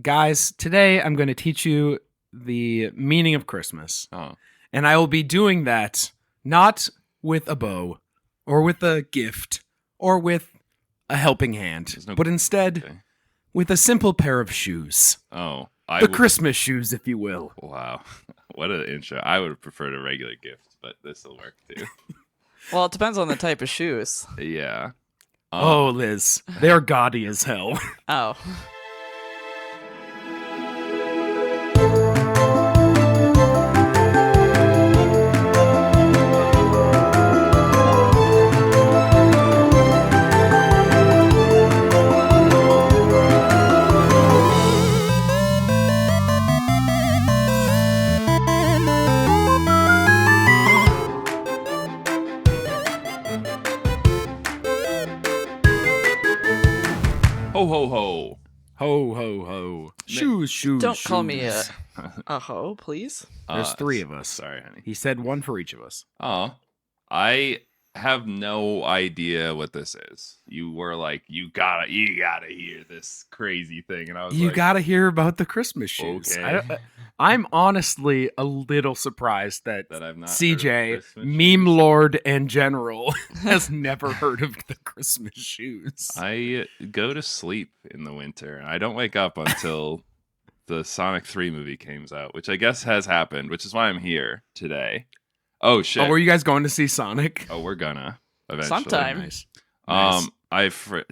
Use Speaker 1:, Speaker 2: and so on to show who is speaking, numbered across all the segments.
Speaker 1: Guys, today I'm going to teach you the meaning of Christmas.
Speaker 2: Oh.
Speaker 1: And I will be doing that not with a bow or with a gift or with a helping hand, but instead with a simple pair of shoes.
Speaker 2: Oh.
Speaker 1: Christmas shoes, if you will.
Speaker 2: Wow. What an intro. I would have preferred a regular gift, but this will work too.
Speaker 3: Well, it depends on the type of shoes.
Speaker 2: Yeah.
Speaker 1: Oh, Liz, they're gaudy as hell.
Speaker 3: Oh.
Speaker 2: Ho, ho, ho.
Speaker 1: Ho, ho, ho. Shoes.
Speaker 3: Don't call me a hoe, please.
Speaker 1: There's three of us.
Speaker 2: Sorry, honey.
Speaker 1: He said one for each of us.
Speaker 2: Oh. I have no idea what this is. You were like, you gotta hear this crazy thing. And I was
Speaker 1: You gotta hear about the Christmas shoes.
Speaker 2: Okay.
Speaker 1: I'm honestly a little surprised that
Speaker 2: I've not
Speaker 1: CJ,
Speaker 2: heard of Christmas
Speaker 1: meme
Speaker 2: shoes.
Speaker 1: lord and general, has never heard of the Christmas shoes.
Speaker 2: I go to sleep in the winter, and I don't wake up until the Sonic 3 movie comes out, which I guess has happened, which is why I'm here today. Oh, shit.
Speaker 1: Oh, were you guys going to see Sonic?
Speaker 2: Oh, we're gonna eventually.
Speaker 3: Sometime.
Speaker 1: Nice.
Speaker 2: I forgot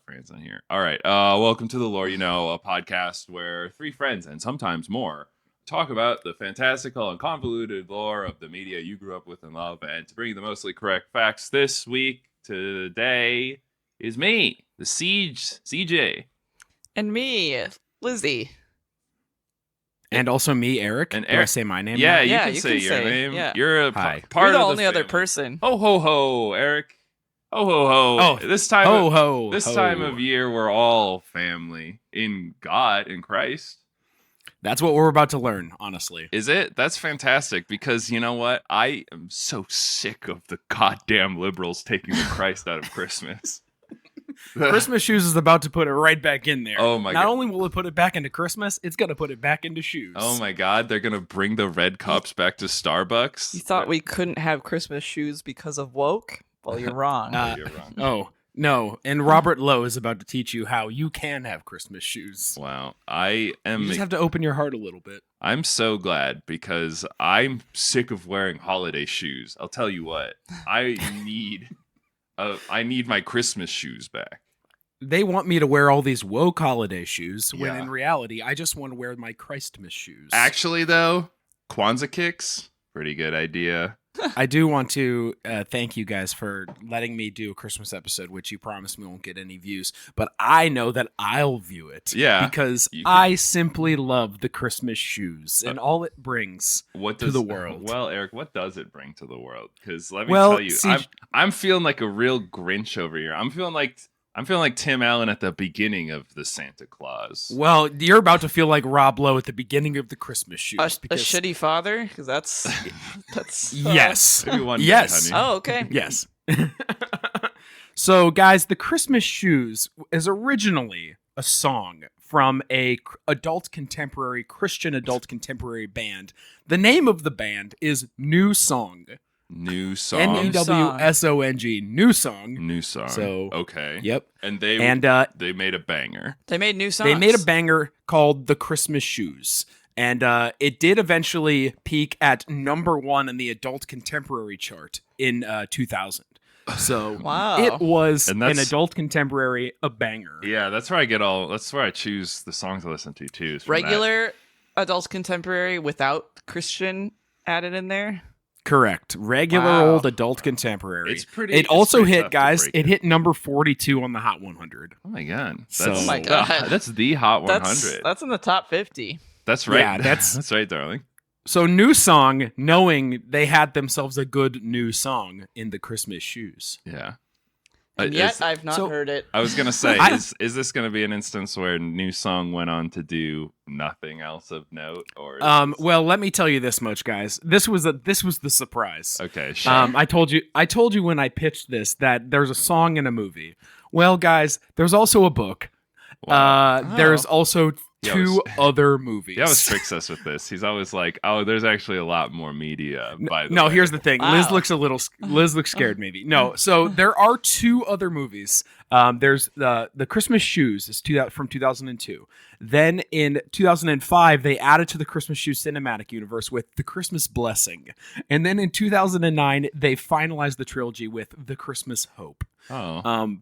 Speaker 2: Fran's on here. All right. Welcome to the Lore You Know, a podcast where three friends and sometimes more talk about the fantastical and convoluted lore of the media you grew up with and love. And to bring you the mostly correct facts this week, today, is me, the CJ.
Speaker 3: And me, Lizzie.
Speaker 1: And also me, Eric.
Speaker 2: And
Speaker 1: Do I
Speaker 2: Eric-
Speaker 1: say my name?
Speaker 2: Yeah,
Speaker 1: now?
Speaker 2: you
Speaker 3: Yeah,
Speaker 2: can
Speaker 3: you
Speaker 2: say
Speaker 3: can
Speaker 2: your
Speaker 3: say,
Speaker 2: name.
Speaker 3: yeah.
Speaker 2: You're a
Speaker 1: Hi.
Speaker 2: part
Speaker 3: You're the
Speaker 2: of
Speaker 3: only other
Speaker 2: family.
Speaker 3: person.
Speaker 2: Ho ho ho, Eric. Ho ho ho.
Speaker 1: Oh,
Speaker 2: this time
Speaker 1: Ho,
Speaker 2: of,
Speaker 1: ho,
Speaker 2: this
Speaker 1: ho.
Speaker 2: time of year we're all family in God, in Christ.
Speaker 1: That's what we're about to learn, honestly.
Speaker 2: Is it? That's fantastic because you know what? I am so sick of the goddamn liberals taking the Christ out of Christmas.
Speaker 1: Christmas shoes is about to put it right back in there.
Speaker 2: Oh my
Speaker 1: Not
Speaker 2: God.
Speaker 1: only will it put it back into Christmas, it's going to put it back into shoes.
Speaker 2: Oh my god, they're gonna bring the red cups back to Starbucks.
Speaker 3: You thought we couldn't have Christmas shoes because of woke? Well, you're wrong.
Speaker 2: You're wrong.
Speaker 1: Oh, no. And Robert Lowe is about to teach you how you can have Christmas shoes.
Speaker 2: Wow, I
Speaker 1: You
Speaker 2: am.
Speaker 1: just have to open your heart a little bit.
Speaker 2: I'm so glad because I'm sick of wearing holiday shoes. I'll tell you what, I need my Christmas shoes back.
Speaker 1: They want me to wear all these woke holiday shoes when
Speaker 2: Yeah.
Speaker 1: in reality, I just want to wear my Christmas shoes.
Speaker 2: Actually, though, Kwanzaa kicks, pretty good idea.
Speaker 1: I do want to thank you guys for letting me do a Christmas episode, which you promised me won't get any views, but I know that I'll view it.
Speaker 2: Yeah,
Speaker 1: Because
Speaker 2: you can-
Speaker 1: I simply love the Christmas shoes and all it brings
Speaker 2: What
Speaker 1: to
Speaker 2: does
Speaker 1: the world.
Speaker 2: Well, Eric, what does it bring to the world? Because let me
Speaker 1: Well,
Speaker 2: tell you,
Speaker 1: see-
Speaker 2: I'm feeling like a real Grinch over here. I'm feeling like Tim Allen at the beginning of the Santa Claus.
Speaker 1: Well, you're about to feel like Rob Lowe at the beginning of the Christmas shoes.
Speaker 3: A
Speaker 1: because-
Speaker 3: shitty father? Because that's
Speaker 1: Yes.
Speaker 2: Maybe one day,
Speaker 1: Yes.
Speaker 2: honey.
Speaker 3: Oh, okay.
Speaker 1: Yes. So, guys, the Christmas Shoes is originally a song from a Christian adult contemporary band. The name of the band is New Song.
Speaker 2: New song.
Speaker 1: Newsong. New Song.
Speaker 2: New song.
Speaker 1: So,
Speaker 2: okay.
Speaker 1: Yep.
Speaker 2: And they
Speaker 1: And
Speaker 2: made a banger.
Speaker 3: They made new songs.
Speaker 1: they made a banger called The Christmas Shoes. And it did eventually peak at number 1 in the adult contemporary chart in 2000. So
Speaker 3: Wow.
Speaker 1: it was
Speaker 2: And
Speaker 1: an
Speaker 2: that's-
Speaker 1: adult contemporary, a banger.
Speaker 2: Yeah, that's where I choose the songs to listen to too. is from that.
Speaker 3: Regular adult contemporary without Christian added in there.
Speaker 1: Correct. Regular
Speaker 3: Wow.
Speaker 1: old adult contemporary.
Speaker 2: It's pretty.
Speaker 1: It
Speaker 2: it's
Speaker 1: also
Speaker 2: pretty
Speaker 1: hit,
Speaker 2: tough to
Speaker 1: guys.
Speaker 2: break
Speaker 1: It hit number 42 on the Hot 100.
Speaker 2: Oh my god.
Speaker 1: So-
Speaker 2: That's,
Speaker 1: Oh my
Speaker 3: God.
Speaker 2: That's the Hot 100.
Speaker 3: That's in the top 50.
Speaker 2: That's right.
Speaker 1: Yeah, that's-
Speaker 2: that's right, darling.
Speaker 1: So New Song, knowing they had themselves a good new song in the Christmas Shoes.
Speaker 2: Yeah.
Speaker 3: And yet I've not
Speaker 1: so-
Speaker 3: heard it.
Speaker 2: I was gonna say,
Speaker 1: I-
Speaker 2: is this gonna be an instance where New Song went on to do nothing else of note, or?
Speaker 1: Well, let me tell you this much, guys. This was the surprise.
Speaker 2: Okay, sure.
Speaker 1: I told you when I pitched this that there's a song in a movie. Well, guys, there's also a book.
Speaker 2: Wow.
Speaker 1: There's also two other movies.
Speaker 2: He always tricks us with this. He's always like, "Oh, there's actually a lot more media." By the way,
Speaker 1: here's the thing.
Speaker 3: Wow.
Speaker 1: Liz looks scared. Maybe no. So there are two other movies. There's the Christmas Shoes is from 2002. Then in 2005 they added to the Christmas Shoes cinematic universe with The Christmas Blessing, and then in 2009 they finalized the trilogy with The Christmas Hope.
Speaker 2: Oh.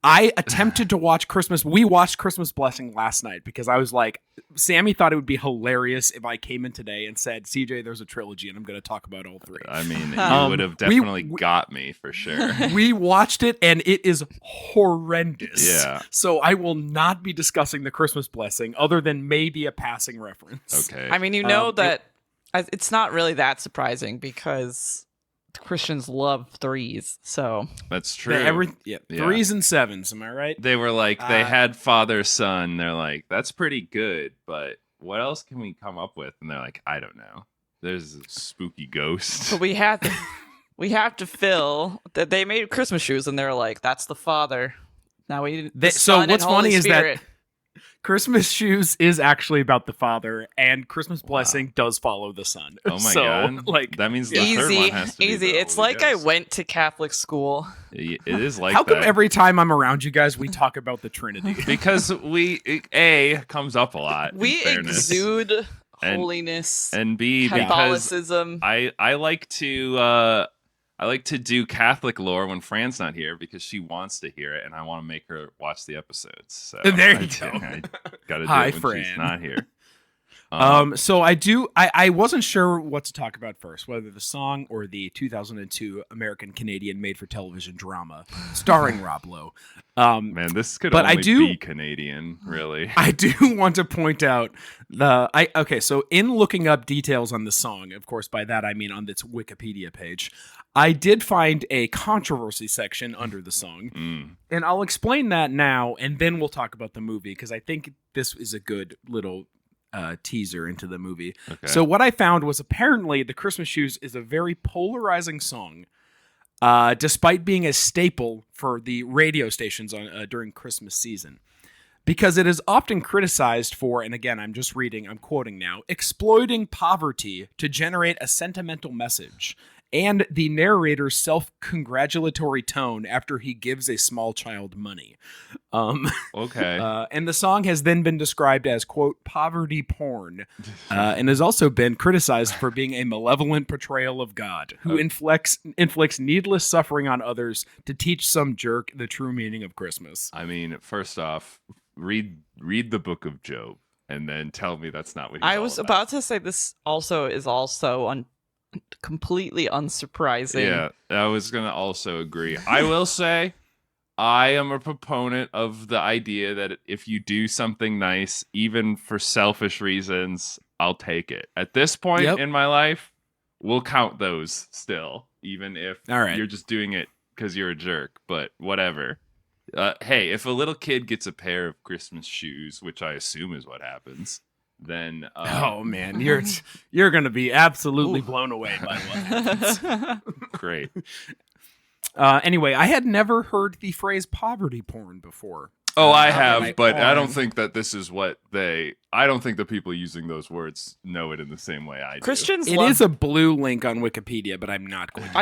Speaker 1: I attempted to watch We watched Christmas Blessing last night because I was like, Sammy thought it would be hilarious if I came in today and said, CJ, there's a trilogy and I'm going to talk about all three.
Speaker 2: I mean, you would have definitely got me for sure.
Speaker 1: We watched it and it is horrendous.
Speaker 2: Yeah.
Speaker 1: So I will not be discussing The Christmas Blessing other than maybe a passing reference.
Speaker 2: Okay.
Speaker 3: I mean, it's not really that surprising because Christians love threes, so
Speaker 2: That's true.
Speaker 1: Threes and sevens, am I right?
Speaker 2: They were like, they had father son. They're like, that's pretty good, but what else can we come up with? And they're like, I don't know. There's a spooky ghost.
Speaker 3: but we have to fill that. They made Christmas shoes, and they're like, that's the father. Now
Speaker 1: so what's funny is
Speaker 3: Spirit.
Speaker 1: that Christmas Shoes is actually about the father, and Christmas Blessing does follow the son.
Speaker 2: Oh my god!
Speaker 1: Like
Speaker 2: that means the third one has to be
Speaker 3: easy.
Speaker 2: the
Speaker 3: It's
Speaker 2: Holy
Speaker 3: like I
Speaker 2: Ghost.
Speaker 3: went to Catholic school.
Speaker 2: It is like
Speaker 1: how come
Speaker 2: that.
Speaker 1: every time I'm around you guys, we talk about the Trinity?
Speaker 2: Because comes up a lot.
Speaker 3: We
Speaker 2: in fairness.
Speaker 3: exude
Speaker 2: And-
Speaker 3: holiness,
Speaker 2: and B because
Speaker 3: Catholicism.
Speaker 2: I like to do Catholic lore when Fran's not here because she wants to hear it, and I want to make her watch the episodes. So
Speaker 1: There you go.
Speaker 2: I gotta do
Speaker 1: Hi,
Speaker 2: it when she's
Speaker 1: Fran.
Speaker 2: not here.
Speaker 1: So I wasn't sure what to talk about first, whether the song or the 2002 American-Canadian made-for-television drama starring Rob Lowe.
Speaker 2: Man, this could
Speaker 1: but
Speaker 2: only be Canadian, really.
Speaker 1: I do want to point out so in looking up details on the song, of course, by that I mean on its Wikipedia page, I did find a controversy section under the song, and I'll explain that now, and then we'll talk about the movie, because I think this is a good little teaser into the movie.
Speaker 2: Okay.
Speaker 1: So what I found was apparently The Christmas Shoes is a very polarizing song, despite being a staple for the radio stations during Christmas season. Because it is often criticized for, and again, I'm quoting now, exploiting poverty to generate a sentimental message, and the narrator's self-congratulatory tone after he gives a small child money.
Speaker 2: Okay.
Speaker 1: And the song has then been described as, quote, poverty porn, and has also been criticized for being a malevolent portrayal of God, who inflicts needless suffering on others to teach some jerk the true meaning of Christmas.
Speaker 2: I mean, first off, read the book of Job, and then tell me that's not what he's
Speaker 3: I
Speaker 2: all
Speaker 3: was
Speaker 2: about.
Speaker 3: about to say this is also completely unsurprising.
Speaker 2: Yeah, I was going to also agree. I will say I am a proponent of the idea that if you do something nice, even for selfish reasons, I'll take it. At this point in my life, we'll count those still, even if you're just doing it because you're a jerk, but whatever. Hey, if a little kid gets a pair of Christmas shoes, which I assume is what happens, then
Speaker 1: oh man, you're gonna be absolutely blown away by what happens.
Speaker 2: Great.
Speaker 1: Anyway, I had never heard the phrase poverty porn before.
Speaker 2: Oh, I have, but I don't think that this is I don't think the people using those words know it in the same way I do.
Speaker 3: Christians
Speaker 1: It is a blue link on Wikipedia, but I'm not going to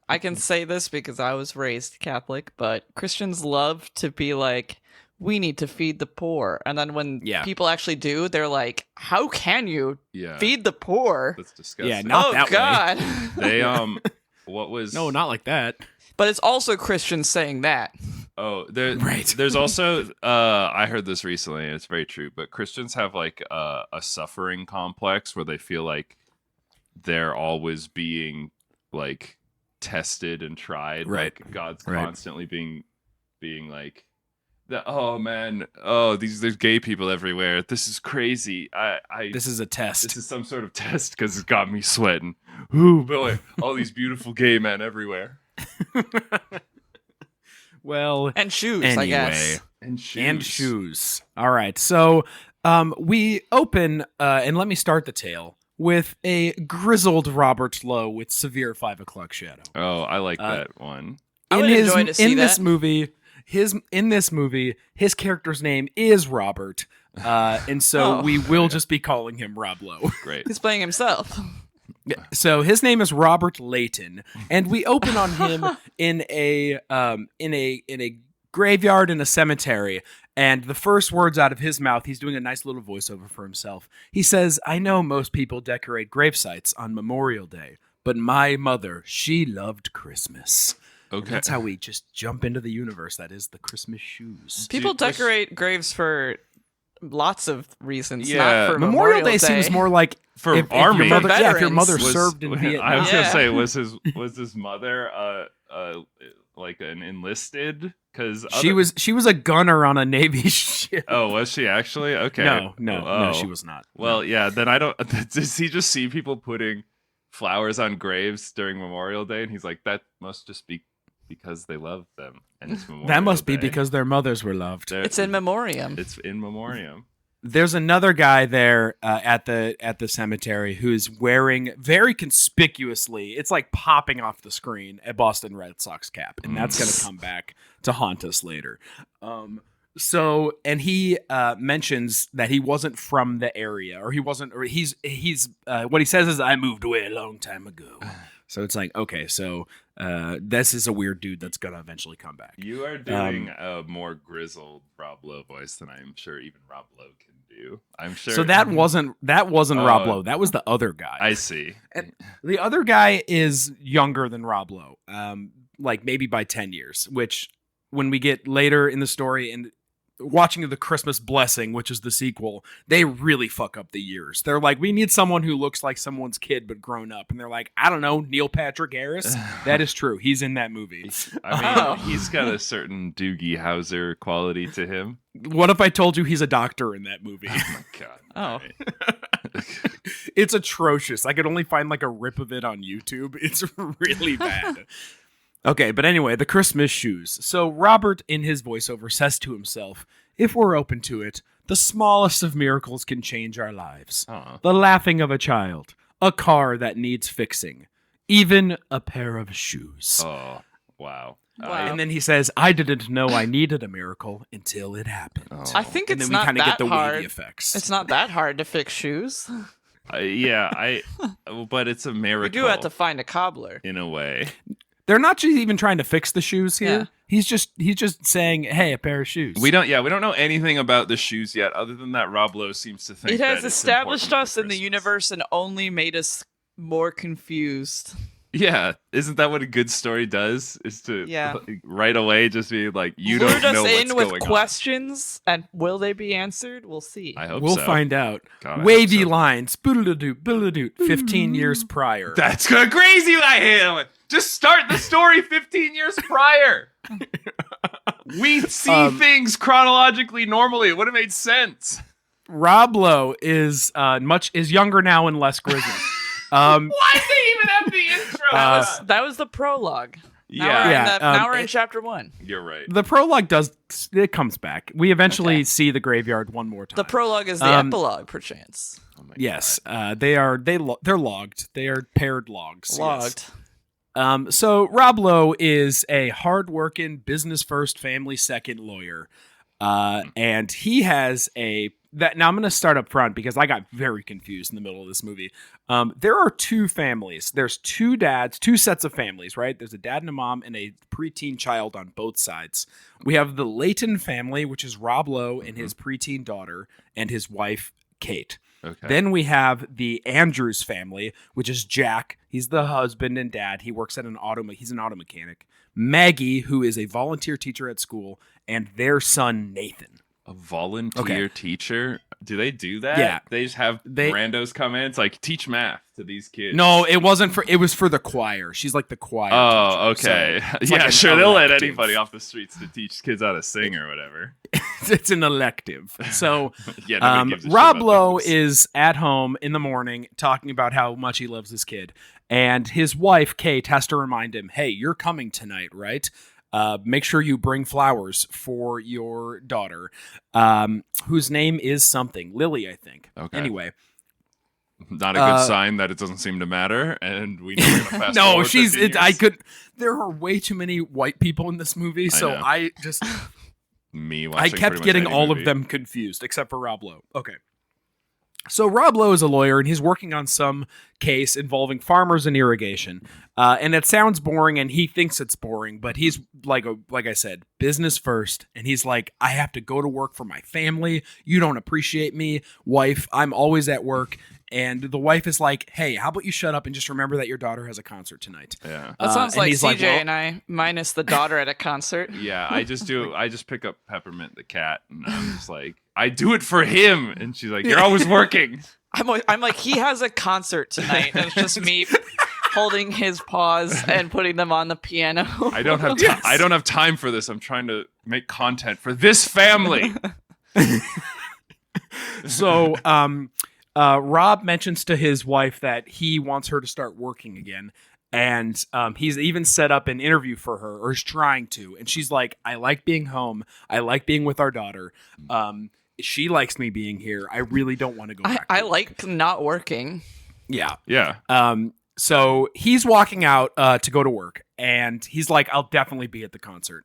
Speaker 3: I can say this because I was raised Catholic, but Christians love to be like, we need to feed the poor. And then when people actually do, they're like, how can you feed the poor?
Speaker 2: That's disgusting.
Speaker 1: Yeah, not that
Speaker 3: God.
Speaker 1: way.
Speaker 2: They what was
Speaker 1: No, not like that.
Speaker 3: But it's also Christians saying that.
Speaker 2: Oh, there's also I heard this recently and it's very true, but Christians have like a suffering complex where they feel like they're always being like tested and tried. Like God's constantly being like oh man, there's gay people everywhere. This is crazy.
Speaker 1: This is a test.
Speaker 2: This is some sort of test because it's got me sweating. Ooh boy, all these beautiful gay men everywhere.
Speaker 1: Well,
Speaker 3: and shoes,
Speaker 1: anyway.
Speaker 3: I guess.
Speaker 2: And shoes.
Speaker 1: All right, so we open, and let me start the tale with a grizzled Robert Lowe with severe 5 o'clock shadow.
Speaker 2: Oh, I like that one.
Speaker 3: I would enjoy to see
Speaker 1: in this
Speaker 3: that.
Speaker 1: movie. in this movie, his character's name is Robert, and so we will just be calling him Rob Lowe.
Speaker 2: Great.
Speaker 3: He's playing himself.
Speaker 1: So his name is Robert Layton, and we open on him in a graveyard in a cemetery. And the first words out of his mouth, he's doing a nice little voiceover for himself. He says, "I know most people decorate grave sites on Memorial Day, but my mother, she loved Christmas."
Speaker 2: Okay.
Speaker 1: And that's how we just jump into the universe. That is the Christmas shoes.
Speaker 3: People decorate graves for lots of reasons.
Speaker 2: Yeah.
Speaker 3: Not for
Speaker 1: Memorial Day seems more like
Speaker 2: For
Speaker 1: if
Speaker 2: army.
Speaker 1: your mother, if your mother
Speaker 2: Was-
Speaker 1: served in Vietnam.
Speaker 2: I was gonna
Speaker 3: Yeah.
Speaker 2: say, was his mother like an enlisted? Because
Speaker 1: She was a gunner on a Navy ship.
Speaker 2: Oh, was she actually? Okay.
Speaker 1: No, she was not.
Speaker 2: Well,
Speaker 1: No.
Speaker 2: yeah. Then I don't. Does he just see people putting flowers on graves during Memorial Day, and he's like, that must just be because they love them, and it's Memorial
Speaker 1: That must be
Speaker 2: Day.
Speaker 1: because their mothers were loved.
Speaker 3: It's in memoriam.
Speaker 2: It's in memoriam.
Speaker 1: There's another guy there at the cemetery who's wearing very conspicuously, it's like popping off the screen, a Boston Red Sox cap, and that's going to come back to haunt us later. And he mentions that he wasn't from the area, or he's what he says is, "I moved away a long time ago." So it's like, okay, so this is a weird dude that's gonna eventually come back.
Speaker 2: You are doing a more grizzled Rob Lowe voice than I'm sure even Rob Lowe can do. I'm sure.
Speaker 1: So that wasn't Rob Lowe. That was the other guy.
Speaker 2: I see.
Speaker 1: And the other guy is younger than Rob Lowe, like maybe by 10 years, which when we get later in the story and watching The Christmas Blessing, which is the sequel, they really fuck up the years. They're like, we need someone who looks like someone's kid but grown up. And they're like, I don't know, Neil Patrick Harris? That is true. He's in that movie.
Speaker 2: I mean, he's got a certain Doogie Howser quality to him.
Speaker 1: What if I told you he's a doctor in that movie?
Speaker 2: Oh my god.
Speaker 3: Oh.
Speaker 1: It's atrocious. I could only find like a rip of it on YouTube. It's really bad. Okay, but anyway, the Christmas shoes. So Robert, in his voiceover, says to himself, if we're open to it, the smallest of miracles can change our lives. The laughing of a child, a car that needs fixing, even a pair of shoes.
Speaker 2: Oh, wow.
Speaker 1: And then he says, I didn't know I needed a miracle until it happened.
Speaker 3: I think
Speaker 1: And
Speaker 3: it's
Speaker 1: then we
Speaker 3: not
Speaker 1: kind of
Speaker 3: that
Speaker 1: get the
Speaker 3: hard.
Speaker 1: wavy effects.
Speaker 3: It's not that hard to fix shoes.
Speaker 2: But it's a miracle.
Speaker 3: You do have to find a cobbler.
Speaker 2: in a way.
Speaker 1: They're not just even trying to fix the shoes here.
Speaker 3: Yeah.
Speaker 1: He's just saying, hey, a pair of shoes.
Speaker 2: We don't know anything about the shoes yet, other than that Rob Lowe seems to think
Speaker 3: It has
Speaker 2: that it's
Speaker 3: established
Speaker 2: important
Speaker 3: us
Speaker 2: for
Speaker 3: in the
Speaker 2: Christmas.
Speaker 3: universe and only made us more confused.
Speaker 2: Yeah, isn't that what a good story does? Is to right away just be like, you
Speaker 3: Lured
Speaker 2: don't know
Speaker 3: us
Speaker 2: what's
Speaker 3: in with
Speaker 2: going on.
Speaker 3: questions, and will they be answered? We'll see.
Speaker 2: I hope
Speaker 1: We'll
Speaker 2: so.
Speaker 1: find out.
Speaker 2: God, I hope
Speaker 1: Wavy
Speaker 2: so.
Speaker 1: lines, boodle-a-doot, boodle-a-doot, 15 years prior.
Speaker 2: That's good. Crazy. I hate it. Just start the story 15 years prior. We see things chronologically normally. It would have made sense.
Speaker 1: Rob Lowe is younger now and less grizzled.
Speaker 2: Why did they even have the intro?
Speaker 3: That was the prologue.
Speaker 2: Yeah.
Speaker 3: Now we're in chapter 1.
Speaker 2: You're right.
Speaker 1: The prologue comes back. We eventually see the graveyard one more time.
Speaker 3: The prologue is the epilogue, perchance.
Speaker 2: Oh my
Speaker 1: Yes, they're logged. They are paired logs.
Speaker 3: Logged.
Speaker 1: Yes. So Rob Lowe is a hardworking, business first, family second lawyer, and he has Now I'm going to start up front because I got very confused in the middle of this movie. There are two families. There's two sets of families, right? There's a dad and a mom and a preteen child on both sides. We have the Layton family, which is Rob Lowe and his preteen daughter and his wife, Kate.
Speaker 2: Okay.
Speaker 1: Then we have the Andrews family, which is Jack. He's the husband and dad. He works at he's an auto mechanic. Maggie, who is a volunteer teacher at school, and their son, Nathan.
Speaker 2: A volunteer teacher? Do they do that?
Speaker 1: Yeah.
Speaker 2: They just have randos come in. It's like, teach math to these kids.
Speaker 1: No, it was for the choir. She's like the choir
Speaker 2: Oh,
Speaker 1: teacher.
Speaker 2: okay.
Speaker 1: So it's
Speaker 2: Yeah,
Speaker 1: like an
Speaker 2: sure. They'll let
Speaker 1: elective.
Speaker 2: anybody off the streets to teach kids how to sing or whatever.
Speaker 1: It's an elective. So
Speaker 2: Yeah, nobody gives a shit
Speaker 1: Rob
Speaker 2: about
Speaker 1: Lowe
Speaker 2: those.
Speaker 1: is at home in the morning talking about how much he loves his kid. And his wife, Kate, has to remind him, hey, you're coming tonight, right? Make sure you bring flowers for your daughter, whose name is something. Lily, I think.
Speaker 2: Okay.
Speaker 1: Anyway,
Speaker 2: Not a good sign that it doesn't seem to matter, and we know we're gonna fast
Speaker 1: No,
Speaker 2: forward 15 years.
Speaker 1: There are way too many white people in this movie, so
Speaker 2: know.
Speaker 1: I just
Speaker 2: Me watching
Speaker 1: I kept
Speaker 2: pretty much
Speaker 1: getting
Speaker 2: any
Speaker 1: all
Speaker 2: movie.
Speaker 1: of them confused, except for Rob Lowe. Okay. So Rob Lowe is a lawyer, and he's working on some case involving farmers and irrigation. And it sounds boring, and he thinks it's boring, but he's like I said, business first. And he's like, I have to go to work for my family. You don't appreciate me, wife. I'm always at work. And the wife is like, hey, how about you shut up and just remember that your daughter has a concert tonight?
Speaker 2: Yeah.
Speaker 3: That sounds like CJ
Speaker 1: well,
Speaker 3: and I, minus the daughter at a concert.
Speaker 2: Yeah, I just pick up Peppermint the cat, and I'm just like, I do it for him. And she's like, you're always working.
Speaker 3: I'm like, he has a concert tonight. And it's just me holding his paws and putting them on the piano.
Speaker 2: I don't have I don't have time for this. I'm trying to make content for this family.
Speaker 1: So, Rob mentions to his wife that he wants her to start working again. And he's even set up an interview for her, or is trying to. And she's like, I like being home. I like being with our daughter. She likes me being here. I really don't want to go back.
Speaker 3: I like not working.
Speaker 1: Yeah.
Speaker 2: Yeah.
Speaker 1: So he's walking out to go to work. And he's like, I'll definitely be at the concert.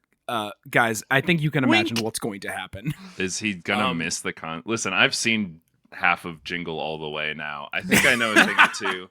Speaker 1: Guys, I think you can imagine what's going to happen.
Speaker 2: Is he gonna miss the Listen, I've seen half of Jingle All the Way now. I think I know a thing or two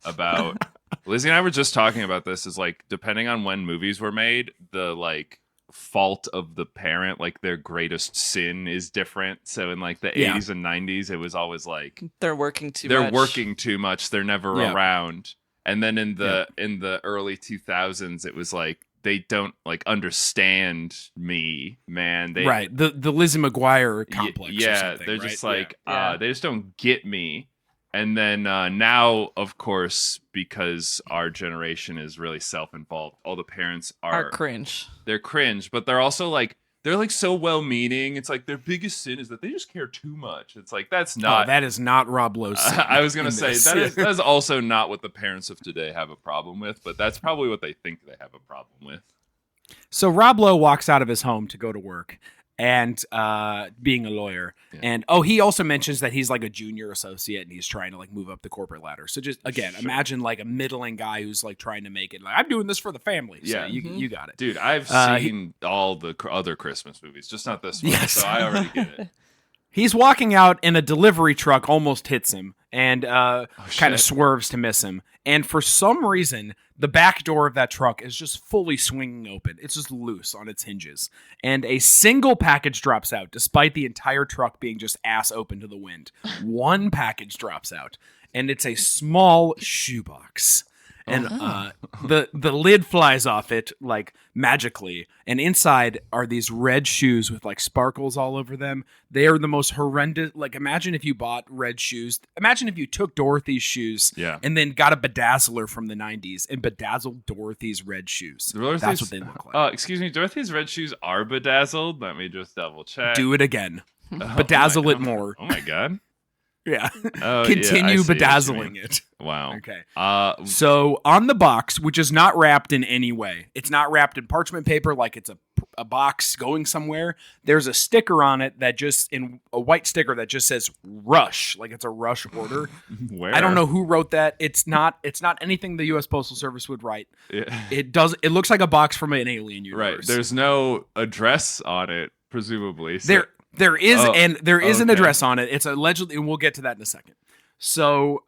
Speaker 2: about. Lizzie and I were just talking about this. Is like, depending on when movies were made, the like fault of the parent, like their greatest sin, is different. So in like the 80s and 90s, it was always like
Speaker 3: they're working too
Speaker 2: much. They're never around. And then in the early 2000s, it was like, they don't like understand me, man.
Speaker 1: The Lizzie McGuire complex.
Speaker 2: Yeah, they're just like they just don't get me. And then now, of course, because our generation is really self-involved, all the parents are
Speaker 3: cringe.
Speaker 2: They're cringe, but they're also like so well-meaning. It's like their biggest sin is that they just care too much. It's like that is not
Speaker 1: Rob Lowe's sin.
Speaker 2: I was gonna say that is also not what the parents of today have a problem with, but that's probably what they think they have a problem with.
Speaker 1: So Rob Lowe walks out of his home to go to work, and being a lawyer, and he also mentions that he's like a junior associate and he's trying to like move up the corporate ladder. So just again, imagine like a middling guy who's like trying to make it. Like, I'm doing this for the family. So you got it,
Speaker 2: dude. I've seen all the other Christmas movies, just not this one. Yes. So I already get it.
Speaker 1: He's walking out and a delivery truck almost hits him and kind of swerves to miss him. And for some reason, the back door of that truck is just fully swinging open. It's just loose on its hinges. And a single package drops out, despite the entire truck being just ass open to the wind. One package drops out, and it's a small shoebox. And the lid flies off it like magically, and inside are these red shoes with like sparkles all over them. They are the most horrendous. Like, imagine if you bought red shoes. Imagine if you took Dorothy's shoes and then got a bedazzler from the 90s and bedazzled Dorothy's red shoes. That's what they look like.
Speaker 2: Excuse me, Dorothy's red shoes are bedazzled? Let me just double check.
Speaker 1: Do it again. Bedazzle it more.
Speaker 2: Oh my god.
Speaker 1: Yeah. Continue bedazzling it.
Speaker 2: Wow.
Speaker 1: Okay. So on the box, which is not wrapped in any way, it's not wrapped in parchment paper like it's a box going somewhere. There's a sticker on it that just in a white sticker that just says Rush, like it's a Rush order.
Speaker 2: Where?
Speaker 1: I don't know who wrote that. It's not anything the U.S. Postal Service would write.
Speaker 2: Yeah.
Speaker 1: It looks like a box from an alien universe.
Speaker 2: Right. There's no address on it, presumably. So.
Speaker 1: There is an address on it. It's allegedly, and we'll get to that in a second. So,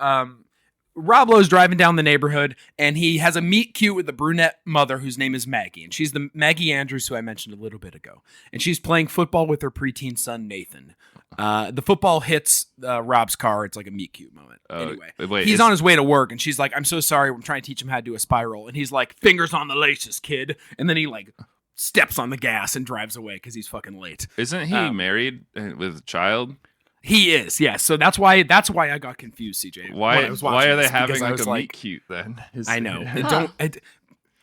Speaker 1: Rob Lowe's driving down the neighborhood, and he has a meet cute with the brunette mother whose name is Maggie, and she's the Maggie Andrews who I mentioned a little bit ago, and she's playing football with her preteen son Nathan. The football hits Rob's car. It's like a meet cute moment. Anyway, he's on his way to work, and she's like, "I'm so sorry. I'm trying to teach him how to do a spiral," and he's like, "Fingers on the laces, kid," and then he like steps on the gas and drives away because he's fucking late.
Speaker 2: Isn't he married with a child?
Speaker 1: He is, yes. So that's why I got confused, CJ.
Speaker 2: Why are they having like a meet cute then?
Speaker 1: I know.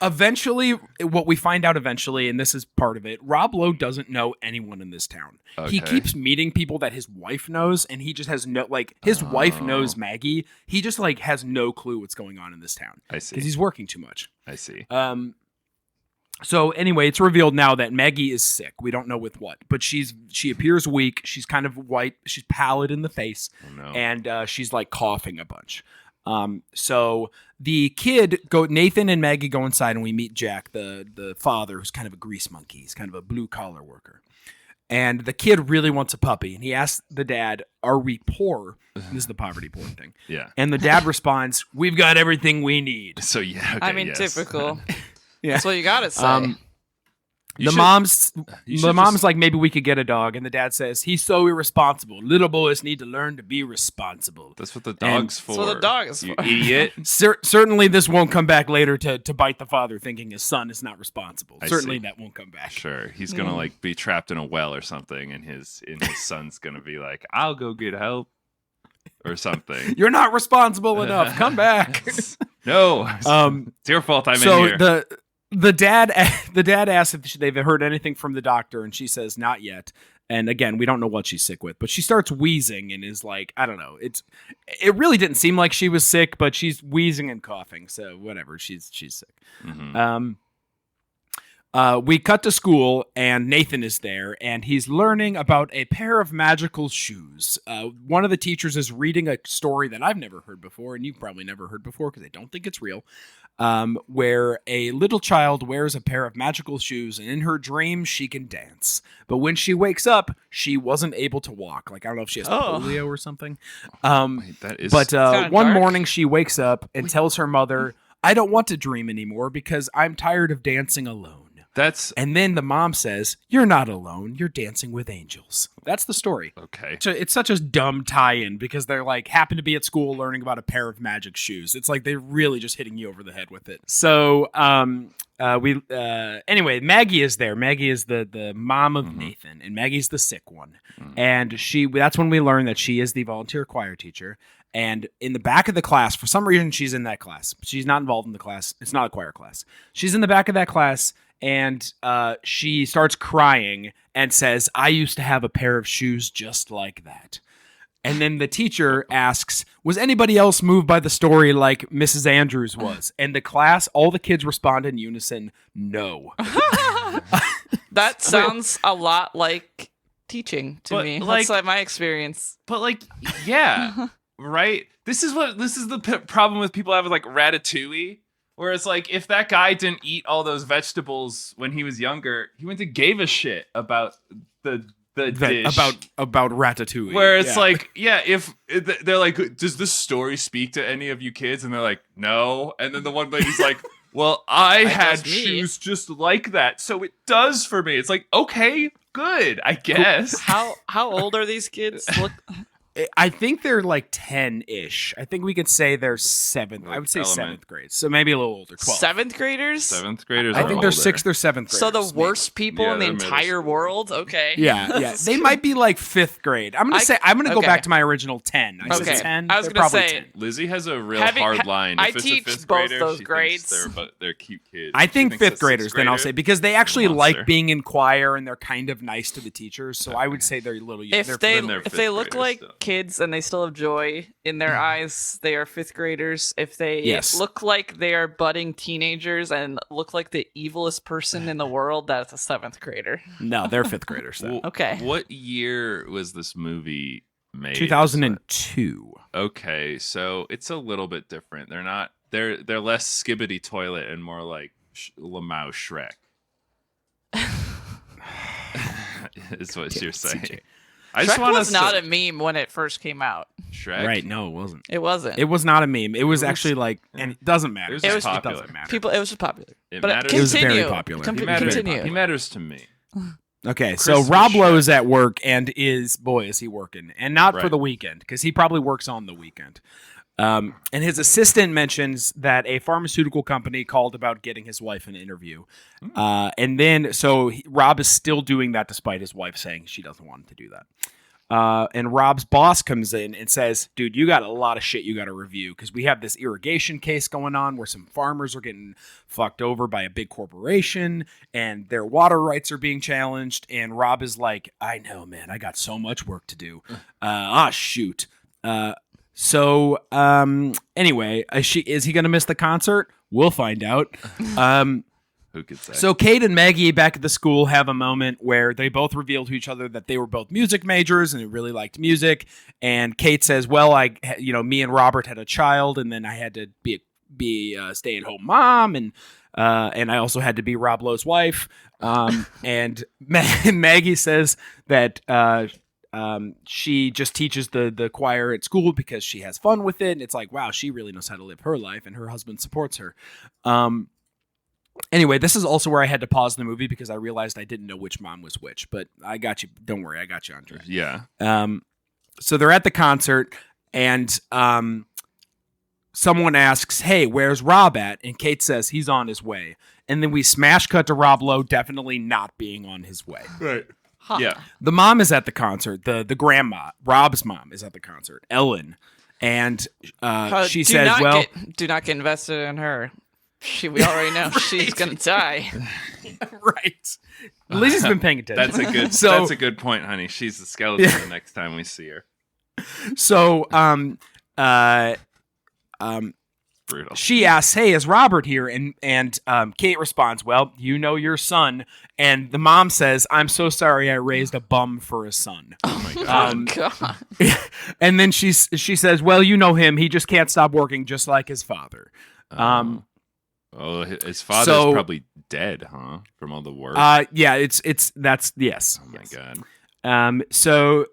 Speaker 1: Eventually, what we find out eventually, and this is part of it, Rob Lowe doesn't know anyone in this town. Okay. He keeps meeting people that his wife knows, and he just has no, like, his wife knows Maggie. He just, like, has no clue what's going on in this town.
Speaker 2: I see.
Speaker 1: Because he's working too much.
Speaker 2: I see.
Speaker 1: So anyway, it's revealed now that Maggie is sick. We don't know with what, but she appears weak. She's kind of white. She's pallid in the face, and she's like coughing a bunch. So the Nathan and Maggie go inside, and we meet Jack, the father, who's kind of a grease monkey. He's kind of a blue collar worker. And the kid really wants a puppy, and he asks the dad, "Are we poor?" This is the poverty porn thing.
Speaker 2: Yeah.
Speaker 1: And the dad responds, "We've got everything we need."
Speaker 2: So yeah. Okay,
Speaker 3: I mean,
Speaker 2: yes.
Speaker 3: typical.
Speaker 1: Yeah.
Speaker 3: That's what you gotta say.
Speaker 2: You
Speaker 1: mom's
Speaker 2: just-
Speaker 1: like, maybe we could get a dog, and the dad says, "He's so irresponsible. Little boys need to learn to be responsible."
Speaker 2: That's what the dog's for.
Speaker 3: That's what the dog is
Speaker 2: You
Speaker 3: for.
Speaker 2: idiot.
Speaker 1: Certainly, this won't come back later to bite the father, thinking his son is not responsible.
Speaker 2: I
Speaker 1: Certainly,
Speaker 2: see.
Speaker 1: that won't come back.
Speaker 2: Sure, he's gonna like be trapped in a well or something, and his son's gonna be like, "I'll go get help," or something.
Speaker 1: You're not responsible enough. Come back.
Speaker 2: No, it's your fault. I'm
Speaker 1: so
Speaker 2: in here.
Speaker 1: the dad asks if they've heard anything from the doctor, and she says not yet. And again, we don't know what she's sick with, but she starts wheezing and is like, I don't know. It really didn't seem like she was sick, but she's wheezing and coughing. So whatever, she's sick.
Speaker 2: Mm-hmm.
Speaker 1: We cut to school, and Nathan is there, and he's learning about a pair of magical shoes. One of the teachers is reading a story that I've never heard before, and you've probably never heard before because I don't think it's real, where a little child wears a pair of magical shoes, and in her dreams she can dance. But when she wakes up, she wasn't able to walk. Like, I don't know if she has polio or something.
Speaker 2: Wait, that is.
Speaker 1: But one
Speaker 3: dark.
Speaker 1: morning she wakes up and tells her mother, "I don't want to dream anymore because I'm tired of dancing alone." And then the mom says, "You're not alone. You're dancing with angels." That's the story.
Speaker 2: Okay.
Speaker 1: So it's such a dumb tie-in because they're like happen to be at school learning about a pair of magic shoes. It's like they're really just hitting you over the head with it. So anyway, Maggie is there. Maggie is the mom of Nathan, and Maggie's the sick one. And that's when we learn that she is the volunteer choir teacher. And in the back of the class, for some reason, she's in that class. She's not involved in the class. It's not a choir class. She's in the back of that class. And she starts crying and says, "I used to have a pair of shoes just like that." And then the teacher asks, "Was anybody else moved by the story like Mrs. Andrews was?" And all the kids respond in unison, "No."
Speaker 3: That sounds a lot like teaching to me.
Speaker 2: Like,
Speaker 3: that's like my experience.
Speaker 2: But like, yeah, right. This is the problem with people having like Ratatouille. Where it's like, if that guy didn't eat all those vegetables when he was younger, he went to gave a shit about the dish.
Speaker 1: About Ratatouille.
Speaker 2: Where it's like, yeah, if they're like, "Does this story speak to any of you kids?" And they're like, "No." And then the one lady's like, "Well, I had shoes just like that, so it does for me." It's like, okay, good, I guess.
Speaker 3: How old are these kids? Look,
Speaker 1: I think they're like 10-ish. I think we could say they're seventh. I would say seventh grade. So maybe a little older. 12.
Speaker 3: Seventh graders?
Speaker 2: Seventh graders.
Speaker 1: I think they're
Speaker 2: older.
Speaker 1: sixth or seventh graders.
Speaker 3: So the worst people in the
Speaker 2: they're
Speaker 3: entire world? Okay.
Speaker 1: Yeah. They might be like fifth grade. I'm gonna go back to my original 10. I said 10.
Speaker 3: I was
Speaker 1: they're
Speaker 3: gonna
Speaker 1: probably
Speaker 3: say
Speaker 1: 10.
Speaker 2: Lizzie has a real hard line.
Speaker 3: I
Speaker 2: If it's
Speaker 3: teach
Speaker 2: a fifth
Speaker 3: both
Speaker 2: grader,
Speaker 3: those
Speaker 2: she
Speaker 3: grades.
Speaker 2: thinks they're cute kids.
Speaker 1: I think
Speaker 2: She thinks
Speaker 1: fifth
Speaker 2: a
Speaker 1: graders,
Speaker 2: sixth
Speaker 1: then I'll
Speaker 2: grader
Speaker 1: say, because they actually
Speaker 2: monster.
Speaker 1: like being in choir and they're kind of nice to the teachers. So I would say they're a little young.
Speaker 3: If they
Speaker 2: they're
Speaker 3: if
Speaker 2: fifth
Speaker 3: they look
Speaker 2: graders
Speaker 3: like
Speaker 2: still.
Speaker 3: kids and they still have joy in their eyes, they are fifth graders. If they
Speaker 1: Yes.
Speaker 3: look like they are budding teenagers and look like the evilest person in the world, that's a seventh grader.
Speaker 1: No, they're fifth graders. Though.
Speaker 3: Okay.
Speaker 2: What year was this movie made?
Speaker 1: 2002.
Speaker 2: Okay, so it's a little bit different. They're not. They're less skibbity toilet and more like Lamau Shrek. Is what you're saying.
Speaker 1: CJ.
Speaker 2: I just
Speaker 3: Shrek
Speaker 2: want
Speaker 3: was not a meme when it first came out.
Speaker 2: Shrek.
Speaker 1: Right? No, it wasn't.
Speaker 3: It wasn't.
Speaker 1: It was not a meme. It was actually like, and it doesn't matter.
Speaker 2: It was
Speaker 3: popular.
Speaker 1: Doesn't matter.
Speaker 3: People. It was just popular.
Speaker 2: It
Speaker 3: But
Speaker 2: matters.
Speaker 1: It was
Speaker 3: continue.
Speaker 1: very popular.
Speaker 2: He matters.
Speaker 3: Continue.
Speaker 2: He matters to me.
Speaker 1: Okay, so
Speaker 2: Christmas
Speaker 1: Rob
Speaker 2: Shrek.
Speaker 1: Lowe's at work and is he working, and not for
Speaker 2: Right.
Speaker 1: the weekend because he probably works on the weekend. And his assistant mentions that a pharmaceutical company called about getting his wife an interview, and then Rob is still doing that despite his wife saying she doesn't want him to do that. And Rob's boss comes in and says, "Dude, you got a lot of shit you got to review because we have this irrigation case going on where some farmers are getting fucked over by a big corporation and their water rights are being challenged." And Rob is like, "I know, man. I got so much work to do. Shoot." Anyway, is he going to miss the concert? We'll find out.
Speaker 2: Who could say?
Speaker 1: So Kate and Maggie back at the school have a moment where they both reveal to each other that they were both music majors and they really liked music. And Kate says, "Well, me and Robert had a child, and then I had to be a stay-at-home mom, and I also had to be Rob Lowe's wife." And Maggie says that she just teaches the choir at school because she has fun with it. And it's like, wow, she really knows how to live her life, and her husband supports her. Anyway, this is also where I had to pause the movie because I realized I didn't know which mom was which, but I got you. Don't worry, I got you on track.
Speaker 2: Yeah.
Speaker 1: So they're at the concert, and someone asks, "Hey, where's Rob at?" And Kate says he's on his way. And then we smash cut to Rob Lowe definitely not being on his way.
Speaker 2: Right.
Speaker 3: Huh.
Speaker 2: Yeah.
Speaker 1: The mom is at the concert. The grandma, Rob's mom, is at the concert. Ellen, and she says, "Well,
Speaker 3: do not get invested in her. We already know she's gonna die."
Speaker 1: Right. Lizzie's been paying attention.
Speaker 2: That's a good point, honey. She's the skeleton the next time we see her.
Speaker 1: So,
Speaker 2: Brutal.
Speaker 1: she asks, "Hey, is Robert here?" And Kate responds, "Well, you know your son." And the mom says, "I'm so sorry I raised a bum for a son."
Speaker 2: Oh my God.
Speaker 3: God.
Speaker 1: And then she says, "Well, you know him. He just can't stop working, just like his father."
Speaker 2: His father's probably dead, huh? From all the work.
Speaker 1: Yeah, that's yes.
Speaker 2: Oh my
Speaker 1: yes.
Speaker 2: God.
Speaker 1: So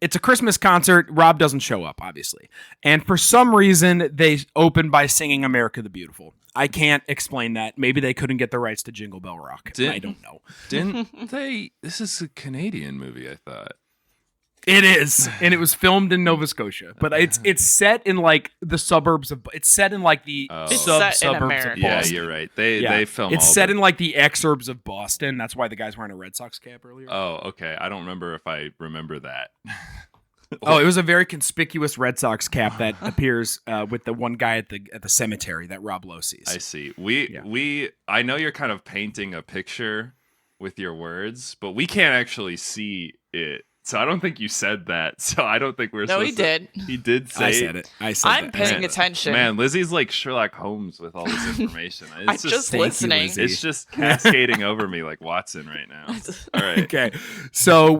Speaker 1: it's a Christmas concert. Rob doesn't show up, obviously. And for some reason, they open by singing America the Beautiful. I can't explain that. Maybe they couldn't get the rights to Jingle Bell Rock. I don't know.
Speaker 2: Didn't they? This is a Canadian movie, I thought.
Speaker 1: It is, and it was filmed in Nova Scotia, but it's set in like the suburbs of. It's set in like the suburbs of Boston.
Speaker 2: Yeah, you're right. They film.
Speaker 1: It's set in like the exurbs of Boston. That's why the guy's wearing a Red Sox cap earlier.
Speaker 2: Oh, okay. I don't remember if I remember that.
Speaker 1: Oh, it was a very conspicuous Red Sox cap that appears with the one guy at the cemetery that Rob Lowe sees.
Speaker 2: I see. I know you're kind of painting a picture with your words, but we can't actually see it. So I don't think you said that. So I don't think we're.
Speaker 3: No, he did.
Speaker 2: He did say.
Speaker 1: I said it.
Speaker 3: I'm paying attention.
Speaker 2: Man, Lizzie's like Sherlock Holmes with all this information.
Speaker 3: I'm just listening.
Speaker 2: It's just cascading over me like Watson right now. All right.
Speaker 1: Okay. So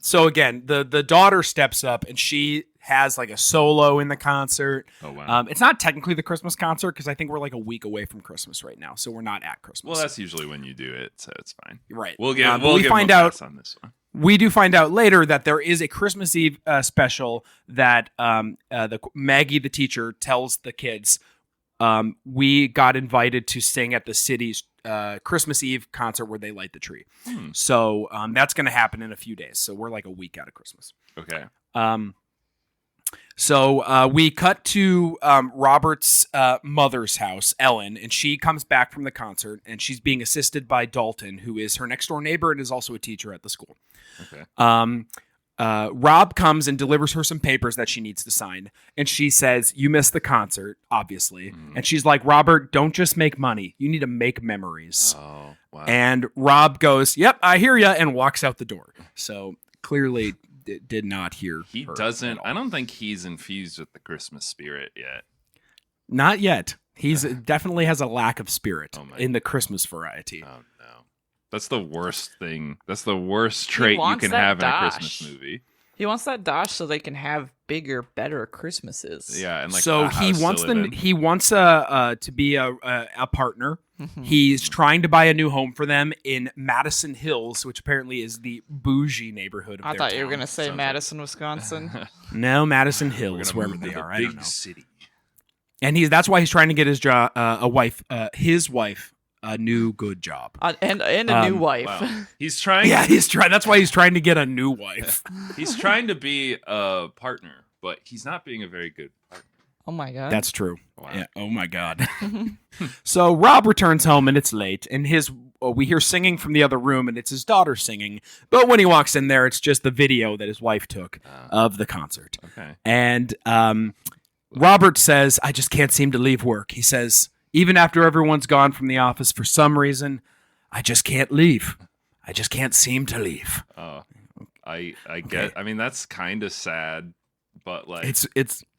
Speaker 1: so again, the daughter steps up and she has like a solo in the concert.
Speaker 2: Oh wow.
Speaker 1: It's not technically the Christmas concert because I think we're like a week away from Christmas right now, so we're not at Christmas.
Speaker 2: Well, that's usually when you do it, so it's fine.
Speaker 1: Right.
Speaker 2: We'll find out on this one.
Speaker 1: We do find out later that there is a Christmas Eve special that Maggie, the teacher, tells the kids, we got invited to sing at the city's Christmas Eve concert where they light the tree. So that's going to happen in a few days. So we're like a week out of Christmas.
Speaker 2: Okay.
Speaker 1: So we cut to Robert's mother's house, Ellen, and she comes back from the concert, and she's being assisted by Dalton, who is her next-door neighbor and is also a teacher at the school.
Speaker 2: Okay.
Speaker 1: Rob comes and delivers her some papers that she needs to sign, and she says, "You missed the concert, obviously." And she's like, "Robert, don't just make money. You need to make memories."
Speaker 2: Oh, wow.
Speaker 1: And Rob goes, "Yep, I hear ya," and walks out the door. So clearly did not hear
Speaker 2: he
Speaker 1: her
Speaker 2: doesn't I don't think he's infused with the Christmas spirit yet.
Speaker 1: Not yet. He's definitely has a lack of spirit
Speaker 2: Oh my
Speaker 1: in the Christmas variety.
Speaker 2: Oh no, that's the worst thing. That's the worst trait you can have in a Christmas movie.
Speaker 3: He wants that dosh so they can have bigger, better Christmases.
Speaker 2: Yeah, and like
Speaker 1: so he wants to be a partner. He's trying to buy a new home for them in Madison Hills, which apparently is the bougie neighborhood of
Speaker 3: I
Speaker 1: their
Speaker 3: thought
Speaker 1: town.
Speaker 3: you were gonna say
Speaker 2: Sounds
Speaker 3: Madison, Wisconsin.
Speaker 1: No, Madison Hills, wherever they are. I don't know.
Speaker 2: City.
Speaker 1: And that's why he's trying to get his job, his wife, a new good job,
Speaker 3: and a new wife.
Speaker 2: Wow. He's trying.
Speaker 1: Yeah, he's trying. That's why he's trying to get a new wife.
Speaker 2: He's trying to be a partner, but he's not being a very good partner.
Speaker 3: Oh my god.
Speaker 1: That's true.
Speaker 2: Wow.
Speaker 1: Yeah. Oh my god. So Rob returns home and it's late, and we hear singing from the other room, and it's his daughter singing. But when he walks in there, it's just the video that his wife took of the concert.
Speaker 2: Okay.
Speaker 1: And Robert says, "I just can't seem to leave work." He says, "Even after everyone's gone from the office, for some reason, I just can't leave. I just can't seem to leave."
Speaker 2: I get. I mean, that's kind of sad, but like
Speaker 1: it's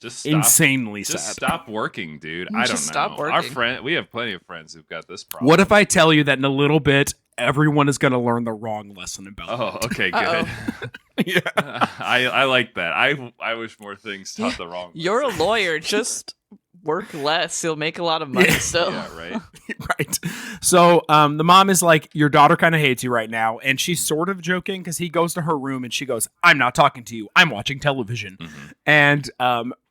Speaker 2: just stop,
Speaker 1: insanely
Speaker 2: just
Speaker 1: sad.
Speaker 2: stop working, dude. I don't know.
Speaker 3: Stop working.
Speaker 2: Our friend, we have plenty of friends who've got this problem.
Speaker 1: What if I tell you that in a little bit everyone is going to learn the wrong lesson about
Speaker 2: Oh,
Speaker 1: it?
Speaker 2: okay, good.
Speaker 1: Yeah.
Speaker 2: I like that. I wish more things taught the wrong.
Speaker 3: You're a lawyer. Just work less. You'll make a lot of money still.
Speaker 2: Yeah, right.
Speaker 1: Right. So the mom is like, your daughter kind of hates you right now. And she's sort of joking because he goes to her room and she goes, I'm not talking to you. I'm watching television.
Speaker 2: Mm-hmm.
Speaker 1: And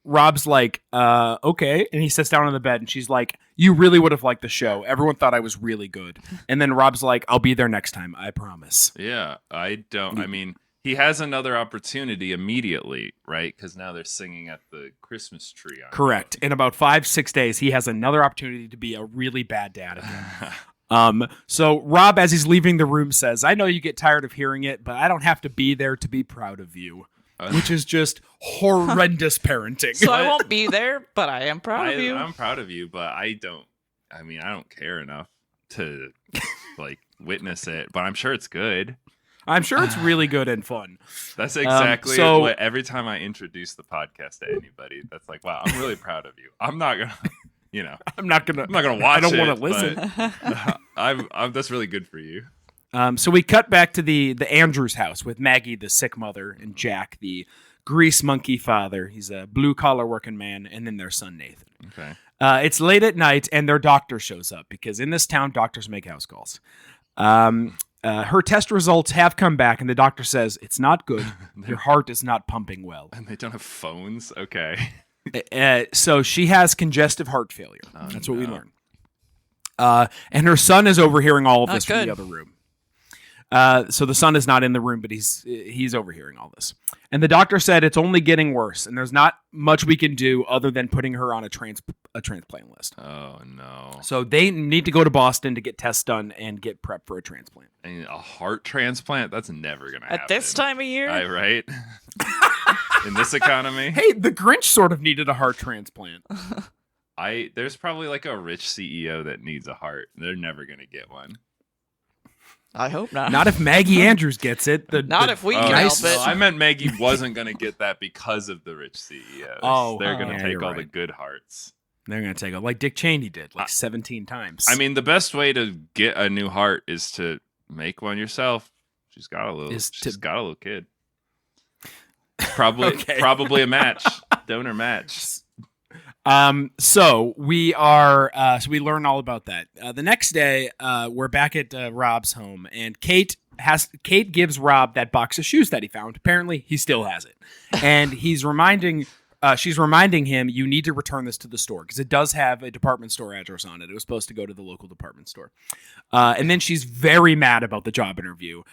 Speaker 1: Rob's like, okay. And he sits down on the bed and she's like, you really would have liked the show. Everyone thought I was really good. And then Rob's like, I'll be there next time. I promise.
Speaker 2: Yeah, I mean, he has another opportunity immediately, right? Because now they're singing at the Christmas tree.
Speaker 1: Correct. In about 5-6 days, he has another opportunity to be a really bad dad again. So Rob, as he's leaving the room, says, I know you get tired of hearing it, but I don't have to be there to be proud of you. Which is just horrendous parenting.
Speaker 3: So I won't be there, but I am proud of you.
Speaker 2: I'm proud of you, but I don't care enough to like witness it, but I'm sure it's good.
Speaker 1: I'm sure it's really good and fun.
Speaker 2: That's exactly what every time I introduce the podcast to anybody, that's like, wow, I'm really proud of you. I'm not gonna,
Speaker 1: I'm not gonna watch
Speaker 2: I don't
Speaker 1: want to listen.
Speaker 2: I'm that's really good for you.
Speaker 1: So we cut back to the Andrews house with Maggie, the sick mother, and Jack, the grease monkey father. He's a blue collar working man, and then their son Nathan.
Speaker 2: Okay.
Speaker 1: It's late at night, and their doctor shows up because in this town, doctors make house calls. Her test results have come back, and the doctor says it's not good. Your heart is not pumping well.
Speaker 2: And they don't have phones. Okay.
Speaker 1: So she has congestive heart failure. That's what we learned. And her son is overhearing all of this from the other room. So the son is not in the room, but he's overhearing all this. And the doctor said it's only getting worse, and there's not much we can do other than putting her on a transplant list.
Speaker 2: Oh no!
Speaker 1: So they need to go to Boston to get tests done and get prepped for a transplant.
Speaker 2: And a heart transplant? That's never gonna happen
Speaker 3: at this time of year,
Speaker 2: right? In this economy.
Speaker 1: Hey, the Grinch sort of needed a heart transplant.
Speaker 2: There's probably like a rich CEO that needs a heart. They're never gonna get one.
Speaker 3: I hope not.
Speaker 1: Not if Maggie Andrews gets it.
Speaker 3: Not if we can help it.
Speaker 2: No, I meant Maggie wasn't going to get that because of the rich CEOs. They're going to take all the good hearts.
Speaker 1: They're going to take it like Dick Cheney did, like 17 times.
Speaker 2: I mean, the best way to get a new heart is to make one yourself. She's got a little kid. Probably a match, donor match.
Speaker 1: So we learn all about that. The next day, we're back at Rob's home, and Kate gives Rob that box of shoes that he found. Apparently, he still has it, and she's reminding him, you need to return this to the store because it does have a department store address on it. It was supposed to go to the local department store. And then she's very mad about the job interview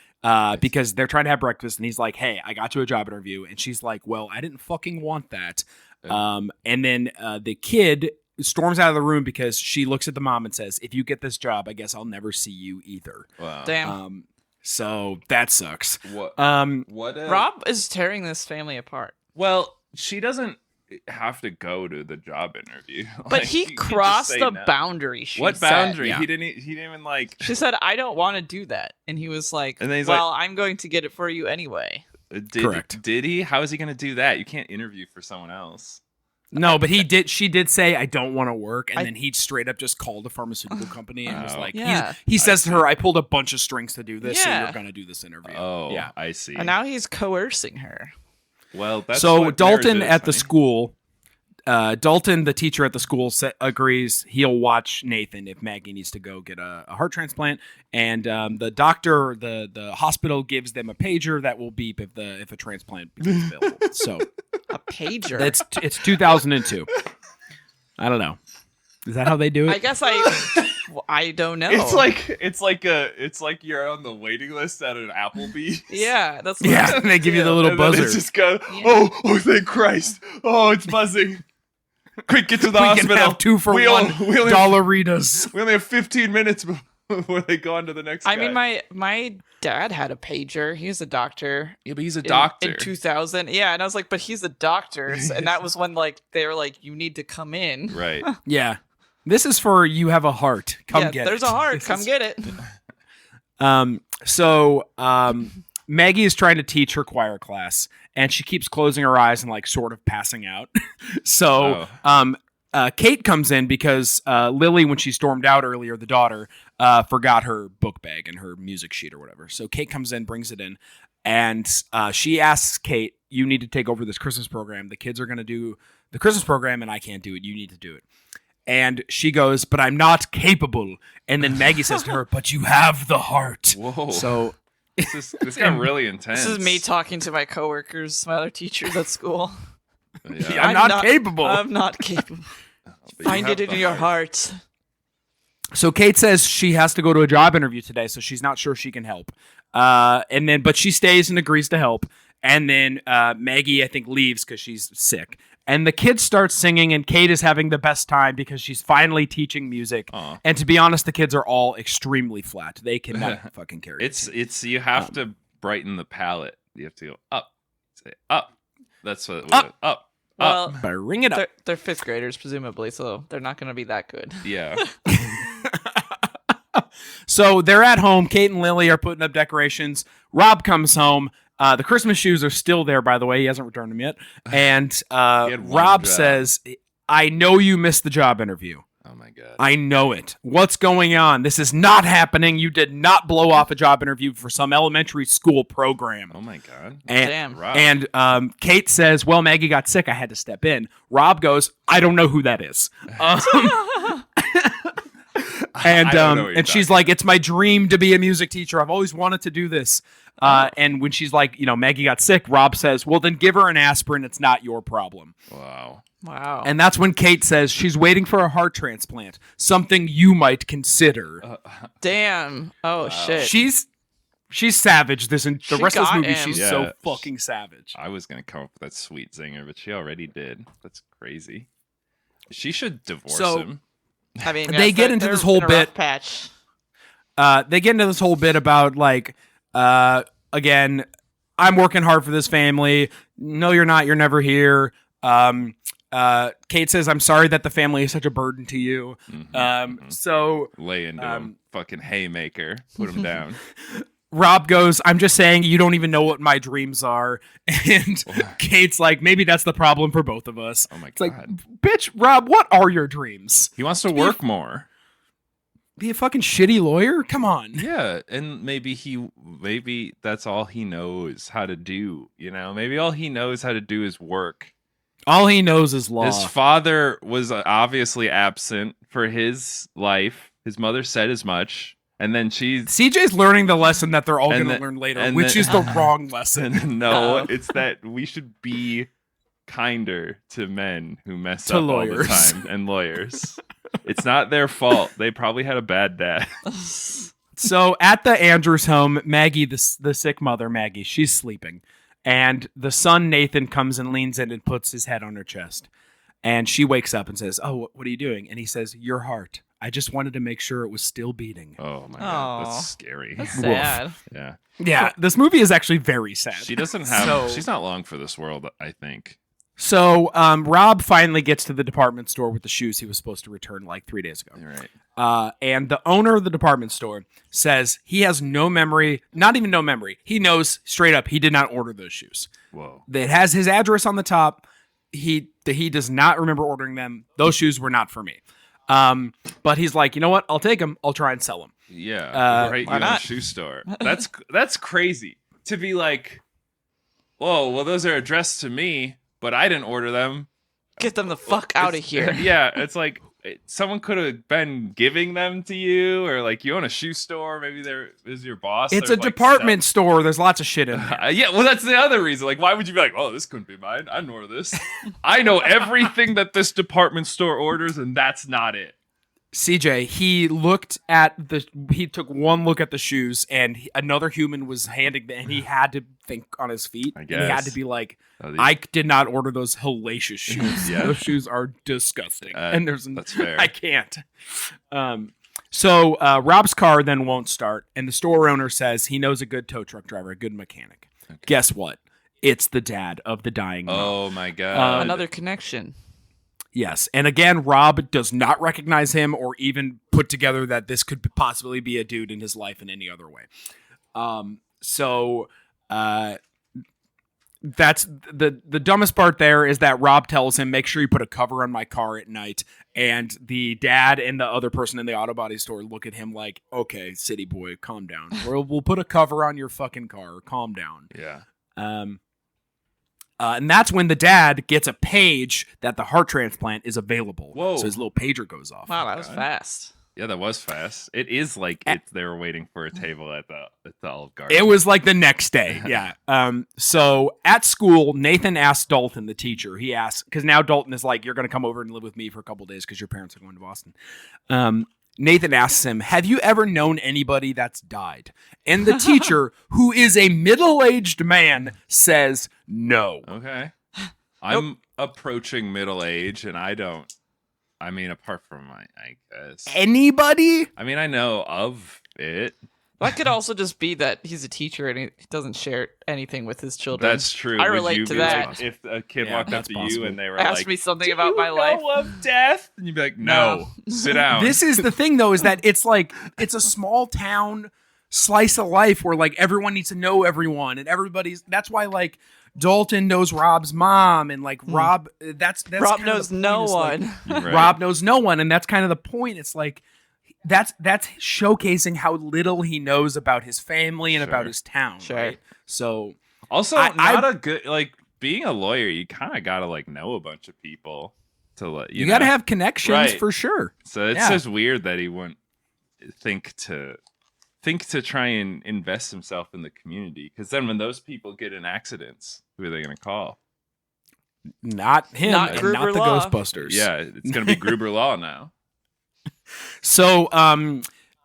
Speaker 1: because they're trying to have breakfast, and he's like, "Hey, I got you a job interview," and she's like, "Well, I didn't fucking want that." And then the kid storms out of the room because she looks at the mom and says, if you get this job, I guess I'll never see you either.
Speaker 2: Wow.
Speaker 3: Damn.
Speaker 1: So that sucks.
Speaker 3: Rob is tearing this family apart.
Speaker 2: Well, she doesn't have to go to the job interview.
Speaker 3: But he crossed the boundary.
Speaker 2: What boundary? Yeah. He didn't even like.
Speaker 3: She said, I don't want to do that. And he was like, and then he's well, I'm going to get it for you anyway.
Speaker 1: Correct.
Speaker 2: Did he? How is he going to do that? You can't interview for someone else.
Speaker 1: No, but he did. She did say, "I don't want to work," and then he straight up just called a pharmaceutical company and was like, he says to her, "I pulled a bunch of strings to do this, so you're going to do this interview."
Speaker 2: Oh, yeah, I see.
Speaker 3: And now he's coercing her.
Speaker 2: Well, that's
Speaker 1: so Dalton at the school. Dalton, the teacher at the school, agrees he'll watch Nathan if Maggie needs to go get a heart transplant, and the doctor, the hospital gives them a pager that will beep if a transplant becomes available. So
Speaker 3: a pager.
Speaker 1: It's 2002. I don't know. Is that how they do it?
Speaker 3: I guess I don't know.
Speaker 2: It's like you're on the waiting list at an Applebee's.
Speaker 3: Yeah, that's
Speaker 1: and they give you the little buzzer.
Speaker 2: It just goes, oh, thank Christ! Oh, it's buzzing. Quick, get to the hospital.
Speaker 1: We can have 2 for $1 dollaritas.
Speaker 2: We only have 15 minutes before they go on to the next guy.
Speaker 3: I mean, my dad had a pager. He was a doctor.
Speaker 2: Yeah, but he's a doctor.
Speaker 3: In 2000. Yeah, and I was like, but he's a doctor. And that was when they were like, you need to come in.
Speaker 2: Right.
Speaker 1: Yeah. This is for you have a heart. Come get it.
Speaker 3: There's a heart. Come get it.
Speaker 1: So Maggie is trying to teach her choir class, and she keeps closing her eyes and like sort of passing out. So Kate comes in because Lily, when she stormed out earlier, the daughter, forgot her book bag and her music sheet or whatever. So Kate comes in, brings it in, and she asks Kate, you need to take over this Christmas program. The kids are going to do the Christmas program, and I can't do it. You need to do it. And she goes, but I'm not capable. And then Maggie says to her, but you have the heart.
Speaker 2: Whoa.
Speaker 1: So
Speaker 2: this got really intense.
Speaker 3: This is me talking to my coworkers, my other teachers at school.
Speaker 1: Yeah, I'm not capable.
Speaker 3: I'm not capable. Find it in your heart.
Speaker 1: So Kate says she has to go to a job interview today, so she's not sure she can help. But she stays and agrees to help. And then Maggie, I think, leaves because she's sick. And the kids start singing, and Kate is having the best time because she's finally teaching music. And to be honest, the kids are all extremely flat. They cannot fucking carry it.
Speaker 2: It's you have to brighten the palette. You have to go up, say up. That's what up.
Speaker 3: Well,
Speaker 1: Bring it up.
Speaker 3: They're fifth graders, presumably, so they're not going to be that good.
Speaker 2: Yeah.
Speaker 1: So they're at home. Kate and Lily are putting up decorations. Rob comes home. The Christmas shoes are still there, by the way. He hasn't returned them yet. And Rob says, I know you missed the job interview.
Speaker 2: Oh, my God.
Speaker 1: I know it. What's going on? This is not happening. You did not blow off a job interview for some elementary school program.
Speaker 2: Oh, my God.
Speaker 1: And,
Speaker 3: Damn.
Speaker 2: Rob.
Speaker 1: And Kate says, well, Maggie got sick. I had to step in. Rob goes, I don't know who that is. And she's like, it's my dream to be a music teacher. I've always wanted to do this. And when she's like, Maggie got sick, Rob says, well, then give her an aspirin. It's not your problem.
Speaker 2: Wow.
Speaker 1: And that's when Kate says she's waiting for a heart transplant, something you might consider.
Speaker 3: Damn. Oh, wow. Shit.
Speaker 1: She's savage. The rest of this movie, she's so fucking savage.
Speaker 2: I was going to come up with that sweet zinger, but she already did. That's crazy. She should divorce him.
Speaker 3: I mean,
Speaker 1: they get into this whole bit.
Speaker 3: Patch.
Speaker 1: They get into this whole bit about like, again, I'm working hard for this family. No, you're not. You're never here. Kate says, I'm sorry that the family is such a burden to you. So
Speaker 2: lay into him, fucking haymaker, put him down.
Speaker 1: Rob goes, I'm just saying you don't even know what my dreams are. And Kate's like, maybe that's the problem for both of us.
Speaker 2: Oh my God.
Speaker 1: It's like, bitch, Rob, what are your dreams?
Speaker 2: He wants to work more.
Speaker 1: Be a fucking shitty lawyer? Come on.
Speaker 2: Yeah, and maybe that's all he knows how to do, Maybe all he knows how to do is work.
Speaker 1: All he knows is law.
Speaker 2: His father was obviously absent for his life. His mother said as much. And then
Speaker 1: CJ's learning the lesson that they're all going to learn later, which is the wrong lesson.
Speaker 2: No, it's that we should be kinder to men who mess up all the time, and lawyers. It's not their fault. They probably had a bad dad.
Speaker 1: So at the Andrews home, Maggie, the sick mother, Maggie, she's sleeping. And the son, Nathan, comes and leans in and puts his head on her chest. And she wakes up and says, oh, what are you doing? And he says, your heart. I just wanted to make sure it was still beating.
Speaker 2: Oh, my God. That's scary.
Speaker 3: That's sad.
Speaker 2: Yeah.
Speaker 1: Yeah, this movie is actually very sad.
Speaker 2: She doesn't have... she's not long for this world, I think.
Speaker 1: So Rob finally gets to the department store with the shoes he was supposed to return like 3 days ago.
Speaker 2: Right.
Speaker 1: And the owner of the department store says he has no memory, not even no memory. He knows straight up he did not order those shoes.
Speaker 2: Whoa.
Speaker 1: It has his address on the top. He does not remember ordering them. Those shoes were not for me. But he's like, you know what? I'll take them. I'll try and sell them.
Speaker 2: Yeah. Right. You're in a shoe store. That's crazy to be like, whoa, well, those are addressed to me, but I didn't order them.
Speaker 3: Get them the fuck out of here.
Speaker 2: Yeah. It's like someone could have been giving them to you, or like you own a shoe store. Maybe there is your boss.
Speaker 1: It's a department store. There's lots of shit in there.
Speaker 2: Yeah. Well, that's the other reason. Like, why would you be like, oh, this couldn't be mine? I know this. I know everything that this department store orders, and that's not it.
Speaker 1: CJ, he took one look at the shoes, and another human was handing them, and he had to think on his feet.
Speaker 2: I guess.
Speaker 1: And he had to be like, I did not order those hellacious shoes.
Speaker 2: Yeah.
Speaker 1: Those shoes are disgusting. And
Speaker 2: that's fair.
Speaker 1: I can't. So Rob's car then won't start, and the store owner says he knows a good tow truck driver, a good mechanic. Okay. Guess what? It's the dad of the dying mom.
Speaker 2: Oh, my God.
Speaker 3: Another connection.
Speaker 1: Yes. And again, Rob does not recognize him or even put together that this could possibly be a dude in his life in any other way. So That's the dumbest part there is that Rob tells him, make sure you put a cover on my car at night. And the dad and the other person in the auto body store look at him like, okay, city boy, calm down. We'll put a cover on your fucking car. Calm down.
Speaker 2: Yeah.
Speaker 1: And that's when the dad gets a page that the heart transplant is available.
Speaker 2: Whoa.
Speaker 1: So his little pager goes off.
Speaker 3: Wow, that was fast.
Speaker 2: Yeah, that was fast. It is like they were waiting for a table at the Olive Garden.
Speaker 1: It was like the next day, yeah. So at school, Nathan asks Dalton, the teacher. He asks, because now Dalton is like, you're going to come over and live with me for a couple days because your parents are going to Boston. Nathan asks him, have you ever known anybody that's died? And the teacher, who is a middle-aged man, says no.
Speaker 2: Okay. I'm approaching middle age, and I mean, apart from I guess.
Speaker 1: Anybody?
Speaker 2: I mean, I know of it.
Speaker 3: That could also just be that he's a teacher and he doesn't share anything with his children.
Speaker 2: That's true.
Speaker 3: I relate to that.
Speaker 2: Like, if a kid walked up to you and they were
Speaker 3: asked
Speaker 2: like,
Speaker 3: me something about my life
Speaker 2: of death, and you'd be like, no. Sit down.
Speaker 1: This is the thing, though, is that it's like it's a small town slice of life where like everyone needs to know everyone and everybody's. That's why like Dalton knows Rob's mom and like Rob. That's
Speaker 3: Rob knows no one.
Speaker 1: Like, right. Rob knows no one, and that's kind of the point. It's like. That's showcasing how little he knows about his family and about his town, right? So
Speaker 2: also a good like being a lawyer, you kind of gotta like know a bunch of people to let you
Speaker 1: gotta have connections for sure.
Speaker 2: So it's just weird that he wouldn't think to try and invest himself in the community, because then when those people get in accidents, who are they gonna call?
Speaker 1: Not him, not the Ghostbusters.
Speaker 2: Yeah, it's gonna be Gruber Law now.
Speaker 1: So,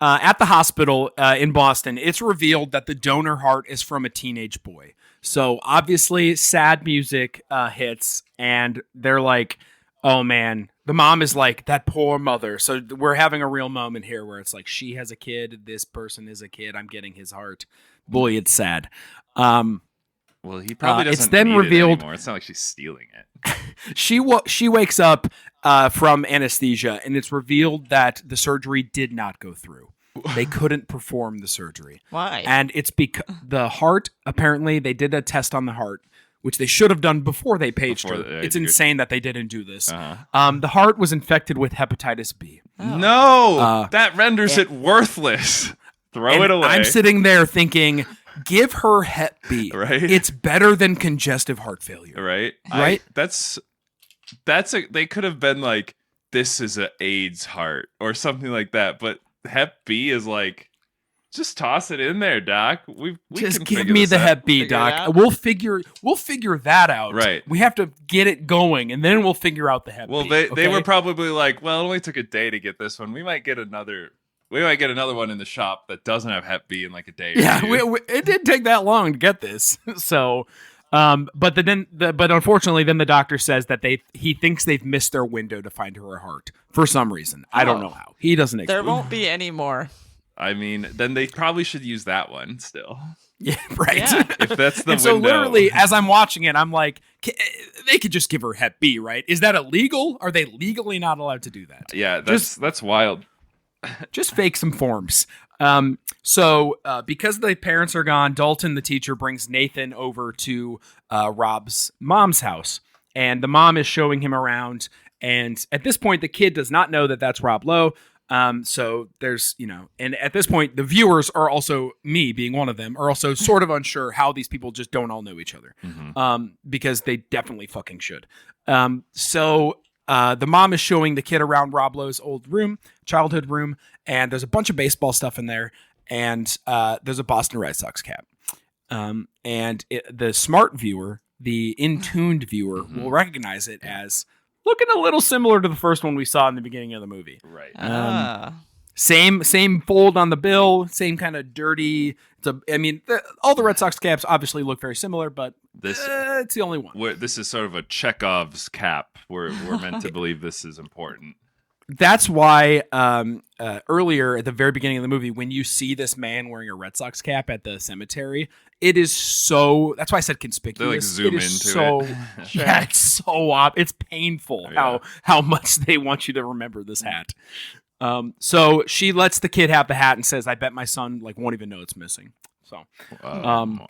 Speaker 1: at the hospital in Boston, it's revealed that the donor heart is from a teenage boy. So, obviously, sad music hits, and they're like, oh, man. The mom is like, that poor mother. So, we're having a real moment here where it's like, she has a kid, this person is a kid, I'm getting his heart. Boy, it's sad.
Speaker 2: Well, he probably doesn't
Speaker 1: it's then
Speaker 2: need
Speaker 1: revealed,
Speaker 2: it anymore. It's not like she's stealing it.
Speaker 1: She wakes up from anesthesia, and it's revealed that the surgery did not go through. They couldn't perform the surgery.
Speaker 3: Why?
Speaker 1: And it's because the heart, apparently, they did a test on the heart, which they should have done before they paged her. It's insane that they didn't do this. The heart was infected with hepatitis B.
Speaker 2: Oh. No! That renders it worthless. Throw it away.
Speaker 1: I'm sitting there thinking... Give her Hep B.
Speaker 2: Right.
Speaker 1: It's better than congestive heart failure.
Speaker 2: Right.
Speaker 1: Right.
Speaker 2: They could have been like, this is a AIDS heart or something like that. But Hep B is like, just toss it in there, doc. We
Speaker 1: just
Speaker 2: can
Speaker 1: give me the Hep B, doc. We'll figure that out.
Speaker 2: Right.
Speaker 1: We have to get it going, and then we'll figure out the Hep B.
Speaker 2: Well, they were probably like, well, it only took a day to get this one. We might get another one in the shop that doesn't have Hep B in like a day.
Speaker 1: Yeah, it didn't take that long to get this. So, but unfortunately, then the doctor says that he thinks they've missed their window to find her a heart for some reason. I don't know how. He doesn't.
Speaker 3: There won't be any more.
Speaker 2: I mean, then they probably should use that one still.
Speaker 1: Yeah, right.
Speaker 3: Yeah.
Speaker 2: If that's the window.
Speaker 1: So literally, as I'm watching it, I'm like, they could just give her Hep B, right? Is that illegal? Are they legally not allowed to do that?
Speaker 2: Yeah, that's wild.
Speaker 1: Just fake some forms. So because the parents are gone, Dalton, the teacher, brings Nathan over to Rob's mom's house. And the mom is showing him around. And at this point, the kid does not know that that's Rob Lowe. So there's, and at this point, the viewers are also, me being one of them, are also sort of unsure how these people just don't all know each other. Because they definitely fucking should. So the mom is showing the kid around Rob Lowe's old room, childhood room, and there's a bunch of baseball stuff in there, and there's a Boston Red Sox cap. And the smart viewer, the in-tuned viewer, will recognize it as looking a little similar to the first one we saw in the beginning of the movie.
Speaker 2: Right.
Speaker 1: Same fold on the bill, same kind of dirty. All the Red Sox caps obviously look very similar, but it's the only one.
Speaker 2: This is sort of a Chekhov's cap. We're meant to believe this is important.
Speaker 1: That's why earlier at the very beginning of the movie, when you see this man wearing a Red Sox cap at the cemetery, it is so. That's why I said conspicuous.
Speaker 2: They like zoom into it.
Speaker 1: Yeah, it's so it's painful how much they want you to remember this hat. So she lets the kid have the hat and says, "I bet my son won't even know it's missing." So,
Speaker 2: wow.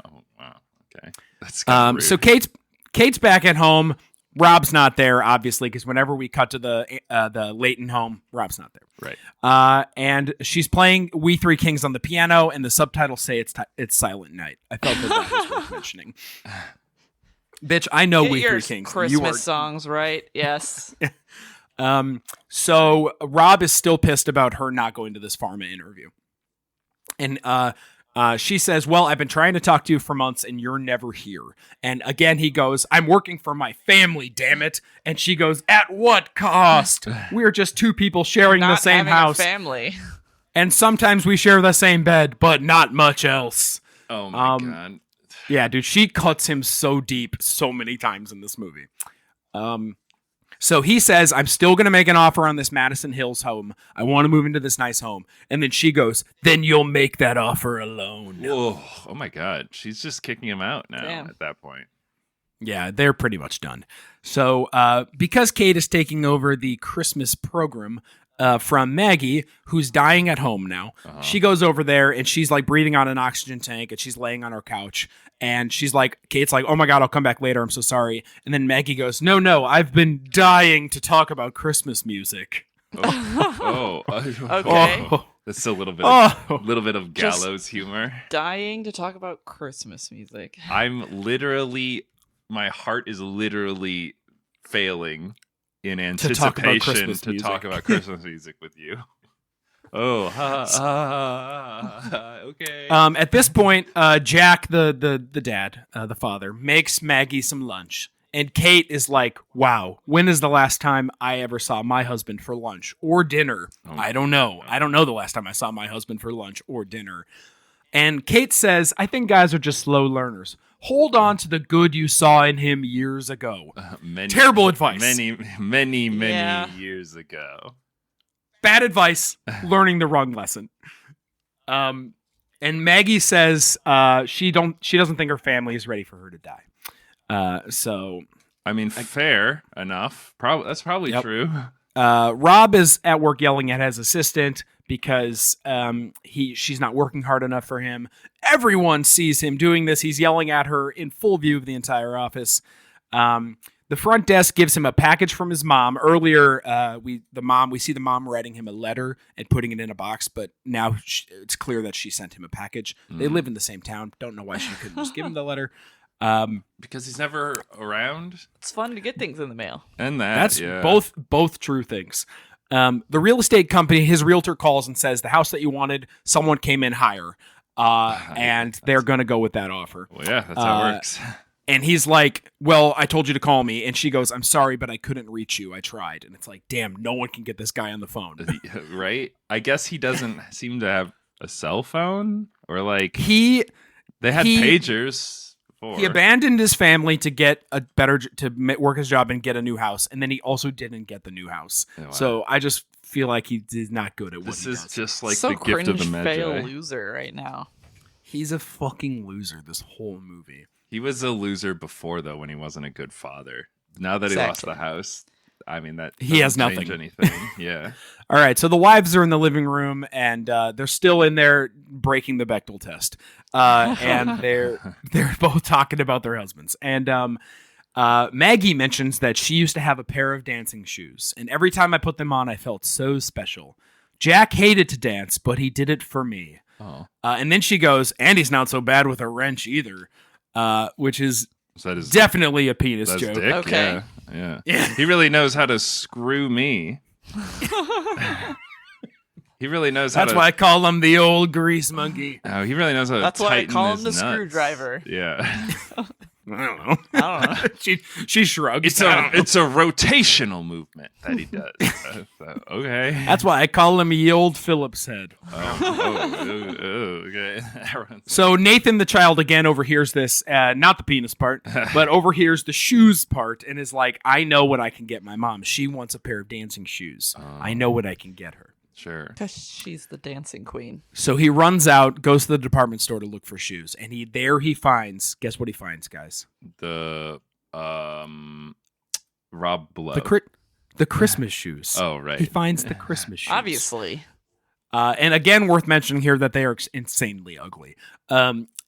Speaker 2: Okay. That's kind of
Speaker 1: so Kate's back at home. Rob's not there, obviously, because whenever we cut to the Layton home, Rob's not there.
Speaker 2: Right.
Speaker 1: And she's playing "We Three Kings" on the piano, and the subtitles say it's Silent Night. I felt that was worth mentioning. Bitch, I know
Speaker 3: Get
Speaker 1: "We
Speaker 3: your
Speaker 1: Three Kings."
Speaker 3: Christmas songs, right? Yes.
Speaker 1: So Rob is still pissed about her not going to this pharma interview, and she says, "Well, I've been trying to talk to you for months, and you're never here." And again, he goes, "I'm working for my family, damn it." And she goes, "At what cost? We're just two people sharing the same house,
Speaker 3: a family,
Speaker 1: and sometimes we share the same bed, but not much else."
Speaker 2: Oh my god.
Speaker 1: Yeah, dude, she cuts him so deep so many times in this movie. So he says, "I'm still going to make an offer on this Madison Hills home. I want to move into this nice home." And then she goes, "Then you'll make that offer alone."
Speaker 2: Whoa. Oh my god. She's just kicking him out now.
Speaker 3: Damn.
Speaker 2: At that point.
Speaker 1: Yeah, they're pretty much done. So because Kate is taking over the Christmas program from Maggie, who's dying at home now, she goes over there and she's like breathing on an oxygen tank and she's laying on her couch. And Kate's like, "Oh my God, I'll come back later. I'm so sorry." And then Maggie goes, No, I've been dying to talk about Christmas music.
Speaker 3: Okay.
Speaker 2: That's a little bit of gallows humor.
Speaker 3: Dying to talk about Christmas music.
Speaker 2: My heart is literally failing in
Speaker 1: to talk about
Speaker 2: anticipation
Speaker 1: Christmas music.
Speaker 2: talk about Christmas music with you. Okay.
Speaker 1: At this point, Jack, the dad, the father, makes Maggie some lunch. And Kate is like, "Wow, when is the last time I ever saw my husband for lunch or dinner? I don't know. I don't know the last time I saw my husband for lunch or dinner." And Kate says, "I think guys are just slow learners. Hold on to the good you saw in him years ago." Terrible advice.
Speaker 2: Many years ago.
Speaker 1: Bad advice, learning the wrong lesson. And Maggie says she doesn't think her family is ready for her to die. So
Speaker 2: I mean, fair enough. That's probably true.
Speaker 1: Rob is at work yelling at his assistant because she's not working hard enough for him. Everyone sees him doing this. He's yelling at her in full view of the entire office. The front desk gives him a package from his mom. Earlier, we see the mom writing him a letter and putting it in a box, but now it's clear that she sent him a package. They live in the same town. Don't know why she couldn't just give him the letter.
Speaker 2: Because he's never around.
Speaker 3: It's fun to get things in the mail.
Speaker 2: And that's
Speaker 1: both true things. The real estate company, his realtor calls and says the house that you wanted, someone came in higher, and they're going to go with that offer.
Speaker 2: Well, yeah, that's how it works.
Speaker 1: And he's like, "Well, I told you to call me." And she goes, "I'm sorry, but I couldn't reach you. I tried." And it's like, damn, no one can get this guy on the phone.
Speaker 2: Right? I guess he doesn't seem to have a cell phone, or like
Speaker 1: they
Speaker 2: had pagers before.
Speaker 1: He abandoned his family to get to work his job and get a new house, and then he also didn't get the new house. Oh, wow. So I just feel like he's not good at what he does.
Speaker 2: This is just like
Speaker 3: so
Speaker 2: the gift of the Magi.
Speaker 3: Fail loser right now.
Speaker 1: He's a fucking loser this whole movie.
Speaker 2: He was a loser before, though, when he wasn't a good father. Now that he lost the house, I mean, that
Speaker 1: he has nothing.
Speaker 2: Change anything. Yeah.
Speaker 1: All right, so the wives are in the living room, and they're still in there breaking the Bechdel test, and they're both talking about their husbands. And Maggie mentions that she used to have a pair of dancing shoes, and every time I put them on, I felt so special. Jack hated to dance, but he did it for me.
Speaker 2: Oh.
Speaker 1: And then she goes, "And he's not so bad with a wrench either." Which is definitely a penis joke.
Speaker 2: Dick?
Speaker 3: Okay.
Speaker 2: Yeah. He really knows how to screw me. He really knows how
Speaker 1: That's why I call him the old grease monkey.
Speaker 2: Oh, he really knows how to
Speaker 3: That's why I call him the
Speaker 2: nuts.
Speaker 3: Screwdriver.
Speaker 2: Yeah.
Speaker 1: I don't know. She shrugs.
Speaker 2: It's a rotational movement that he does. Okay.
Speaker 1: That's why I call him the old Phillips head.
Speaker 2: Okay.
Speaker 1: So Nathan, the child, again overhears this, not the penis part, but overhears the shoes part, and is like, "I know what I can get my mom. She wants a pair of dancing shoes. I know what I can get her."
Speaker 2: Sure.
Speaker 3: Because she's the dancing queen.
Speaker 1: So he runs out, goes to the department store to look for shoes, and he finds. Guess what he finds, guys?
Speaker 2: The Rob Blow.
Speaker 1: The Christmas shoes.
Speaker 2: Oh, right.
Speaker 1: He finds the Christmas shoes.
Speaker 3: Obviously.
Speaker 1: And again, worth mentioning here that they are insanely ugly.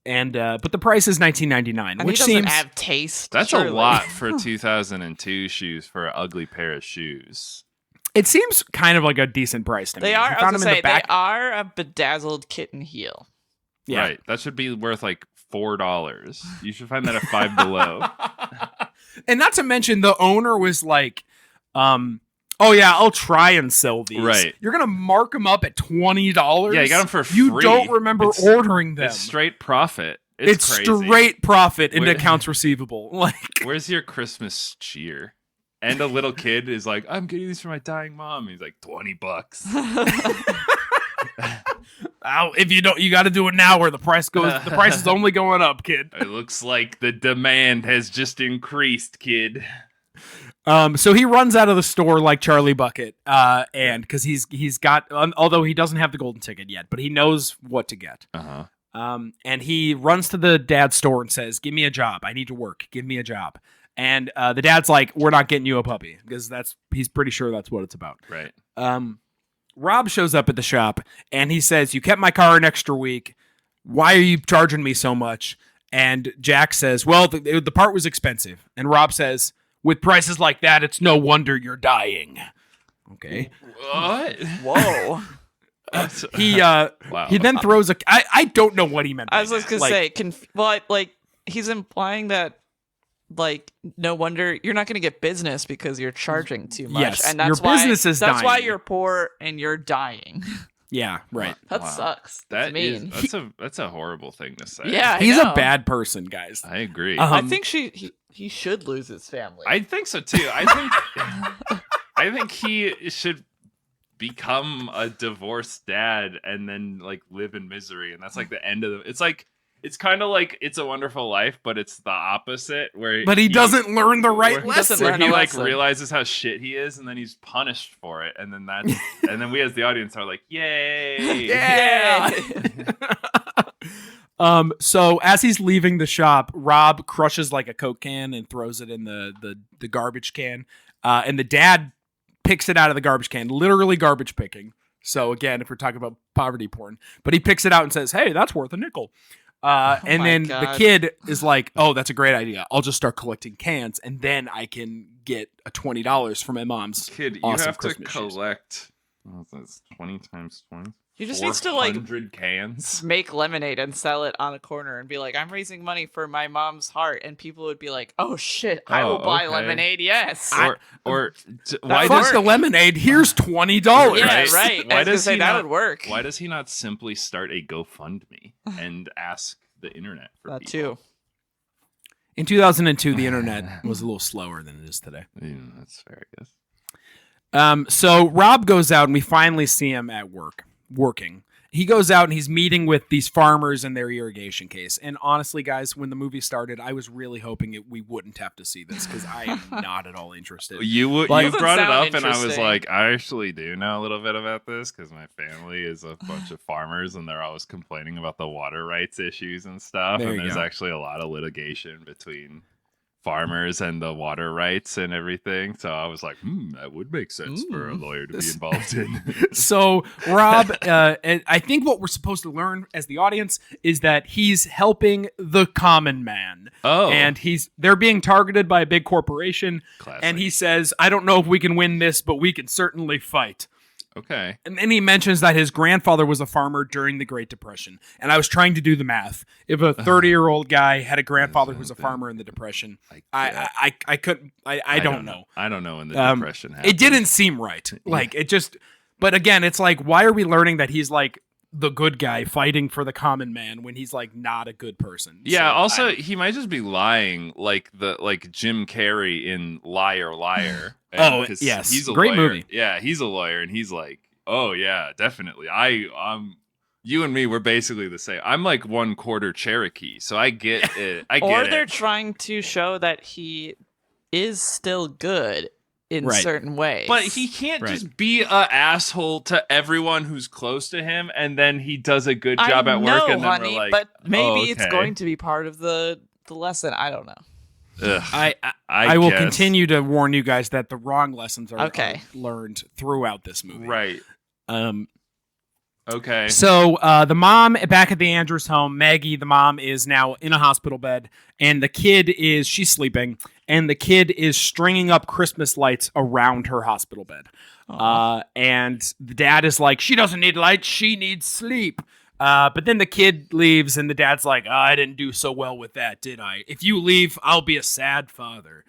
Speaker 1: And but the price is $19.99,
Speaker 3: and
Speaker 1: which
Speaker 3: he doesn't
Speaker 1: seems
Speaker 3: have taste.
Speaker 2: That's
Speaker 3: surely.
Speaker 2: a lot for 2002 shoes for an ugly pair of shoes.
Speaker 1: It seems kind of like a decent price to me.
Speaker 3: They are.
Speaker 1: He
Speaker 3: I
Speaker 1: found
Speaker 3: was
Speaker 1: them
Speaker 3: gonna
Speaker 1: in
Speaker 3: say
Speaker 1: the back.
Speaker 3: they are a bedazzled kitten heel.
Speaker 1: Yeah.
Speaker 2: Right. That should be worth like $4. You should find that at Five Below.
Speaker 1: And not to mention, the owner was like, "Oh yeah, I'll try and sell these.
Speaker 2: Right.
Speaker 1: You're gonna mark them up at $20.
Speaker 2: Yeah, you got them for free.
Speaker 1: You don't remember ordering them.
Speaker 2: It's straight profit.
Speaker 1: It's
Speaker 2: crazy.
Speaker 1: straight profit into accounts receivable. Like,
Speaker 2: where's your Christmas cheer? And a little kid is like, I'm getting these for my dying mom. He's like, $20.
Speaker 1: if you don't, you got to do it now, where the price goes. The price is only going up, kid.
Speaker 2: It looks like the demand has just increased, kid.
Speaker 1: So he runs out of the store like Charlie Bucket, and because he's got, although he doesn't have the golden ticket yet, but he knows what to get. And he runs to the dad's store and says, "Give me a job. I need to work. Give me a job." And the dad's like, "We're not getting you a puppy," because he's pretty sure that's what it's about.
Speaker 2: Right.
Speaker 1: Rob shows up at the shop and he says, "You kept my car an extra week. Why are you charging me so much?" And Jack says, "Well, the part was expensive." And Rob says, "With prices like that, it's no wonder you're dying." Okay.
Speaker 2: What?
Speaker 3: Whoa.
Speaker 1: He
Speaker 2: Wow.
Speaker 1: he then throws a. I don't know what he meant.
Speaker 3: I was just gonna say, he's implying that, like, no wonder you're not gonna get business because you're charging too much.
Speaker 1: Yes,
Speaker 3: and that's
Speaker 1: your
Speaker 3: why,
Speaker 1: business is
Speaker 3: that's why
Speaker 1: dying.
Speaker 3: you're poor and you're dying.
Speaker 1: Yeah, right.
Speaker 3: That sucks.
Speaker 2: That
Speaker 3: That's mean.
Speaker 2: that's a horrible thing to say.
Speaker 3: Yeah,
Speaker 1: He's
Speaker 3: I know.
Speaker 1: a bad person, guys.
Speaker 2: I agree.
Speaker 3: I think he should lose his family.
Speaker 2: I think so too. I think he should become a divorced dad and then like live in misery, and that's like the end of the. It's kind of like It's a Wonderful Life, but it's the opposite. But
Speaker 1: he doesn't learn the right
Speaker 3: doesn't
Speaker 1: lesson.
Speaker 3: learn
Speaker 2: He
Speaker 3: a
Speaker 2: like
Speaker 3: lesson.
Speaker 2: realizes how shit he is, and then he's punished for it, and then and then we as the audience are like, yay,
Speaker 1: Yeah. So as he's leaving the shop, Rob crushes like a Coke can and throws it in the garbage can. And the dad picks it out of the garbage can, literally garbage picking. So again, if we're talking about poverty porn, but he picks it out and says, "Hey, that's worth a nickel." And then the kid is like, "Oh, that's a great idea. I'll just start collecting cans, and then I can get a $20 for my mom's
Speaker 2: kid, you
Speaker 1: awesome
Speaker 2: have to
Speaker 1: Christmas shoes."
Speaker 2: collect. That's 20 times 20.
Speaker 3: He just needs to like
Speaker 2: 100 cans.
Speaker 3: make lemonade and sell it on a corner and be like, "I'm raising money for my mom's heart," and people would be like, "Oh shit, I will buy
Speaker 2: okay.
Speaker 3: lemonade." Yes.
Speaker 2: Why
Speaker 3: Why
Speaker 2: does
Speaker 1: Fuck the lemonade. Here's $20.
Speaker 3: Yeah,
Speaker 2: Right.
Speaker 3: right.
Speaker 2: Why
Speaker 3: I was gonna
Speaker 2: does
Speaker 3: say
Speaker 2: he
Speaker 3: that
Speaker 2: not-
Speaker 3: would work.
Speaker 2: Why does he not simply start a GoFundMe and ask the internet for
Speaker 3: That
Speaker 2: people?
Speaker 3: too.
Speaker 1: In 2002, the internet was a little slower than it is today.
Speaker 2: Yeah, that's fair, I guess.
Speaker 1: So Rob goes out and we finally see him at working. He goes out and he's meeting with these farmers in their irrigation case. And honestly, guys, when the movie started, I was really hoping we wouldn't have to see this because I am not at all interested.
Speaker 2: You
Speaker 1: But-
Speaker 2: you brought it up, and I was
Speaker 3: interesting.
Speaker 2: like, I actually do know a little bit about this because my family is a bunch of farmers, and they're always complaining about the water rights issues and stuff.
Speaker 1: There
Speaker 2: And
Speaker 1: you
Speaker 2: there's
Speaker 1: go.
Speaker 2: actually a lot of litigation between farmers and the water rights and everything. So I was like, that would make sense for a lawyer to be involved in.
Speaker 1: So Rob, and I think what we're supposed to learn as the audience is that he's helping the common man.
Speaker 2: Oh.
Speaker 1: And they're being targeted by a big corporation.
Speaker 2: Classic.
Speaker 1: And he says, "I don't know if we can win this, but we can certainly fight."
Speaker 2: Okay.
Speaker 1: And then he mentions that his grandfather was a farmer during the Great Depression. And I was trying to do the math. If a 30-year-old guy had a grandfather who was a farmer in the Depression, I couldn't. I don't know.
Speaker 2: I don't know when the Depression happened.
Speaker 1: It didn't seem right. Like it just. But again, it's like, why are we learning that he's like the good guy fighting for the common man when he's like not a good person?
Speaker 2: Yeah.
Speaker 1: So,
Speaker 2: Also, he might just be lying, like Jim Carrey in Liar Liar.
Speaker 1: Oh,
Speaker 2: 'cause
Speaker 1: yes.
Speaker 2: he's a
Speaker 1: Great
Speaker 2: lawyer.
Speaker 1: movie.
Speaker 2: Yeah, he's a lawyer, and he's like, "Oh yeah, definitely. You and me, we're basically the same. I'm like 1/4 Cherokee, so I get it. I get
Speaker 3: Or
Speaker 2: it.
Speaker 3: they're trying to show that he is still good in
Speaker 1: Right.
Speaker 3: certain ways.
Speaker 2: But he can't
Speaker 1: Right.
Speaker 2: just be a asshole to everyone who's close to him, and then he does a good job
Speaker 3: I
Speaker 2: at
Speaker 3: know,
Speaker 2: work, and then
Speaker 3: honey,
Speaker 2: we're like,
Speaker 3: but maybe
Speaker 2: oh,
Speaker 3: it's
Speaker 2: okay.
Speaker 3: going to be part of the lesson. I don't know.
Speaker 2: Ugh,
Speaker 1: I will
Speaker 2: guess.
Speaker 1: continue to warn you guys that the wrong lessons are
Speaker 3: Okay.
Speaker 1: learned throughout this movie.
Speaker 2: Right. Okay.
Speaker 1: So the mom back at the Andrews home, Maggie, the mom, is now in a hospital bed, and she's sleeping, and the kid is stringing up Christmas lights around her hospital bed. And the dad is like, she doesn't need lights, she needs sleep. But then the kid leaves, and the dad's like, I didn't do so well with that, did I? If you leave, I'll be a sad father.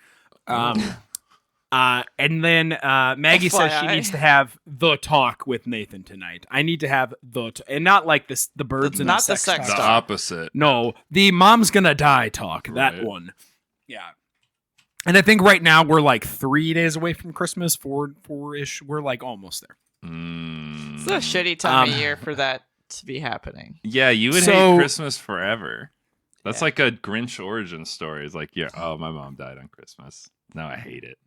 Speaker 1: And then Maggie says she needs to have the talk with Nathan tonight. I need to have and not like this, the birds and
Speaker 3: not
Speaker 1: the sex
Speaker 2: The
Speaker 1: talk.
Speaker 2: opposite.
Speaker 1: No, the mom's gonna die talk.
Speaker 2: Right.
Speaker 1: That one. Yeah. And I think right now we're like 3 days away from Christmas, four-ish. We're like almost there.
Speaker 3: It's a shitty time of year for that to be happening.
Speaker 2: Yeah, you would hate Christmas forever. That's like a Grinch origin story. It's like, my mom died on Christmas. Now I hate it.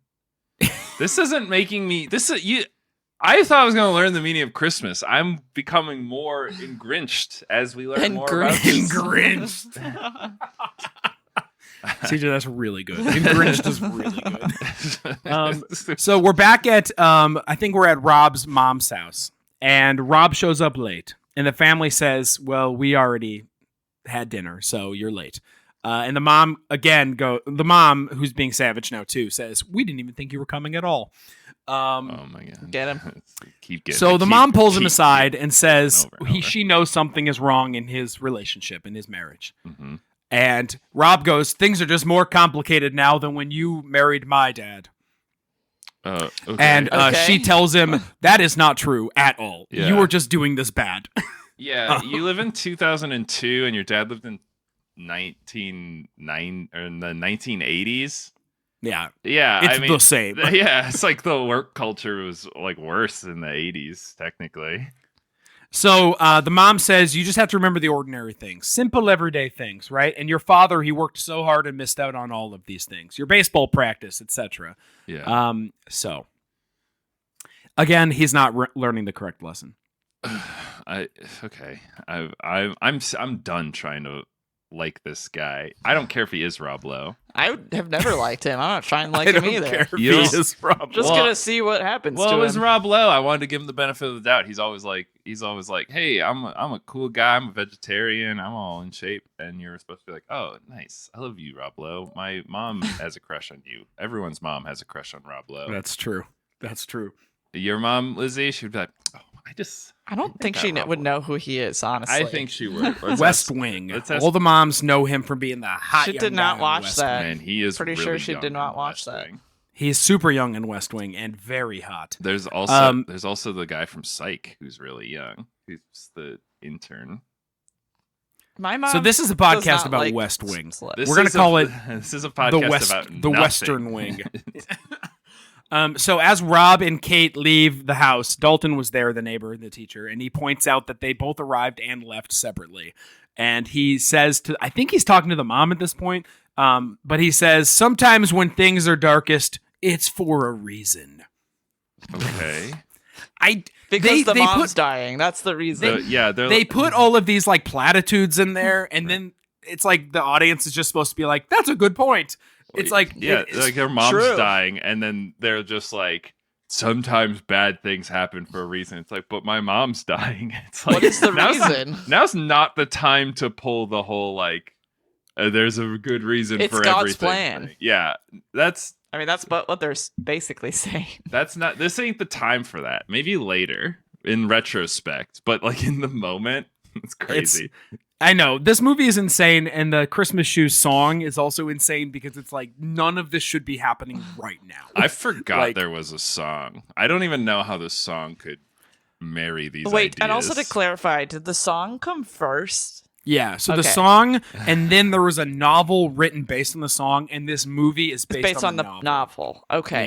Speaker 2: This isn't making me. I thought I was going to learn the meaning of Christmas. I'm becoming more engrinched as we learn more about this.
Speaker 1: Engrinched. CJ, that's really good. Engrinched is really good. So we're back at, I think we're at Rob's mom's house, and Rob shows up late, and the family says, well, we already had dinner, so you're late. And the mom, the mom, who's being savage now too, says, we didn't even think you were coming at all.
Speaker 2: Oh my God.
Speaker 3: Get him.
Speaker 1: The mom pulls him aside and says she knows something is wrong in his relationship, in his marriage. Mm-hmm. And Rob goes, things are just more complicated now than when you married my dad.
Speaker 2: Okay.
Speaker 1: And she tells him, that is not true at all.
Speaker 2: Yeah.
Speaker 1: You were just doing this bad.
Speaker 2: Yeah, you live in 2002 and your dad lived in in the 1980s.
Speaker 1: Yeah.
Speaker 2: Yeah,
Speaker 1: it's the same.
Speaker 2: Yeah, it's like the work culture was like worse in the 80s, technically.
Speaker 1: So the mom says, you just have to remember the ordinary things, simple everyday things, right? And your father, he worked so hard and missed out on all of these things, your baseball practice, etc.
Speaker 2: Yeah.
Speaker 1: So again, he's not learning the correct lesson.
Speaker 2: I'm done trying to like this guy. I don't care if he is Rob Lowe.
Speaker 3: I have never liked him. I'm not trying to like him either.
Speaker 1: Care if he is Rob
Speaker 3: Just gonna see what happens.
Speaker 2: Well,
Speaker 3: to
Speaker 2: it was
Speaker 3: him.
Speaker 2: Rob Lowe. I wanted to give him the benefit of the doubt. He's always like, hey, I'm a cool guy. I'm a vegetarian. I'm all in shape. And you're supposed to be like, oh, nice. I love you, Rob Lowe. My mom has a crush on you. Everyone's mom has a crush on Rob Lowe.
Speaker 1: That's true.
Speaker 2: Your mom, Lizzie, she would be like, oh,
Speaker 3: I don't think she would know who he is, honestly.
Speaker 2: I think she would.
Speaker 1: West Wing. All the moms know him from being the hot
Speaker 3: She did not watch that.
Speaker 2: And he is
Speaker 3: pretty
Speaker 2: really
Speaker 3: sure she
Speaker 2: young
Speaker 3: did not
Speaker 2: in
Speaker 3: watch
Speaker 2: West
Speaker 3: that.
Speaker 2: Wing.
Speaker 1: He's super young in West Wing and very hot.
Speaker 2: There's also the guy from Psych who's really young, who's the intern.
Speaker 3: My mom.
Speaker 1: So this is a podcast about West Wing. We're gonna call it.
Speaker 2: This is a podcast about
Speaker 1: the Western Wing. So as Rob and Kate leave the house, Dalton was there, the neighbor, the teacher, and he points out that they both arrived and left separately. And he says I think he's talking to the mom at this point, but he says, sometimes when things are darkest, it's for a reason.
Speaker 2: Okay.
Speaker 3: Because the mom's dying. That's the reason.
Speaker 1: They put all of these like platitudes in there, and then it's like the audience is just supposed to be like, that's a good point. It's like,
Speaker 2: like their mom's dying, and then they're just like, sometimes bad things happen for a reason. It's like, but my mom's dying. It's like,
Speaker 3: what is the reason?
Speaker 2: Now's not the time to pull the whole like, there's a good reason
Speaker 3: it's
Speaker 2: for
Speaker 3: God's
Speaker 2: everything.
Speaker 3: Plan.
Speaker 2: Yeah, that's
Speaker 3: what they're basically saying.
Speaker 2: This ain't the time for that. Maybe later in retrospect, but like in the moment, it's crazy.
Speaker 1: I know this movie is insane, and the Christmas Shoes song is also insane because it's like none of this should be happening right now.
Speaker 2: I forgot there was a song. I don't even know how this song could marry these ideas.
Speaker 3: And also to clarify, did the song come first?
Speaker 1: Yeah, so the song, and then there was a novel written based on the song, and this movie is based on the
Speaker 3: novel. Okay.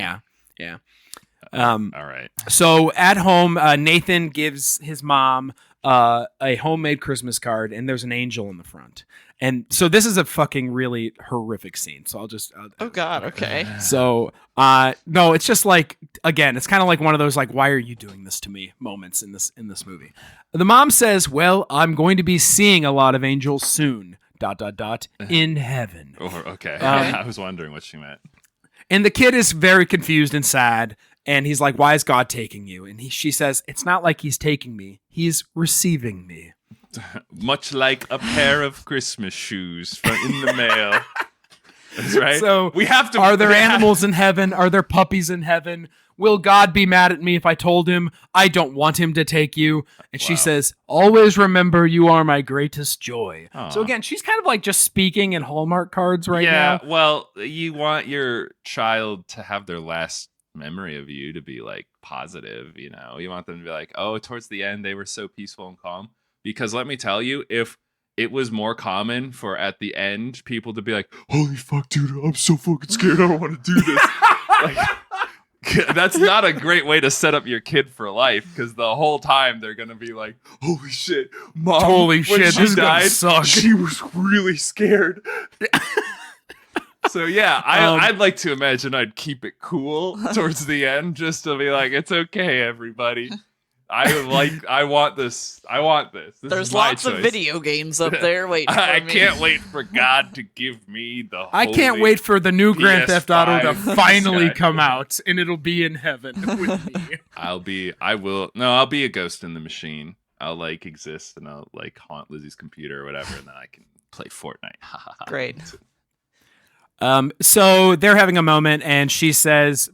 Speaker 1: Yeah.
Speaker 2: All right.
Speaker 1: So at home, Nathan gives his mom a homemade Christmas card, and there's an angel in the front. And so this is a fucking really horrific scene. So
Speaker 3: oh God. Okay.
Speaker 1: So no, it's just like, again, it's kind of like one of those like, why are you doing this to me moments in this movie. The mom says, well, I'm going to be seeing a lot of angels soon. ... in heaven.
Speaker 2: Okay. I was wondering what she meant.
Speaker 1: And the kid is very confused and sad. And he's like, why is God taking you? And she says, it's not like he's taking me. He's receiving me.
Speaker 2: Much like a pair of Christmas shoes in the mail. That's right.
Speaker 1: So
Speaker 2: we have to.
Speaker 1: Are there animals in heaven? Are there puppies in heaven? Will God be mad at me if I told him I don't want him to take you? And she says, always remember you are my greatest joy. Aww. So again, she's kind of like just speaking in Hallmark cards now.
Speaker 2: Yeah, well, you want your child to have their last memory of you to be like positive, you know. You want them to be like, oh, towards the end they were so peaceful and calm. Because let me tell you, if it was more common for at the end people to be like, holy fuck, dude, I'm so fucking scared, I don't want to do this. Like, that's not a great way to set up your kid for life, because the whole time they're gonna be like, holy shit, mom,
Speaker 1: holy shit,
Speaker 2: this
Speaker 1: is gonna suck.
Speaker 2: She was really scared. So yeah, I'd like to imagine I'd keep it cool towards the end, just to be like, it's okay, everybody. I want this. This
Speaker 3: There's lots of video games up there waiting for me.
Speaker 2: I can't wait for God to give me the
Speaker 1: I can't wait for the new Grand Theft Auto to finally come out, and it'll be in heaven with me.
Speaker 2: I'll be a ghost in the machine. I'll like exist, and I'll like haunt Lizzie's computer or whatever, and then I can play Fortnite.
Speaker 3: Great.
Speaker 1: So they're having a moment, and she says,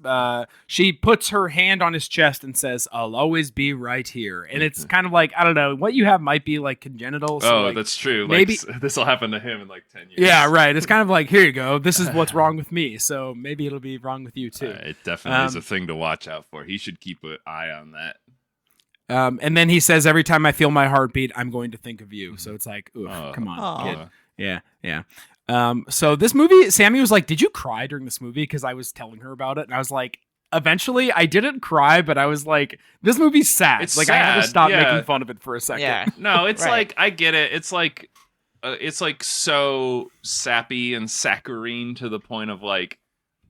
Speaker 1: she puts her hand on his chest and says, I'll always be right here. And it's kind of like, I don't know, what you have might be like congenital. So
Speaker 2: that's true.
Speaker 1: Maybe
Speaker 2: this will happen to him in like 10 years.
Speaker 1: Yeah, right. It's kind of like, here you go. This is what's wrong with me. So maybe it'll be wrong with you too.
Speaker 2: It definitely is a thing to watch out for. He should keep an eye on that.
Speaker 1: And then he says, every time I feel my heartbeat, I'm going to think of you. So it's like, ooh, come on, kid. Yeah. So this movie, Sammy was like, did you cry during this movie? Because I was telling her about it, and I was like, eventually I didn't cry, but I was like, this movie's sad.
Speaker 2: It's
Speaker 1: like
Speaker 2: sad.
Speaker 1: I had to stop making fun of it for a second.
Speaker 3: Yeah.
Speaker 2: No, it's
Speaker 3: Right.
Speaker 2: like, I get it. It's like so sappy and saccharine to the point of like,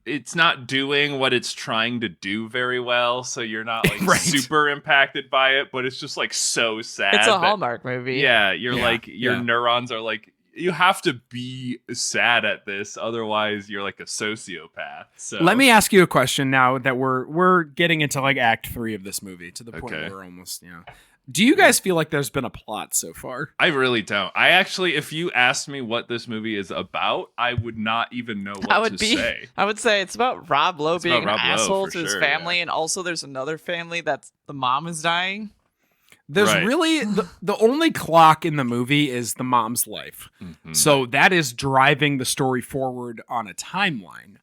Speaker 2: it's not doing what it's trying to do very well, so you're not like super impacted by it, but it's just like so sad.
Speaker 3: It's a Hallmark movie.
Speaker 2: Yeah, like your neurons are like, you have to be sad at this, otherwise you're like a sociopath. So
Speaker 1: let me ask you a question now that we're getting into like Act 3 of this movie, to the point where we're almost, Do you guys feel like there's been a plot so far?
Speaker 2: I really don't. I actually, if you asked me what this movie is about, I would not even know what to say.
Speaker 3: I would say it's about Rob Lowe being an asshole to his family, and also there's another family that's the mom is dying.
Speaker 1: There's really the only clock in the movie is the mom's life. Mm-hmm. So that is driving the story forward on a timeline.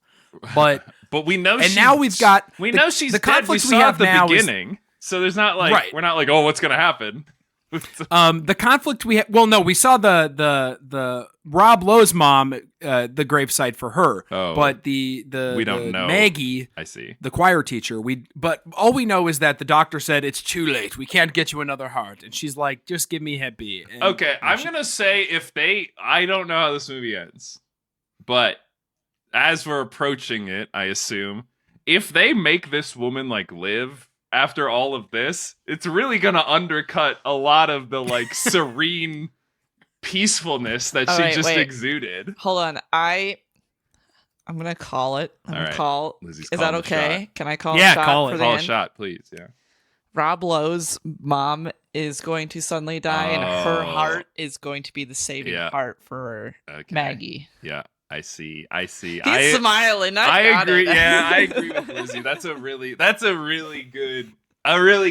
Speaker 1: But
Speaker 2: we know,
Speaker 1: and now we've got
Speaker 2: know she's the dead. We saw at the beginning. So there's not like we're not like, oh, what's gonna happen?
Speaker 1: The conflict we we saw the Rob Lowe's mom, the gravesite for her. But we don't know Maggie.
Speaker 2: I see, the
Speaker 1: choir teacher. But all we know is that the doctor said it's too late. We can't get you another heart, and she's like, just give me Happy.
Speaker 2: I'm gonna say I don't know how this movie ends, but as we're approaching it, I assume if they make this woman like live after all of this, it's really gonna undercut a lot of the like serene peacefulness that she exuded.
Speaker 3: Hold on, I'm gonna call it.
Speaker 2: Lizzie's
Speaker 3: is that okay?
Speaker 2: Shot.
Speaker 3: Can I call? Yeah,
Speaker 1: call it.
Speaker 2: Call a shot, please. Yeah.
Speaker 3: Rob Lowe's mom is going to suddenly die, and her heart is going to be the saving heart for Maggie.
Speaker 2: Yeah. I see.
Speaker 3: He's smiling. I
Speaker 2: agree. Yeah, I agree with Lizzie. That's a really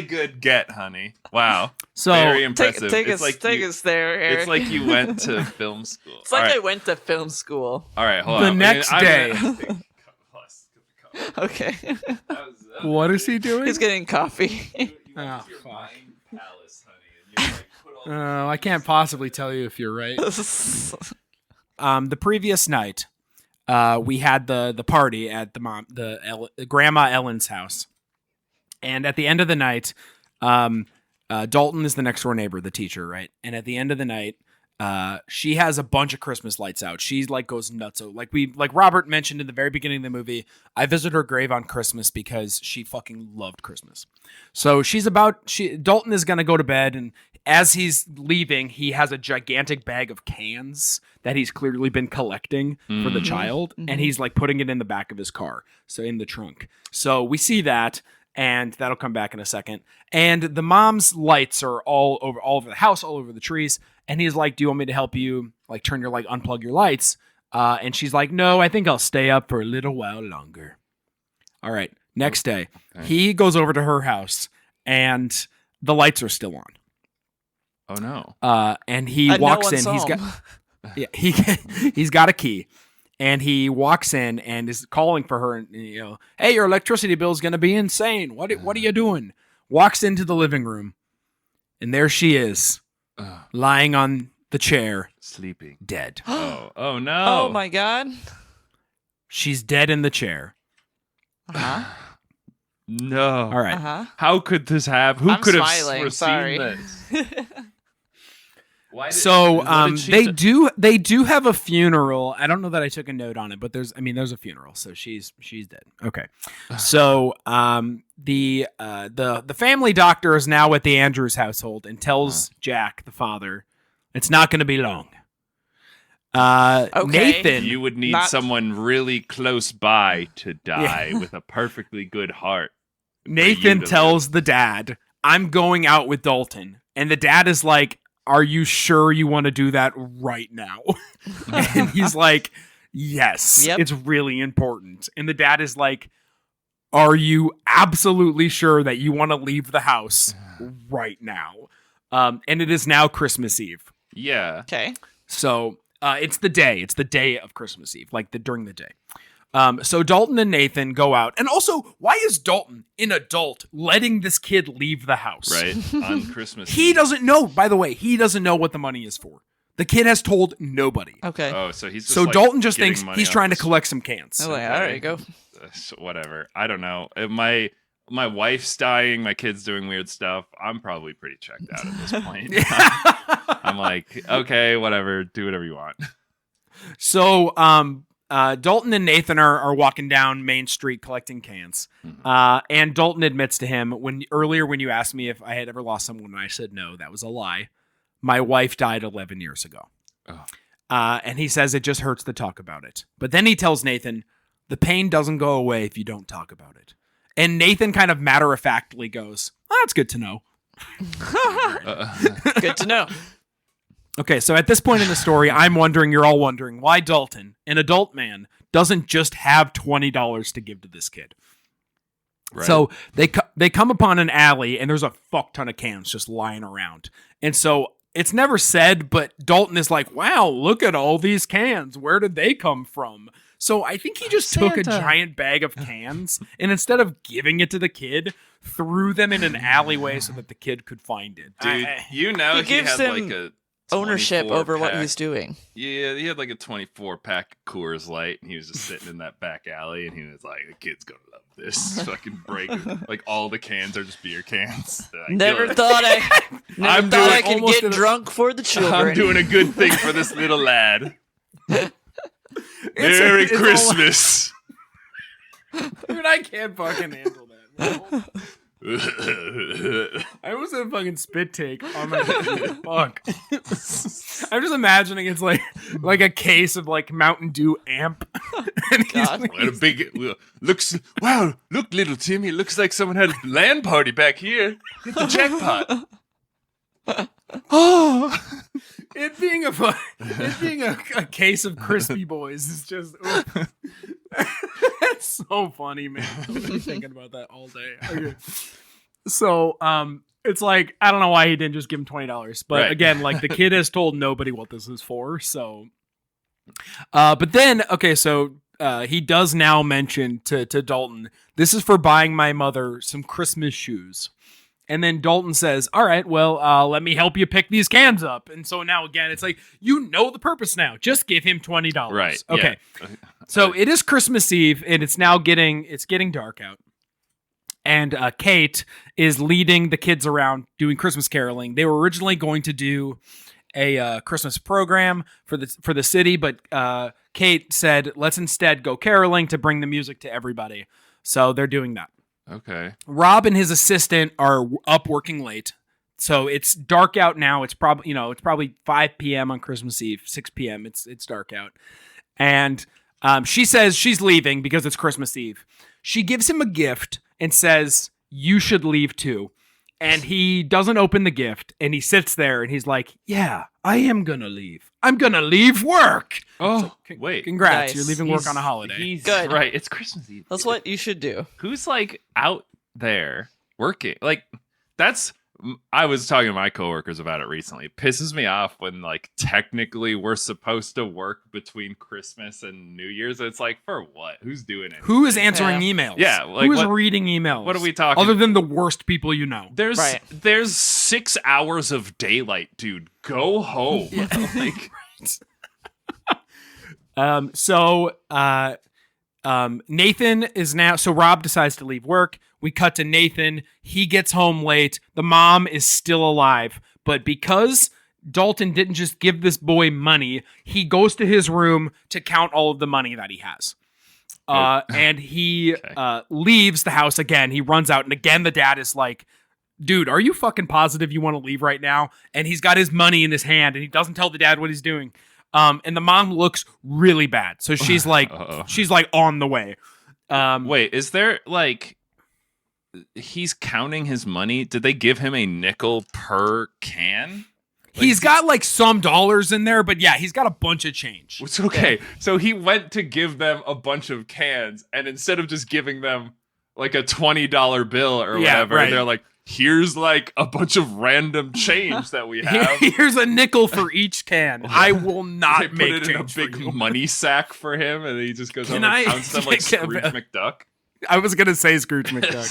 Speaker 2: good get, honey. Wow.
Speaker 1: So
Speaker 2: very impressive.
Speaker 3: Take us there, Erik.
Speaker 2: It's like you went to film school.
Speaker 3: It's like I went to film school.
Speaker 2: All right, hold on.
Speaker 1: The next day.
Speaker 3: Okay.
Speaker 1: What is he doing?
Speaker 3: He's getting coffee.
Speaker 2: Fuck. Palace, honey,
Speaker 1: I can't possibly tell you if you're right. The previous night, we had the party at Grandma Ellen's house, and at the end of the night, Dalton is the next door neighbor, the teacher, right? And at the end of the night, she has a bunch of Christmas lights out. She like goes nuts. So like Robert mentioned in the very beginning of the movie, I visit her grave on Christmas because she fucking loved Christmas. So Dalton is gonna go to bed, and as he's leaving, he has a gigantic bag of cans that he's clearly been collecting for the child, and he's like putting it in the back of his car, so in the trunk. So we see that, and that'll come back in a second. And the mom's lights are all over the house, all over the trees. And he's like, "Do you want me to help you, like, unplug your lights?" And she's like, "No, I think I'll stay up for a little while longer." All right. Next day, he goes over to her house, and the lights are still on.
Speaker 2: Oh no!
Speaker 1: And he walks in. He's got a key, and he walks in and is calling for her. And "Hey, your electricity bill is going to be insane. What are you doing?" Walks into the living room, and there she is, lying on the chair,
Speaker 2: sleeping,
Speaker 1: dead.
Speaker 2: Oh no!
Speaker 3: Oh my god!
Speaker 1: She's dead in the chair.
Speaker 2: No.
Speaker 1: All right.
Speaker 2: How could this happen? Who could have foreseen
Speaker 3: Sorry.
Speaker 2: this?
Speaker 1: They do have a funeral. I don't know that I took a note on it, but there's a funeral, so she's dead. Okay. So the family doctor is now at the Andrews household and tells Jack, the father, it's not going to be long. Nathan,
Speaker 2: you would need someone really close by to die with a perfectly good heart.
Speaker 1: Nathan tells the dad, "I'm going out with Dalton," and the dad is like, "Are you sure you want to do that right now?" And he's like, "Yes, It's really important." And the dad is like, "Are you absolutely sure that you want to leave the house right now?" And it is now Christmas Eve.
Speaker 2: Yeah.
Speaker 3: Okay.
Speaker 1: So it's the day of Christmas Eve, during the day. So Dalton and Nathan go out. And also, why is Dalton, an adult, letting this kid leave the house?
Speaker 2: Right, on Christmas Eve.
Speaker 1: He doesn't know, by the way, what the money is for. The kid has told nobody.
Speaker 3: Okay.
Speaker 2: Oh, so he's just
Speaker 1: Dalton just thinks he's trying to collect some cans.
Speaker 3: All right, go.
Speaker 2: Whatever. I don't know. My wife's dying, my kid's doing weird stuff. I'm probably pretty checked out at this point. I'm like, okay, whatever. Do whatever you want.
Speaker 1: So, Dalton and Nathan are walking down Main Street collecting cans. And Dalton admits to him, when you asked me if I had ever lost someone, I said no, that was a lie. My wife died 11 years ago. Oh. And he says it just hurts to talk about it. But then he tells Nathan, the pain doesn't go away if you don't talk about it. And Nathan kind of matter-of-factly goes, that's good to know.
Speaker 3: Good to know.
Speaker 1: Okay, so at this point in the story, you're all wondering, why Dalton, an adult man, doesn't just have $20 to give to this kid. Right. So they come upon an alley, and there's a fuck ton of cans just lying around. And so it's never said, but Dalton is like, wow, look at all these cans. Where did they come from? So I think he just took a giant bag of cans, and instead of giving it to the kid, threw them in an alleyway so that the kid could find it.
Speaker 2: Dude, he had like a
Speaker 3: ownership over what he's doing.
Speaker 2: Yeah, he had like a 24-pack Coors Light, and he was just sitting in that back alley, and he was like, the kid's gonna love this. Fucking break. Like, all the cans are just beer cans.
Speaker 3: Never thought I could get drunk for the children.
Speaker 2: I'm doing a good thing for this little lad. Merry Christmas.
Speaker 1: Dude, I can't fucking handle that. I almost had a fucking spit take on my fuck. I'm just imagining it's like a case of like Mountain Dew amp.
Speaker 2: God. What a big wow, look, little Timmy, it looks like someone had a LAN party back here. Hit the jackpot.
Speaker 1: Oh, it being a case of Crispy Boys is just that's so funny, man. I've been thinking about that all day. Okay. So it's like, I don't know why he didn't just give him $20, but again, like, the kid has told nobody what this is for. So but then he does now mention to Dalton, this is for buying my mother some Christmas shoes. And then Dalton says, all right, well, let me help you pick these cans up. And so now, again, it's like, the purpose now. Just give him $20.
Speaker 2: Right.
Speaker 1: Okay. Yeah. So it is Christmas Eve, and it's now getting dark out. And Kate is leading the kids around doing Christmas caroling. They were originally going to do a Christmas program for the city, but Kate said, let's instead go caroling to bring the music to everybody. So they're doing that.
Speaker 2: Okay.
Speaker 1: Rob and his assistant are up working late. So it's dark out now. It's probably 5 p.m. on Christmas Eve, 6 p.m. It's dark out. And she says she's leaving because it's Christmas Eve. She gives him a gift and says, you should leave too. And he doesn't open the gift, and he sits there, and he's like, yeah, I am gonna leave. I'm gonna leave work.
Speaker 2: Oh, wait.
Speaker 1: Congrats,
Speaker 3: Nice.
Speaker 1: you're leaving work on a holiday.
Speaker 2: He's
Speaker 3: Good.
Speaker 2: right. It's Christmas Eve.
Speaker 3: That's what you should do.
Speaker 2: Who's like out there working? Like, that's. I was talking to my coworkers about it recently. It pisses me off when, like, technically we're supposed to work between Christmas and New Year's. It's like, for what? Who's doing it?
Speaker 1: Who is answering emails?
Speaker 2: Yeah, like,
Speaker 1: who is reading emails?
Speaker 2: What are we talking?
Speaker 1: Other than the worst people you know.
Speaker 2: There's 6 hours of daylight, dude. Go home. Like,
Speaker 1: Nathan is now. So Rob decides to leave work. We cut to Nathan. He gets home late. The mom is still alive, but because Dalton didn't just give this boy money, he goes to his room to count all of the money that he has. And he leaves the house again. He runs out, and again, the dad is like, dude, are you fucking positive you want to leave right now? And he's got his money in his hand, and he doesn't tell the dad what he's doing. And the mom looks really bad. So she's like, she's like on the way.
Speaker 2: Wait, is there like, he's counting his money? Did they give him a nickel per can? Like,
Speaker 1: he's got like some dollars in there, but yeah, he's got a bunch of change.
Speaker 2: It's okay. So he went to give them a bunch of cans, and instead of just giving them like a $20 bill or whatever, they're like, here's like a bunch of random change that we have.
Speaker 1: Here's a nickel for each can. I will not
Speaker 2: put
Speaker 1: make
Speaker 2: it in a big money sack for him, and he just goes home and counts them like Scrooge McDuck.
Speaker 1: I was gonna say Scrooge McDuck.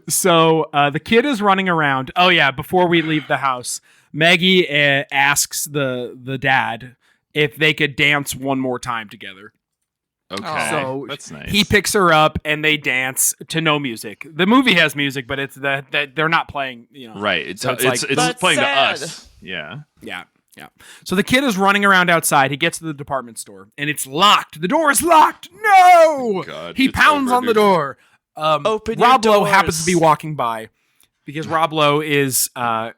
Speaker 1: So the kid is running around. Oh yeah, before we leave the house, Maggie asks the dad if they could dance one more time together.
Speaker 2: Okay,
Speaker 1: so
Speaker 2: that's nice.
Speaker 1: He picks her up and they dance to no music. The movie has music, but it's that they're not playing. You know,
Speaker 2: right? It's
Speaker 1: like,
Speaker 2: it's playing
Speaker 3: sad.
Speaker 2: to us. Yeah.
Speaker 1: So the kid is running around outside. He gets to the department store and it's locked. The door is locked. No!
Speaker 2: God,
Speaker 1: he pounds on the door.
Speaker 3: Open
Speaker 1: Rob
Speaker 3: your
Speaker 1: Lowe
Speaker 3: doors.
Speaker 1: happens to be walking by because Rob Lowe is
Speaker 2: He had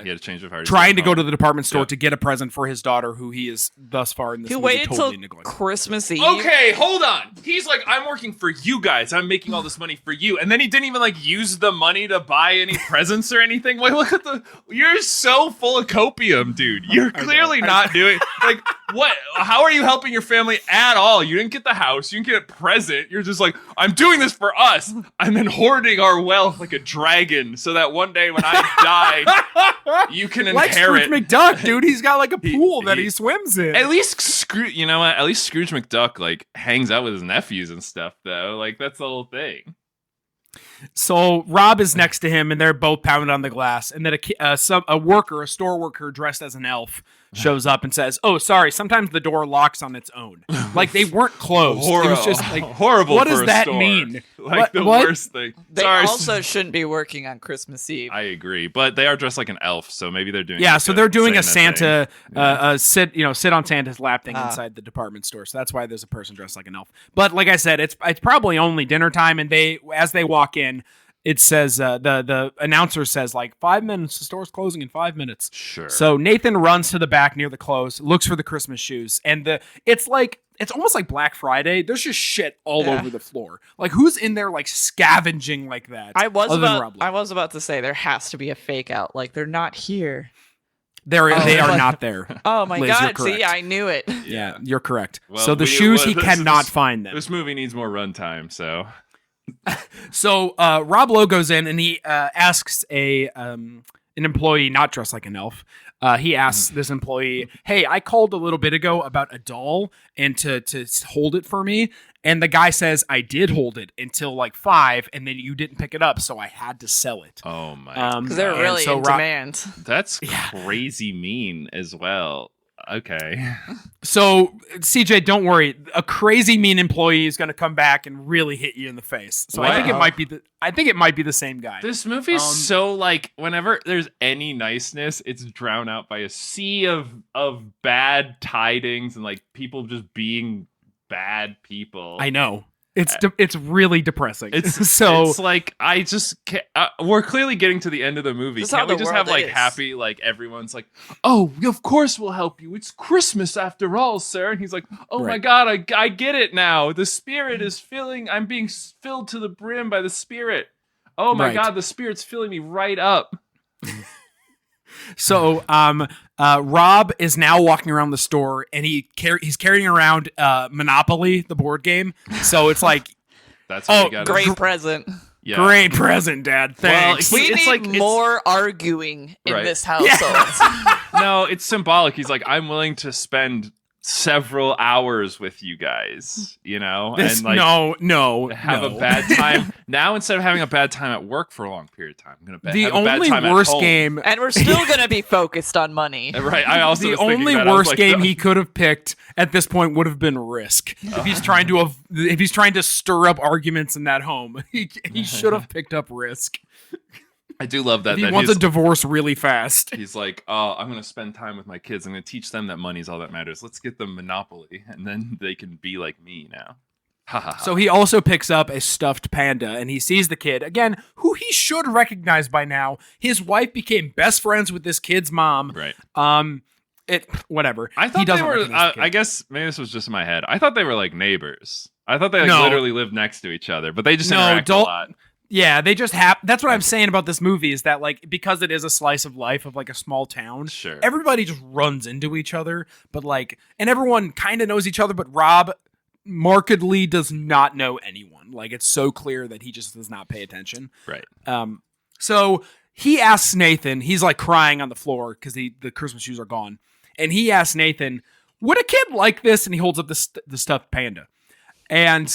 Speaker 2: a change of heart.
Speaker 1: trying to go to the department store to get a present for his daughter, who he is thus far in this
Speaker 3: He
Speaker 1: movie
Speaker 3: waited
Speaker 1: totally
Speaker 3: till
Speaker 1: neglected.
Speaker 3: Christmas Eve.
Speaker 2: Okay, hold on. He's like, I'm working for you guys. I'm making all this money for you. And then he didn't even like use the money to buy any presents or anything. Like, look at you're so full of copium, dude. You're clearly not doing like what? How are you helping your family at all? You didn't get the house. You didn't get a present. You're just like, I'm doing this for us. I'm then hoarding our wealth like a dragon so that one day when I die, you can
Speaker 1: Like
Speaker 2: inherit.
Speaker 1: Scrooge McDuck, dude. He's got like a pool that he swims in.
Speaker 2: At least you know what? At least Scrooge McDuck like hangs out with his nephews and stuff, though. Like that's the whole thing.
Speaker 1: So Rob is next to him, and they're both pounding on the glass. And then a store worker dressed as an elf, shows up and says, "Oh, sorry. Sometimes the door locks on its own." Like they weren't closed. It was just like
Speaker 2: horrible.
Speaker 1: What
Speaker 2: for
Speaker 1: does
Speaker 2: a
Speaker 1: that
Speaker 2: store.
Speaker 1: mean?
Speaker 2: Like the
Speaker 1: what?
Speaker 2: worst thing.
Speaker 3: They
Speaker 2: Sorry.
Speaker 3: also shouldn't be working on Christmas Eve.
Speaker 2: I agree, but they are dressed like an elf, so maybe they're doing.
Speaker 1: Yeah,
Speaker 2: like
Speaker 1: so they're doing a
Speaker 2: Santa
Speaker 1: Santa sit on Santa's lap thing inside the department store. So that's why there's a person dressed like an elf. But like I said, it's probably only dinner time, and as they walk in, it says the announcer says like 5 minutes. The store's closing in 5 minutes.
Speaker 2: Sure.
Speaker 1: So Nathan runs to the back near the close, looks for the Christmas shoes, and it's almost like Black Friday. There's just shit all over the floor. Like who's in there like scavenging like that?
Speaker 3: I was about to say there has to be a fake out. Like they're not here.
Speaker 1: They are not there.
Speaker 3: Oh my
Speaker 1: Liz,
Speaker 3: God!
Speaker 1: you're
Speaker 3: See, I knew it.
Speaker 1: Yeah, you're correct.
Speaker 2: Well,
Speaker 1: so the shoes he cannot find them.
Speaker 2: This movie needs more runtime, so.
Speaker 1: So Rob Lowe goes in and he asks an employee not dressed like an elf. He asks this employee, "Hey, I called a little bit ago about a doll and to hold it for me." And the guy says, "I did hold it until like 5, and then you didn't pick it up, so I had to sell it."
Speaker 2: Oh my! God.
Speaker 3: Because they're really in demand.
Speaker 2: That's crazy mean as well. Okay.
Speaker 1: So CJ, don't worry. A crazy mean employee is going to come back and really hit you in the face. So I think it might be the same guy.
Speaker 2: This movie is so like whenever there's any niceness, it's drowned out by a sea of bad tidings and like people just being bad people.
Speaker 1: I know. It's really depressing.
Speaker 2: It's like I just can't, we're clearly getting to the end of the movie. Can't we just have like happy, like everyone's like, oh, of course we'll help you. It's Christmas after all, sir. And he's like, oh my God, I get it now. The spirit is filling. I'm being filled to the brim by the spirit. Oh my God, the spirit's filling me right up.
Speaker 1: So, Rob is now walking around the store, and he's carrying around Monopoly, the board game. So it's like,
Speaker 2: that's
Speaker 3: great present.
Speaker 2: Yeah.
Speaker 1: Great present, Dad. Thanks.
Speaker 3: Well, we need more arguing in this household.
Speaker 1: Yeah.
Speaker 2: No, it's symbolic. He's like, I'm willing to spend several hours with you guys, and like have a bad time. Now instead of having a bad time at work for a long period of time, I'm gonna have a bad time at home.
Speaker 1: Game,
Speaker 3: and we're still gonna be focused on money.
Speaker 2: Right. I also
Speaker 1: the only worst game he could have picked at this point would have been Risk. If he's trying to stir up arguments in that home, he should have picked up Risk.
Speaker 2: I do love that.
Speaker 1: He wants a divorce really fast.
Speaker 2: He's like, oh, I'm going to spend time with my kids. I'm going to teach them that money's all that matters. Let's get them Monopoly, and then they can be like me now.
Speaker 1: So he also picks up a stuffed panda, and he sees the kid, again, who he should recognize by now. His wife became best friends with this kid's mom.
Speaker 2: Right.
Speaker 1: Whatever.
Speaker 2: I thought they were, I guess maybe this was just in my head. I thought they were like neighbors. I thought they literally lived next to each other, but they just interact a lot.
Speaker 1: Yeah, they just that's what I'm saying about this movie is that like because it is a slice of life of like a small town,
Speaker 2: sure,
Speaker 1: everybody just runs into each other, but like and everyone kind of knows each other, but Rob markedly does not know anyone. Like it's so clear that he just does not pay attention.
Speaker 2: Right.
Speaker 1: So he asks Nathan, he's like crying on the floor because the Christmas shoes are gone, and he asks Nathan, "Would a kid like this?" And he holds up the stuffed panda. And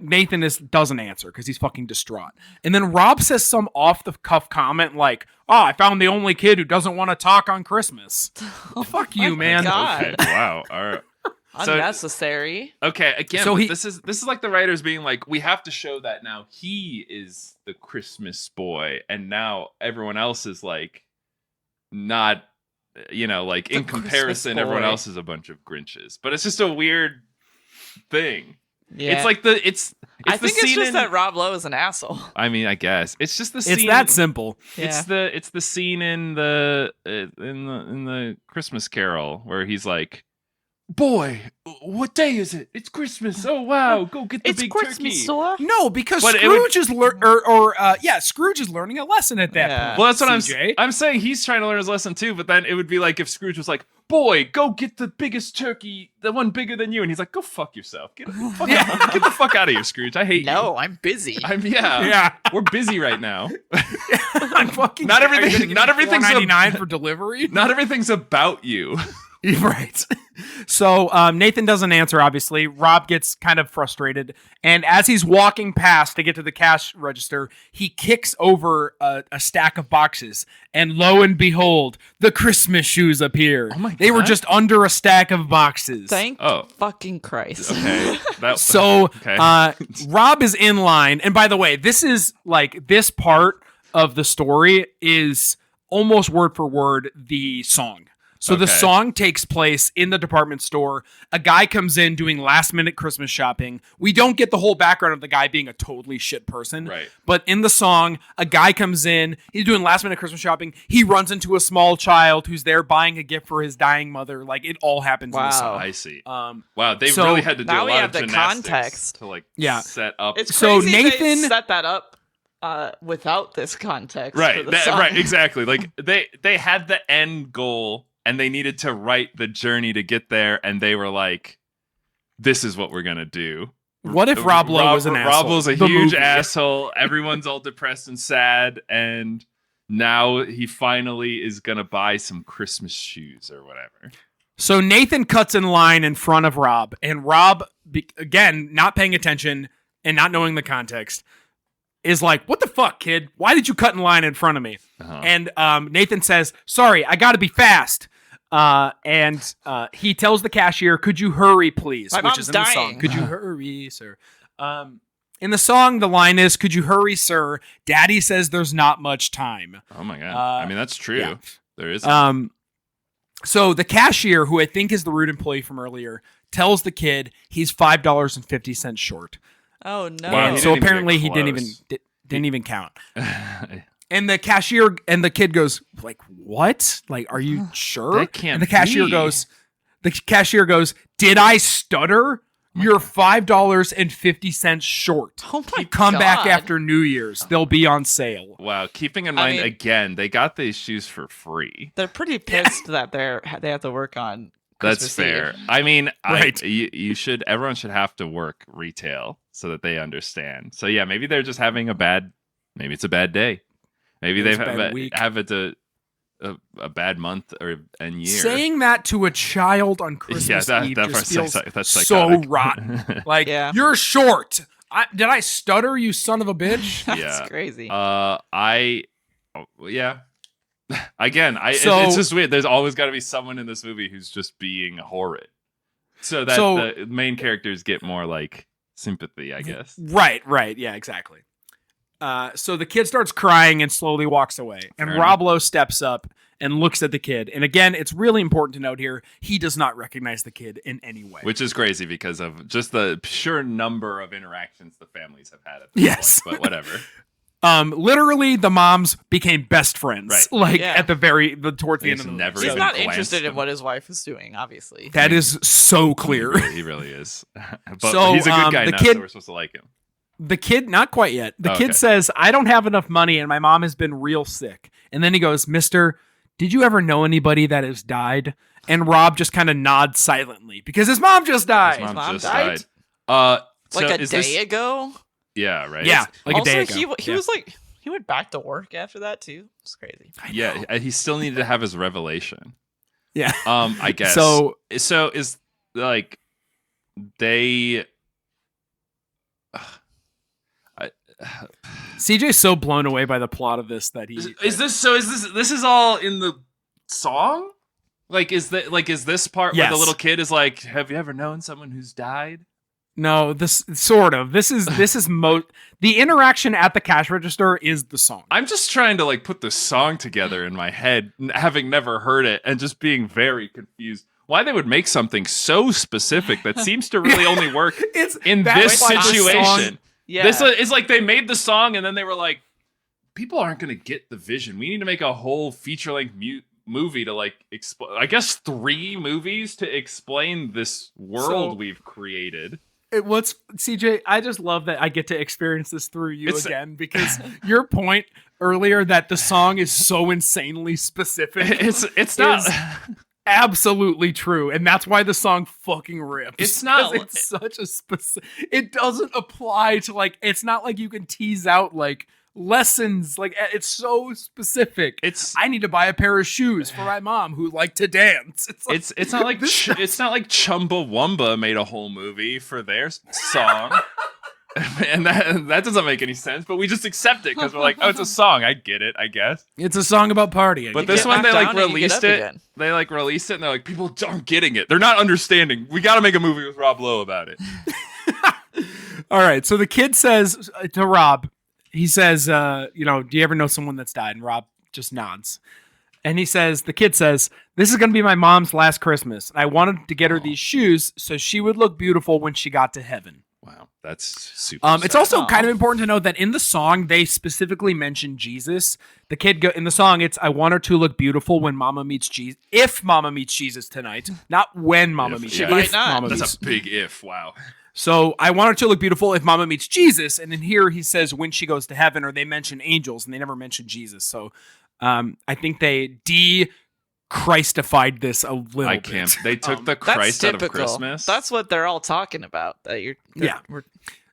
Speaker 1: Nathan doesn't answer because he's fucking distraught. And then Rob says some off-the-cuff comment like, "Oh, I found the only kid who doesn't want to talk on Christmas." Fuck you, man.
Speaker 3: God.
Speaker 2: Okay, wow. All right.
Speaker 3: Unnecessary.
Speaker 2: Okay, again, so this is like the writers being like, we have to show that now he is the Christmas boy, and now everyone else is like not, like in comparison, everyone else is a bunch of Grinches. But it's just a weird thing. Yeah. It's like
Speaker 3: I think it's just that Rob Lowe is an asshole.
Speaker 2: I mean, I guess it's just the scene.
Speaker 1: It's that simple.
Speaker 2: Yeah. It's the scene in the Christmas Carol where he's like, "Boy, what day is it? It's Christmas! Oh wow, go get the big
Speaker 3: Christmas,
Speaker 2: turkey!"
Speaker 1: No, because Scrooge is Scrooge is learning a lesson at that point.
Speaker 2: Well, that's what I'm saying. He's trying to learn his lesson too, but then it would be like if Scrooge was like, "Boy, go get the biggest turkey, the one bigger than you," and he's like, "Go fuck yourself! Get the fuck out of here, Scrooge! I hate you."
Speaker 3: No, I'm busy.
Speaker 2: Yeah. We're busy right now.
Speaker 1: I'm fucking.
Speaker 2: Not everything's
Speaker 1: $4.99 for delivery.
Speaker 2: Not everything's about you.
Speaker 1: Right. So Nathan doesn't answer, obviously. Rob gets kind of frustrated. And as he's walking past to get to the cash register, he kicks over a stack of boxes. And lo and behold, the Christmas shoes appear.
Speaker 2: Oh my God.
Speaker 1: They were just under a stack of boxes.
Speaker 3: Thank fucking Christ.
Speaker 2: Okay.
Speaker 1: Rob is in line. And by the way, this is like this part of the story is almost word for word the song. So the song takes place in the department store. A guy comes in doing last minute Christmas shopping. We don't get the whole background of the guy being a totally shit person.
Speaker 2: Right.
Speaker 1: But in the song, a guy comes in. He's doing last minute Christmas shopping. He runs into a small child who's there buying a gift for his dying mother. Like it all happens in the song.
Speaker 2: I see. Wow, they really had to do a lot of gymnastics to set up.
Speaker 3: It's crazy
Speaker 1: Nathan
Speaker 3: they set that up without this context.
Speaker 2: Right.
Speaker 3: For the song.
Speaker 2: Right. Exactly. Like they had the end goal. And they needed to write the journey to get there, and they were like, "This is what we're gonna do."
Speaker 1: What if Rob Lowe was an asshole?
Speaker 2: Rob Lowe's a huge asshole. Everyone's all depressed and sad, and now he finally is gonna buy some Christmas shoes or whatever.
Speaker 1: So Nathan cuts in line in front of Rob, and Rob, again, not paying attention and not knowing the context, is like, "What the fuck, kid? Why did you cut in line in front of me?" And Nathan says, "Sorry, I got to be fast." And he tells the cashier, "Could you hurry, please?"
Speaker 3: My mom's
Speaker 1: in
Speaker 3: dying.
Speaker 1: the song. "Could you hurry, sir?" In the song, the line is, "Could you hurry, sir? Daddy says there's not much time."
Speaker 2: Oh my God. I mean, that's true.
Speaker 1: Yeah.
Speaker 2: There is.
Speaker 1: So the cashier, who I think is the rude employee from earlier, tells the kid he's $5.50 short.
Speaker 3: Oh no!
Speaker 2: Wow,
Speaker 1: And so apparently he didn't even count. And the cashier and the kid goes like, "What? Like, are you sure?"
Speaker 2: That can't
Speaker 1: and the cashier
Speaker 2: be.
Speaker 1: goes, "Did I stutter? You're $5.50 short.
Speaker 3: Oh my
Speaker 1: Come
Speaker 3: God.
Speaker 1: back after New Year's. They'll be on sale."
Speaker 2: Wow, keeping in mind again, they got these shoes for free.
Speaker 3: They're pretty pissed that they have to work on Christmas
Speaker 2: That's fair.
Speaker 3: Eve.
Speaker 2: I mean,
Speaker 1: Right.
Speaker 2: everyone should have to work retail so that they understand. So yeah, maybe they're just having maybe it's a bad day. Maybe
Speaker 1: It's
Speaker 2: they
Speaker 1: a bad week.
Speaker 2: have a bad month and year.
Speaker 1: Saying that to a child on Christmas Eve just feels
Speaker 2: that's
Speaker 1: so
Speaker 2: psychotic.
Speaker 1: rotten. Like,
Speaker 3: Yeah.
Speaker 1: you're short. Did I stutter, you son of a bitch?
Speaker 3: That's
Speaker 2: Yeah.
Speaker 3: crazy.
Speaker 2: Yeah. Again,
Speaker 1: So-
Speaker 2: it's just weird. There's always got to be someone in this movie who's just being horrid, so that the main characters get more like sympathy, I guess.
Speaker 1: Right. Yeah, exactly. So the kid starts crying and slowly walks away. And
Speaker 2: Fair
Speaker 1: Rob Lowe steps up and looks at the kid. And again, it's really important to note here, he does not recognize the kid in any way.
Speaker 2: Which is crazy because of just the sheer number of interactions the families have had at this
Speaker 1: Yes.
Speaker 2: point. But whatever.
Speaker 1: Literally, the moms became best friends.
Speaker 2: Right.
Speaker 1: Like
Speaker 3: Yeah.
Speaker 1: at towards the end of the movie.
Speaker 2: Never
Speaker 3: He's
Speaker 2: even
Speaker 3: not
Speaker 2: glanced
Speaker 3: interested
Speaker 2: him.
Speaker 3: in what his wife is doing, obviously.
Speaker 1: That is so clear.
Speaker 2: He really is. But
Speaker 1: So,
Speaker 2: he's a good guy
Speaker 1: the
Speaker 2: now,
Speaker 1: kid-
Speaker 2: so we're supposed to like him.
Speaker 1: The kid, not quite yet. The
Speaker 2: Okay.
Speaker 1: kid says, "I don't have enough money and my mom has been real sick." And then he goes, "Mister, did you ever know anybody that has died?" And Rob just kind of nods silently because his mom just died.
Speaker 2: His
Speaker 3: mom
Speaker 2: just
Speaker 3: died?
Speaker 2: died.
Speaker 3: Like
Speaker 2: So
Speaker 3: a
Speaker 2: is
Speaker 3: day
Speaker 2: this-
Speaker 3: ago.
Speaker 2: Yeah, right.
Speaker 1: Yeah, like
Speaker 3: also,
Speaker 1: a day ago.
Speaker 3: he was like he went back to work after that too. It's crazy.
Speaker 2: Yeah, he still needed to have his revelation.
Speaker 1: Yeah.
Speaker 2: I guess.
Speaker 1: So
Speaker 2: is like they.
Speaker 1: CJ's so blown away by the plot of this that he
Speaker 2: Is this all in the song? Like is this part where
Speaker 1: Yes.
Speaker 2: the little kid is like, "Have you ever known someone who's died?"
Speaker 1: No, this sort of. This is the interaction at the cash register is the song.
Speaker 2: I'm just trying to like put the song together in my head, having never heard it, and just being very confused. Why they would make something so specific that seems to really only work
Speaker 1: It's
Speaker 2: in
Speaker 1: that's
Speaker 2: this
Speaker 1: why the song-
Speaker 2: situation.
Speaker 3: Yeah.
Speaker 2: This is like they made the song and then they were like, people aren't going to get the vision. We need to make a whole feature-length movie to like I guess 3 movies to explain this world
Speaker 1: So-
Speaker 2: we've created.
Speaker 1: What's CJ? I just love that I get to experience this through you
Speaker 2: It's-
Speaker 1: again because your point earlier that the song is so insanely specific.
Speaker 2: It's not
Speaker 1: is absolutely true, and that's why the song fucking rips.
Speaker 2: It's not-
Speaker 1: 'Cause it's such a specific. It doesn't apply to like. It's not like you can tease out like lessons. Like it's so specific.
Speaker 2: it's
Speaker 1: I need to buy a pair of shoes for my mom who liked to dance.
Speaker 2: it's not like it's not like Chumbawamba made a whole movie for their song. And that doesn't make any sense, but we just accept it because we're like, oh, it's a song. I get it, I guess.
Speaker 1: It's a song about partying.
Speaker 2: But
Speaker 3: You
Speaker 2: this
Speaker 3: get
Speaker 2: one, they
Speaker 3: knocked
Speaker 2: like
Speaker 3: down and you get
Speaker 2: released
Speaker 3: up
Speaker 2: it.
Speaker 3: again.
Speaker 2: They like released it, and they're like, people aren't getting it. They're not understanding. We got to make a movie with Rob Lowe about it.
Speaker 1: All right. So the kid says to Rob, he says, do you ever know someone that's died? And Rob just nods. And the kid says, this is going to be my mom's last Christmas. I wanted to get her these shoes so she would look beautiful when she got to heaven.
Speaker 2: Wow, that's super.
Speaker 1: It's
Speaker 2: sad.
Speaker 1: also
Speaker 3: Aw.
Speaker 1: kind of important to note that in the song, they specifically mention Jesus. The kid in the song, it's, I want her to look beautiful when Mama meets Jesus. If Mama meets Jesus tonight, not when Mama
Speaker 2: If,
Speaker 1: meets
Speaker 2: yeah.
Speaker 1: Jesus.
Speaker 3: Might
Speaker 1: If
Speaker 3: not.
Speaker 1: Mama
Speaker 2: That's
Speaker 1: meets.
Speaker 2: a big if. Wow.
Speaker 1: So I want her to look beautiful if Mama meets Jesus. And then here he says when she goes to heaven, or they mention angels and they never mention Jesus. So I think they Christified this a little
Speaker 2: I
Speaker 1: bit.
Speaker 2: can't. They took the
Speaker 3: That's
Speaker 2: Christ out of
Speaker 3: typical.
Speaker 2: Christmas.
Speaker 3: That's what they're all talking about.
Speaker 1: Yeah.
Speaker 3: We're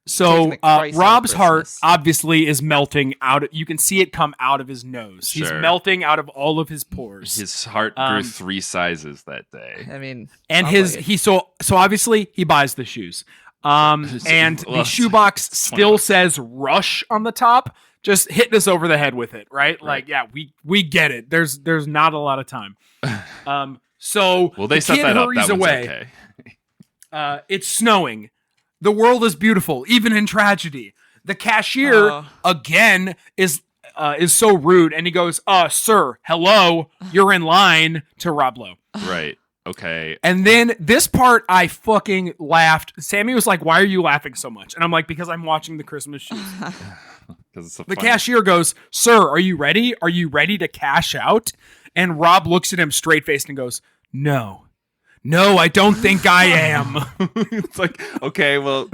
Speaker 1: So
Speaker 3: taking the Christ out of
Speaker 1: Rob's heart
Speaker 3: Christmas.
Speaker 1: obviously is melting out. You can see it come out of his nose. He's
Speaker 2: Sure.
Speaker 1: melting out of all of his pores.
Speaker 2: His heart grew 3 sizes that day.
Speaker 3: I mean,
Speaker 1: And
Speaker 3: sounds like it.
Speaker 1: so obviously he buys the shoes. And
Speaker 2: Well,
Speaker 1: the shoebox
Speaker 2: it's
Speaker 1: still
Speaker 2: $20.
Speaker 1: says Rush on the top, just hitting us over the head with it, right? Like, yeah, we get it. There's not a lot of time. So
Speaker 2: Well, they
Speaker 1: the
Speaker 2: set
Speaker 1: kid
Speaker 2: that up.
Speaker 1: hurries
Speaker 2: That one's
Speaker 1: away.
Speaker 2: okay.
Speaker 1: It's snowing. The world is beautiful, even in tragedy. The cashier again is so rude, and he goes, "Sir, hello, you're in line," to Rob Lowe.
Speaker 2: Right. Okay.
Speaker 1: And then this part, I fucking laughed. Sammy was like, "Why are you laughing so much?" And I'm like, "Because I'm watching the Christmas shoes." The cashier goes, "Sir, are you ready? Are you ready to cash out?" And Rob looks at him straight faced and goes, "No, I don't think I am."
Speaker 2: It's like, okay, well,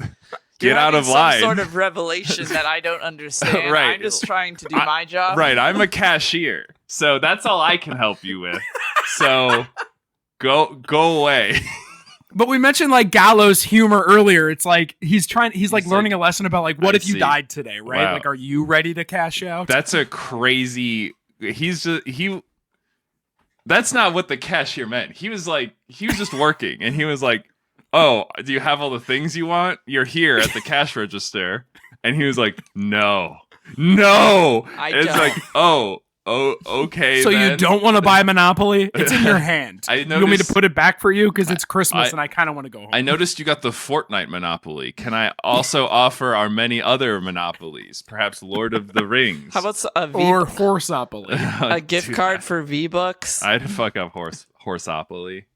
Speaker 2: get out of line.
Speaker 3: Some sort of revelation that I don't understand.
Speaker 2: Right.
Speaker 3: I'm just trying to do my job.
Speaker 2: Right. I'm a cashier, so that's all I can help you with. So go away.
Speaker 1: But we mentioned like Gallo's humor earlier. It's like he's learning a lesson about like what if you died today, right?
Speaker 2: Wow.
Speaker 1: Like, are you ready to cash out?
Speaker 2: That's a crazy. That's not what the cashier meant. He was just working, and he was like, "Oh, do you have all the things you want? You're here at the cash register." And he was like, "No." It's like, oh, okay.
Speaker 1: So
Speaker 2: then.
Speaker 1: you don't want to buy Monopoly? It's in your hand. You want me to put it back for you because it's Christmas and I kind of want to go home.
Speaker 2: I noticed you got the Fortnite Monopoly. Can I also offer our many other Monopolies? Perhaps Lord of the Rings.
Speaker 3: How about
Speaker 1: or Horseopoly?
Speaker 3: A gift card for V-Bucks?
Speaker 2: I'd fuck up Horseopoly.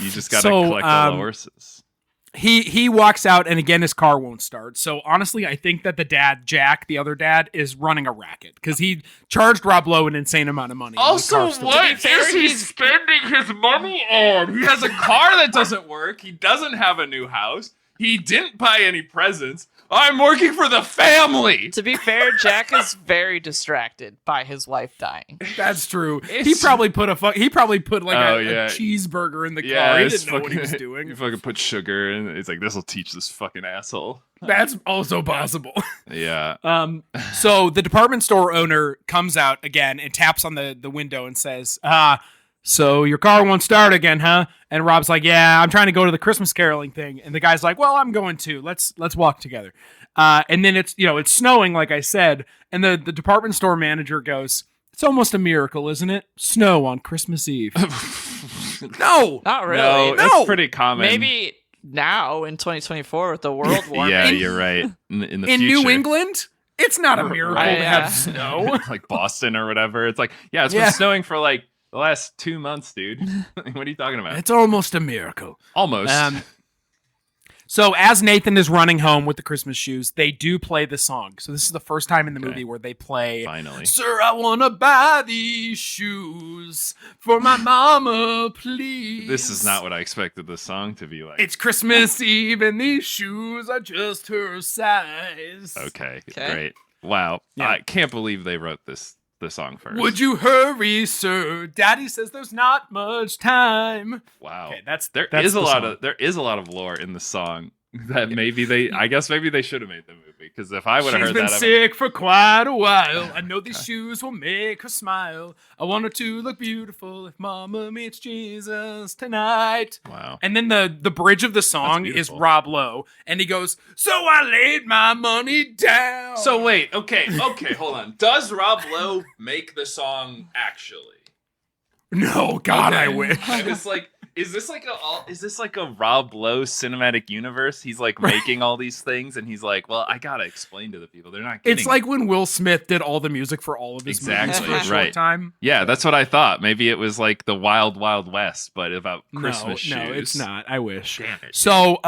Speaker 2: You just gotta collect all the horses.
Speaker 1: He walks out, and again, his car won't start. So honestly, I think that the dad, Jack, the other dad, is running a racket because he charged Rob Lowe an insane amount of money.
Speaker 2: Also, what is he spending his money on? He has a car that doesn't work. He doesn't have a new house. He didn't buy any presents. I'm working for the family.
Speaker 3: To be fair, Jack is very distracted by his wife dying.
Speaker 1: That's true. He probably put a cheeseburger in the car. He didn't know what he was doing.
Speaker 2: He fucking put sugar in. He's like, this will teach this fucking asshole.
Speaker 1: That's also possible.
Speaker 2: Yeah.
Speaker 1: So the department store owner comes out again and taps on the window and says, "So your car won't start again, huh?" And Rob's like, "Yeah, I'm trying to go to the Christmas caroling thing." And the guy's like, "Well, I'm going too. Let's walk together." And then it's snowing, like I said. And the department store manager goes, "It's almost a miracle, isn't it? Snow on Christmas Eve." No,
Speaker 3: not really.
Speaker 2: No, that's pretty common.
Speaker 3: Maybe now in 2024 with the world warming.
Speaker 2: Yeah, you're right. In the future.
Speaker 1: New England, it's not a miracle to have snow.
Speaker 2: Like Boston or whatever. It's like, it's been snowing for like the last 2 months, dude. What are you talking about?
Speaker 1: It's almost a miracle.
Speaker 2: Almost.
Speaker 1: So as Nathan is running home with the Christmas shoes, they do play the song. So this is the first time in the movie where they play,
Speaker 2: finally,
Speaker 1: "Sir, I want to buy these shoes for my mama, please."
Speaker 2: This is not what I expected the song to be like.
Speaker 1: It's Christmas Eve and these shoes are just her size.
Speaker 2: Okay. Great. Wow. Yeah. I can't believe they wrote the song first.
Speaker 1: "Would you hurry, sir? Daddy says there's not much time."
Speaker 2: Wow. Okay,
Speaker 1: there is a
Speaker 2: lot of lore in the song that maybe they should have made the movie, because if I would have heard that,
Speaker 1: she's been sick for quite a while. I know these shoes will make her smile. I want her to look beautiful if Mama meets Jesus tonight.
Speaker 2: Wow.
Speaker 1: And then the bridge of the song is Rob Lowe, and he goes, "So I laid my money down."
Speaker 2: So wait, okay, hold on. Does Rob Lowe make the song actually?
Speaker 1: No, God, I wish.
Speaker 2: I was like, is this like a Rob Lowe cinematic universe? He's like making all these things, and he's like, well, I gotta explain to the people. They're not getting
Speaker 1: It's like when Will Smith did all the music for all of his movies for a short time.
Speaker 2: Yeah, that's what I thought. Maybe it was like the Wild Wild West, but about Christmas shoes.
Speaker 1: No, it's not. I wish.
Speaker 2: Damn it.
Speaker 1: So,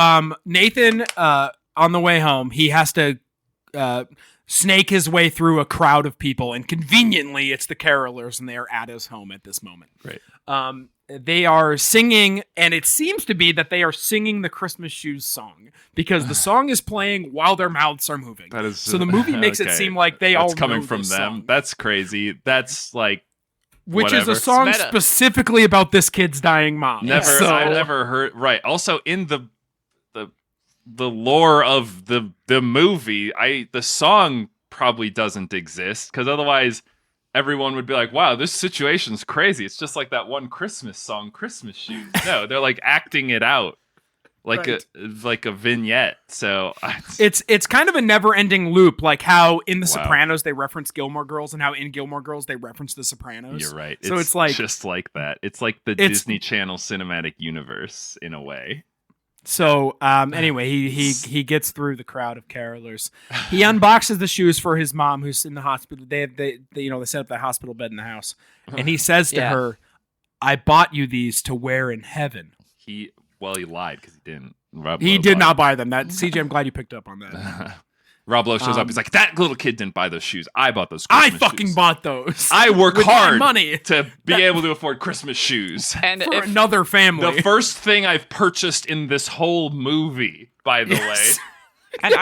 Speaker 1: Nathan, on the way home, he has to snake his way through a crowd of people, and conveniently, it's the carolers, and they are at his home at this moment.
Speaker 2: Right.
Speaker 1: They are singing, and it seems to be that they are singing the Christmas Shoes song, because the song is playing while their mouths are moving.
Speaker 2: That is
Speaker 1: so the movie makes it seem like that's
Speaker 2: coming
Speaker 1: know
Speaker 2: from
Speaker 1: this
Speaker 2: them.
Speaker 1: song.
Speaker 2: That's crazy. That's like
Speaker 1: which is a song specifically about this kid's dying mom.
Speaker 2: I've never heard. Right. Also, in the lore of the movie, the song probably doesn't exist, because otherwise everyone would be like, wow, this situation's crazy. It's just like that one Christmas song, Christmas Shoes. No, they're like acting it out like a vignette. So
Speaker 1: it's kind of a never-ending loop, like how in The Sopranos they reference Gilmore Girls, and how in Gilmore Girls they reference The Sopranos.
Speaker 2: You're right.
Speaker 1: So it's like
Speaker 2: just like that. It's like the Disney Channel cinematic universe in a way.
Speaker 1: So anyway, he gets through the crowd of carolers. He unboxes the shoes for his mom, who's in the hospital. They set up the hospital bed in the house, and he says to her, I bought you these to wear in heaven.
Speaker 2: He lied because he didn't. Rob
Speaker 1: He
Speaker 2: Lowe
Speaker 1: did
Speaker 2: bought
Speaker 1: not buy them. That CJ, I'm glad you picked up on that.
Speaker 2: it. Rob Lowe shows up. He's like, that little kid didn't buy those shoes. I bought those Christmas
Speaker 1: I fucking
Speaker 2: shoes.
Speaker 1: bought those.
Speaker 2: I work
Speaker 1: with my
Speaker 2: hard
Speaker 1: money
Speaker 2: to be able to afford Christmas shoes.
Speaker 3: And
Speaker 1: for
Speaker 3: if,
Speaker 1: another family.
Speaker 2: The first thing I've purchased in this whole movie, by the way.
Speaker 3: and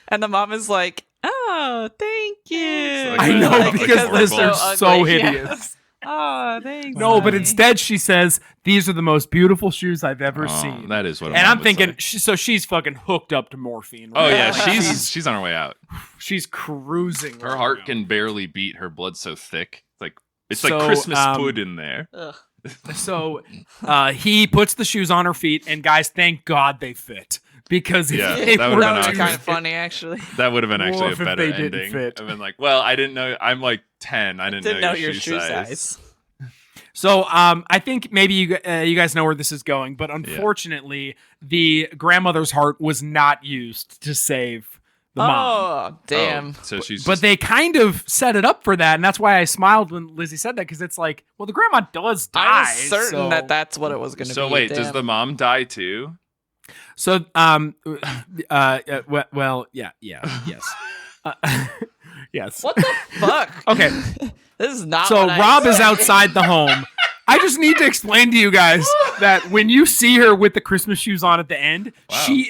Speaker 3: and the mom is like, oh, thank you.
Speaker 2: Like,
Speaker 1: I know,
Speaker 2: like,
Speaker 1: because
Speaker 2: horrible.
Speaker 1: they're so
Speaker 3: ugly.
Speaker 1: hideous.
Speaker 3: Oh, thanks.
Speaker 1: No, but
Speaker 3: honey.
Speaker 1: instead she says, these are the most beautiful shoes I've ever seen.
Speaker 2: That is what.
Speaker 1: And I'm thinking, she's fucking hooked up to morphine.
Speaker 2: Oh
Speaker 1: right?
Speaker 2: yeah, she's on her way out.
Speaker 1: She's cruising.
Speaker 2: Her
Speaker 1: right
Speaker 2: heart
Speaker 1: now.
Speaker 2: can barely beat. Her blood's so thick. It's
Speaker 1: So,
Speaker 2: like Christmas pud in there.
Speaker 3: Ugh.
Speaker 1: So he puts the shoes on her feet, and guys, thank God they fit. Because if
Speaker 2: Yeah,
Speaker 1: they
Speaker 2: that
Speaker 1: were
Speaker 2: would've
Speaker 3: That
Speaker 2: been
Speaker 3: was
Speaker 2: awesome.
Speaker 3: kind of funny, actually.
Speaker 2: That would have been actually
Speaker 1: Woof
Speaker 2: a
Speaker 1: if
Speaker 2: better
Speaker 1: they didn't
Speaker 2: ending.
Speaker 1: fit.
Speaker 2: I've been like, well, I didn't know. I'm like 10. I didn't know your shoe size.
Speaker 1: So I think maybe you guys know where this is going, but unfortunately, the grandmother's heart was not used to save the mom.
Speaker 3: Oh, damn.
Speaker 2: Oh, so she's.
Speaker 1: But they kind of set it up for that, and that's why I smiled when Lizzie said that, because it's like, well, the grandma does die.
Speaker 3: I was certain
Speaker 1: so,
Speaker 3: that that's what it was going to be.
Speaker 2: So wait, does
Speaker 3: damn.
Speaker 2: the mom die too?
Speaker 1: So well, yeah, yes, yes.
Speaker 3: What the fuck?
Speaker 1: Okay,
Speaker 3: This is not
Speaker 1: so
Speaker 3: what I
Speaker 1: Rob is
Speaker 3: expected.
Speaker 1: outside the home. I just need to explain to you guys that when you see her with the Christmas shoes on at the end,
Speaker 2: Wow.
Speaker 1: she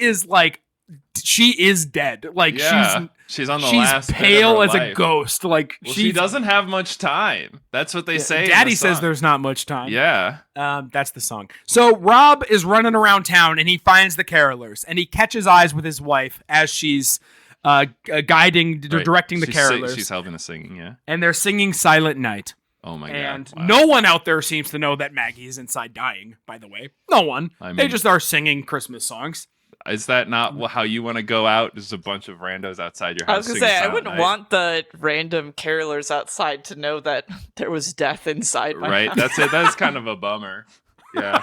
Speaker 1: is dead. Like
Speaker 2: Yeah, she's on the
Speaker 1: she's
Speaker 2: last bit of
Speaker 1: pale
Speaker 2: her
Speaker 1: as
Speaker 2: life.
Speaker 1: a ghost. Like
Speaker 2: Well, she doesn't have much time. That's what they say. in
Speaker 1: Daddy
Speaker 2: the
Speaker 1: says
Speaker 2: song.
Speaker 1: there's not much time.
Speaker 2: Yeah.
Speaker 1: That's the song. So Rob is running around town and he finds the carolers and he catches eyes with his wife as she's guiding,
Speaker 2: Right.
Speaker 1: directing the
Speaker 2: She's
Speaker 1: carolers.
Speaker 2: she's helping the singing. Yeah.
Speaker 1: And they're singing Silent Night.
Speaker 2: Oh my
Speaker 1: And
Speaker 2: god. Wow.
Speaker 1: no one out there seems to know that Maggie is inside dying, by the way. No one.
Speaker 2: I
Speaker 1: They
Speaker 2: mean-
Speaker 1: just are singing Christmas songs.
Speaker 2: Is that not how you want to go out? There's a bunch of randos outside your house.
Speaker 3: I was gonna
Speaker 2: singing
Speaker 3: say I
Speaker 2: Silent
Speaker 3: wouldn't
Speaker 2: Night.
Speaker 3: want the random carolers outside to know that there was death inside my
Speaker 2: Right.
Speaker 3: house.
Speaker 2: That's it. That's kind of a bummer. Yeah.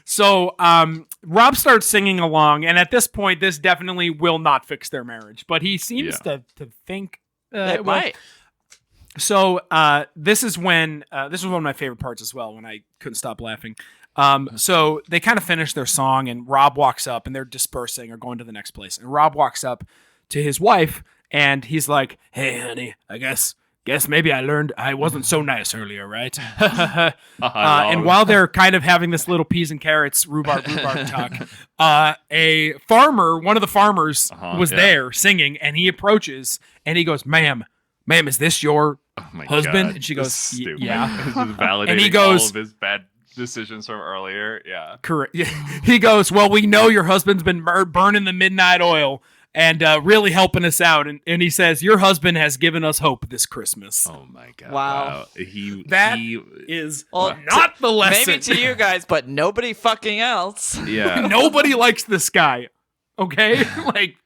Speaker 1: So Rob starts singing along, and at this point, this definitely will not fix their marriage. But he seems to think
Speaker 3: It
Speaker 1: well,
Speaker 3: might.
Speaker 1: So this is when this was one of my favorite parts as well, when I couldn't stop laughing. So they kind of finish their song, and Rob walks up, and they're dispersing or going to the next place. And Rob walks up to his wife, and he's like, "Hey, honey, I guess maybe I learned I wasn't so nice earlier, right?" And while they're kind of having this little peas and carrots rhubarb talk, a farmer, one of the farmers, was there singing, and he approaches and he goes, "Ma'am, is this your
Speaker 2: Oh my
Speaker 1: husband?"
Speaker 2: God.
Speaker 1: And she
Speaker 2: This
Speaker 1: goes,
Speaker 2: is stupid.
Speaker 1: "Yeah."
Speaker 2: This is validating
Speaker 1: And he goes-
Speaker 2: all of his bad decisions from earlier. Yeah.
Speaker 1: Correct. He goes, "Well, we know your husband's been burning the midnight oil and really helping us out." And he says, "Your husband has given us hope this Christmas."
Speaker 2: Oh my god.
Speaker 3: Wow.
Speaker 1: That
Speaker 2: he
Speaker 1: is
Speaker 3: Well,
Speaker 1: not the lesson.
Speaker 3: Maybe to you guys, but nobody fucking else.
Speaker 2: yeah.
Speaker 1: Nobody likes this guy. Okay? Like,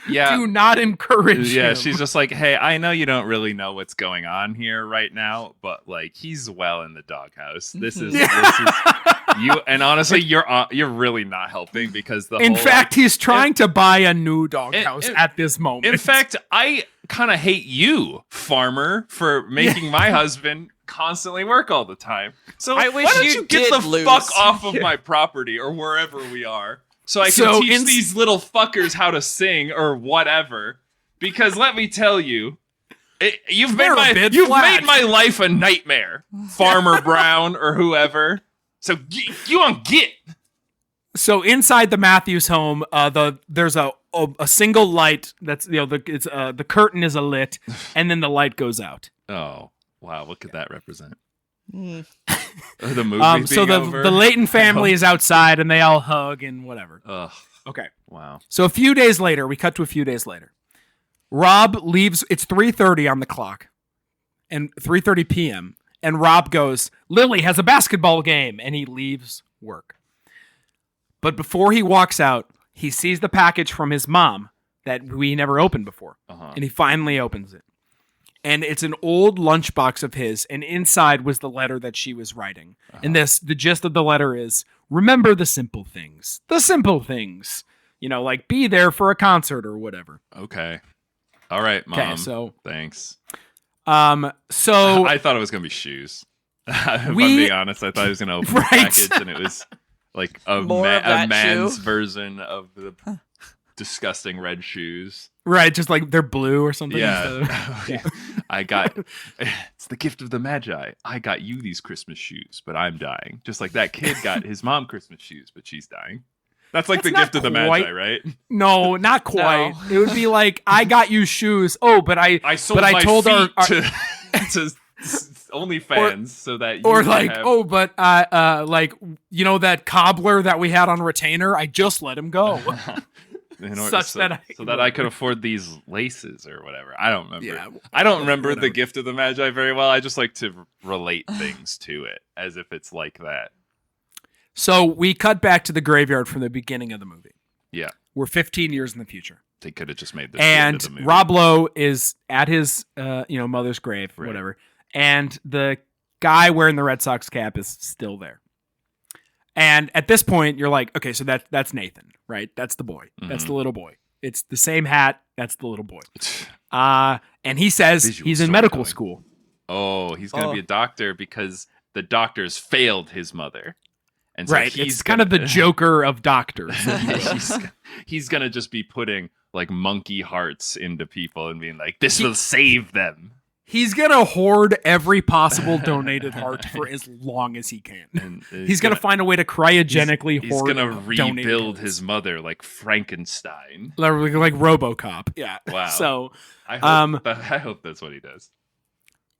Speaker 1: do not encourage
Speaker 2: Yeah,
Speaker 1: him.
Speaker 2: she's just like, hey, I know you don't really know what's going on here right now, but like he's well in the doghouse. This is you. And honestly, you're really not helping because
Speaker 1: In fact, he's trying to buy a new doghouse at this moment.
Speaker 2: In fact, I kind of hate you, farmer, for making my husband constantly work all the time. So
Speaker 3: I wish
Speaker 2: why don't
Speaker 3: you
Speaker 2: you get
Speaker 3: did
Speaker 2: the
Speaker 3: lose.
Speaker 2: fuck off of my property or wherever we are, so I can
Speaker 1: So
Speaker 2: teach these little fuckers how to sing or whatever. Because let me tell you, you've
Speaker 1: They're a bit
Speaker 2: made
Speaker 1: flat.
Speaker 2: my life a nightmare, Farmer Brown or whoever. So you on get.
Speaker 1: So inside the Matthews home, there's a single light that's the curtain is lit, and then the light goes out.
Speaker 2: Oh wow, what could that represent?
Speaker 3: Hmm.
Speaker 2: The movie.
Speaker 1: So the Layton family is outside, and they all hug and whatever.
Speaker 2: Ugh.
Speaker 1: Okay.
Speaker 2: Wow.
Speaker 1: So a few days later, we cut to a few days later. Rob leaves. It's 3:30 on the clock, and 3:30 p.m. And Rob goes, "Lily has a basketball game," and he leaves work. But before he walks out, he sees the package from his mom that we never opened before, and he finally opens it. And it's an old lunchbox of his, and inside was the letter that she was writing. And the gist of the letter is, remember the simple things. The simple things. You know, like be there for a concert or whatever.
Speaker 2: Okay. All right, Mom.
Speaker 1: Okay, so
Speaker 2: thanks.
Speaker 1: so
Speaker 2: I thought it was gonna be shoes. If I'm being honest, I thought he was going to open the package and it was like a man's
Speaker 3: shoe?
Speaker 2: version of the disgusting red shoes.
Speaker 1: Right, just like they're blue or something.
Speaker 2: Yeah. I got, it's the gift of the Magi. I got you these Christmas shoes, but I'm dying. Just like that kid got his mom Christmas shoes, but she's dying. That's like the gift of the Magi, right?
Speaker 1: No, not quite. No. It would be like, I got you shoes. Oh, but I told
Speaker 2: feet to OnlyFans so that you
Speaker 1: or like have... oh, but like you know that cobbler that we had on retainer, I just let him go.
Speaker 2: So that I could afford these laces or whatever. I don't remember. Yeah, I don't remember the gift of the Magi very well. I just like to relate things to it as if it's like that.
Speaker 1: So we cut back to the graveyard from the beginning of the movie.
Speaker 2: Yeah.
Speaker 1: We're 15 years in the future.
Speaker 2: They could have just made this.
Speaker 1: And the movie. Rob Lowe is at his mother's grave, right. Whatever. And the guy wearing the Red Sox cap is still there. And at this point, you're like, okay, so that's Nathan, right? That's the boy. Mm-hmm. That's the little boy. It's the same hat. That's the little boy. And he says he's in medical school.
Speaker 2: Oh, he's going to be a doctor because the doctors failed his mother. And so
Speaker 1: right, it's kind of the Joker of doctors.
Speaker 2: He's going to just be putting like monkey hearts into people and being like, this will save them.
Speaker 1: He's going to hoard every possible donated heart for as long as he can. And he's going to find a way to cryogenically hoard.
Speaker 2: He's going to rebuild his mother like Frankenstein.
Speaker 1: Like RoboCop. Yeah.
Speaker 2: Wow.
Speaker 1: So
Speaker 2: I hope that's what he does.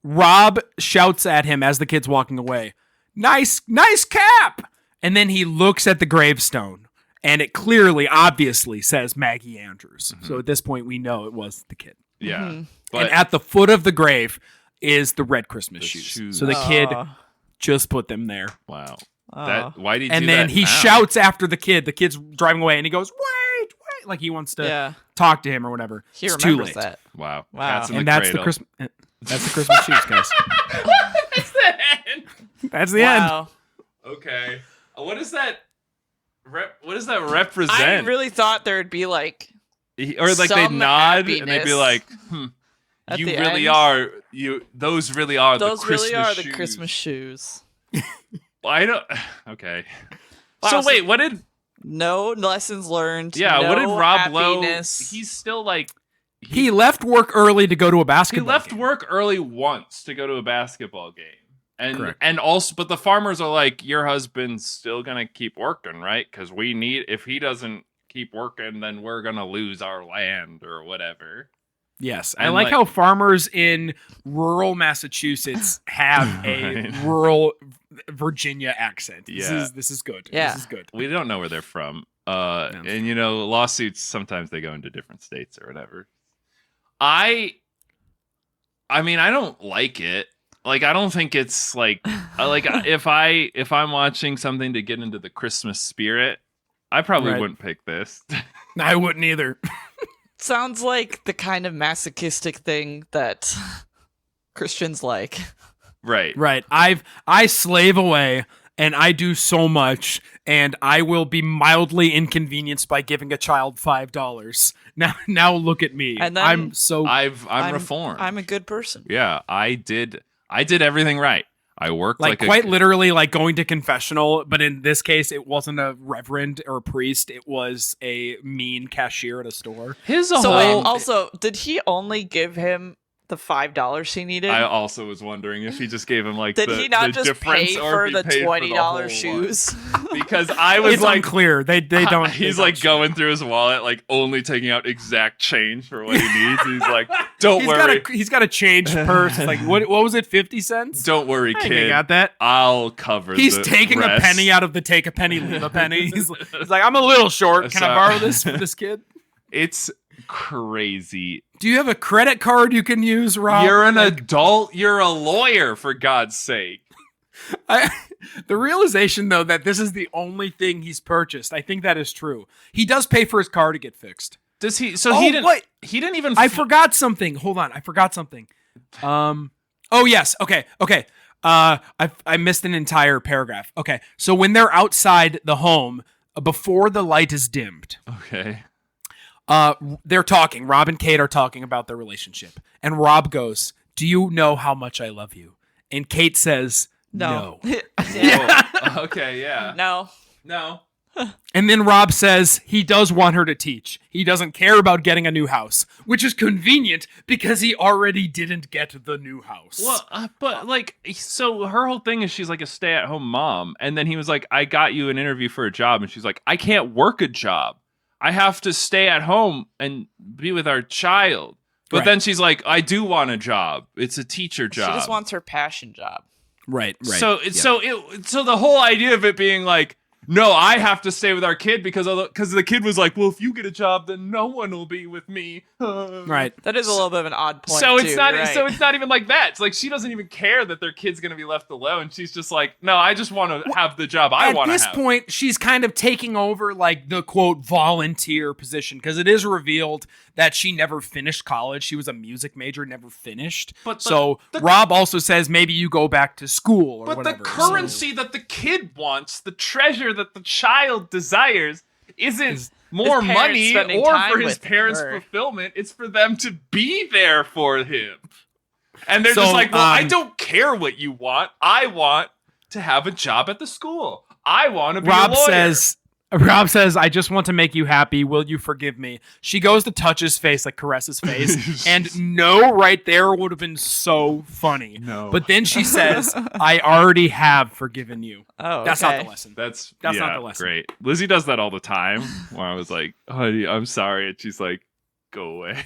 Speaker 1: Rob shouts at him as the kid's walking away. Nice cap. And then he looks at the gravestone and it clearly, obviously says Maggie Andrews. Mm-hmm. So at this point, we know it was the kid.
Speaker 2: Yeah. Mm-hmm.
Speaker 1: And at the foot of the grave is the red Christmas shoes. So the kid just put them there.
Speaker 2: Wow. Why did he do that?
Speaker 1: And then he shouts after the kid. The kid's driving away and he goes, wait. Like he wants to talk to him or whatever.
Speaker 3: He remembers that.
Speaker 2: Wow.
Speaker 1: That's the Christmas shoes, guys.
Speaker 2: That's the end.
Speaker 1: That's the end.
Speaker 2: Okay. What does that represent?
Speaker 3: I really thought there'd be like
Speaker 2: or like they nod and they'd be like, those really are
Speaker 3: the Christmas shoes.
Speaker 2: I don't. Okay. So wait, what did?
Speaker 3: No lessons learned.
Speaker 2: Yeah.
Speaker 3: No
Speaker 2: what did Rob
Speaker 3: happiness.
Speaker 2: Lowe? He's still like.
Speaker 1: He left work early to go to a basketball.
Speaker 2: He left work early once to go to a basketball game, and also, but the farmers are like, your husband's still gonna keep working, right? Because if he doesn't keep working, then we're gonna lose our land or whatever.
Speaker 1: Yes, and I like how farmers in rural Massachusetts have a rural Virginia accent. This is good.
Speaker 3: Yeah.
Speaker 1: This is good.
Speaker 2: We don't know where they're from. And lawsuits, sometimes they go into different states or whatever. I mean, I don't like it. Like, I don't think it's like if I'm watching something to get into the Christmas spirit, I probably wouldn't pick this.
Speaker 1: I wouldn't either.
Speaker 3: Sounds like the kind of masochistic thing that Christians like.
Speaker 2: Right.
Speaker 1: I slave away and I do so much and I will be mildly inconvenienced by giving a child $5. Now look at me.
Speaker 3: And then
Speaker 2: I'm reformed.
Speaker 3: I'm a good person.
Speaker 2: Yeah, I did everything right. I worked
Speaker 1: literally like going to confessional, but in this case, it wasn't a reverend or a priest. It was a mean cashier at a store.
Speaker 3: Also, did he only give him the $5 he needed?
Speaker 2: I also was wondering if he just gave him like
Speaker 3: did he not just pay for the $20 shoes?
Speaker 2: Because I was
Speaker 1: it's unclear. They don't.
Speaker 2: He's like going through his wallet, like only taking out exact change for what he needs. And he's like, "Don't worry."
Speaker 1: He's got a change purse. Like what was it? 50 cents?
Speaker 2: Don't worry, kid.
Speaker 1: I got that.
Speaker 2: I'll cover.
Speaker 1: He's taking
Speaker 2: rest.
Speaker 1: A penny out of the take a penny, leave a penny. He's like, I'm a little short. Can I borrow this for this kid?
Speaker 2: It's crazy.
Speaker 1: Do you have a credit card you can use, Rob?
Speaker 2: You're an adult. You're a lawyer, for God's sake.
Speaker 1: The realization, though, that this is the only thing he's purchased, I think that is true. He does pay for his car to get fixed.
Speaker 2: Does he? So he didn't. What? He didn't even.
Speaker 1: I forgot something. Hold on. I forgot something. Oh yes. Okay. I missed an entire paragraph. Okay. So when they're outside the home, before the light is dimmed.
Speaker 2: Okay.
Speaker 1: They're talking. Rob and Kate are talking about their relationship. And Rob goes, "Do you know how much I love you?" And Kate says,
Speaker 3: No.
Speaker 1: Yeah.
Speaker 2: Okay, yeah.
Speaker 3: No.
Speaker 1: And then Rob says he does want her to teach. He doesn't care about getting a new house, which is convenient because he already didn't get the new house.
Speaker 2: Well, but like, so her whole thing is she's like a stay-at-home mom, and then he was like, "I got you an interview for a job," and she's like, "I can't work a job. I have to stay at home and be with our child." But then she's like, "I do want a job. It's a teacher job."
Speaker 3: She just wants her passion job.
Speaker 1: Right.
Speaker 2: So the whole idea of it being like, no, I have to stay with our kid because the kid was like, well, if you get a job, then no one will be with me.
Speaker 1: Right.
Speaker 3: That is a little bit of an odd point.
Speaker 2: So it's
Speaker 3: too,
Speaker 2: not.
Speaker 3: right?
Speaker 2: So it's not even like that. It's like she doesn't even care that their kid's gonna be left alone. She's just like, no, I just want to have the job I want to have.
Speaker 1: At this point, she's kind of taking over like the quote volunteer position because it is revealed that she never finished college. She was a music major, never finished. So Rob also says maybe you go back to school or whatever.
Speaker 2: But the currency that the kid wants, the treasure that the child desires, isn't more money or for his parents' fulfillment. It's for them to be there for him. And they're just like, well, I don't care what you want. I want to have a job at the school. I want to be a lawyer.
Speaker 1: Rob says, I just want to make you happy. Will you forgive me? She goes to touch his face, like caress his face. And no right there would have been so funny.
Speaker 2: No.
Speaker 1: But then she says, I already have forgiven you.
Speaker 3: Oh,
Speaker 1: That's not the lesson.
Speaker 2: That's
Speaker 1: not the lesson.
Speaker 2: Great. Lizzie does that all the time where I was like, honey, I'm sorry. And she's like, go away.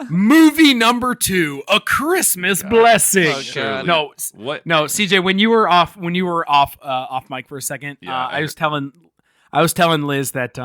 Speaker 1: Movie number 2, A Christmas Blessing.
Speaker 3: Oh, God.
Speaker 1: No,
Speaker 2: what?
Speaker 1: No, CJ, when you were off mic for a second, I was telling Liz that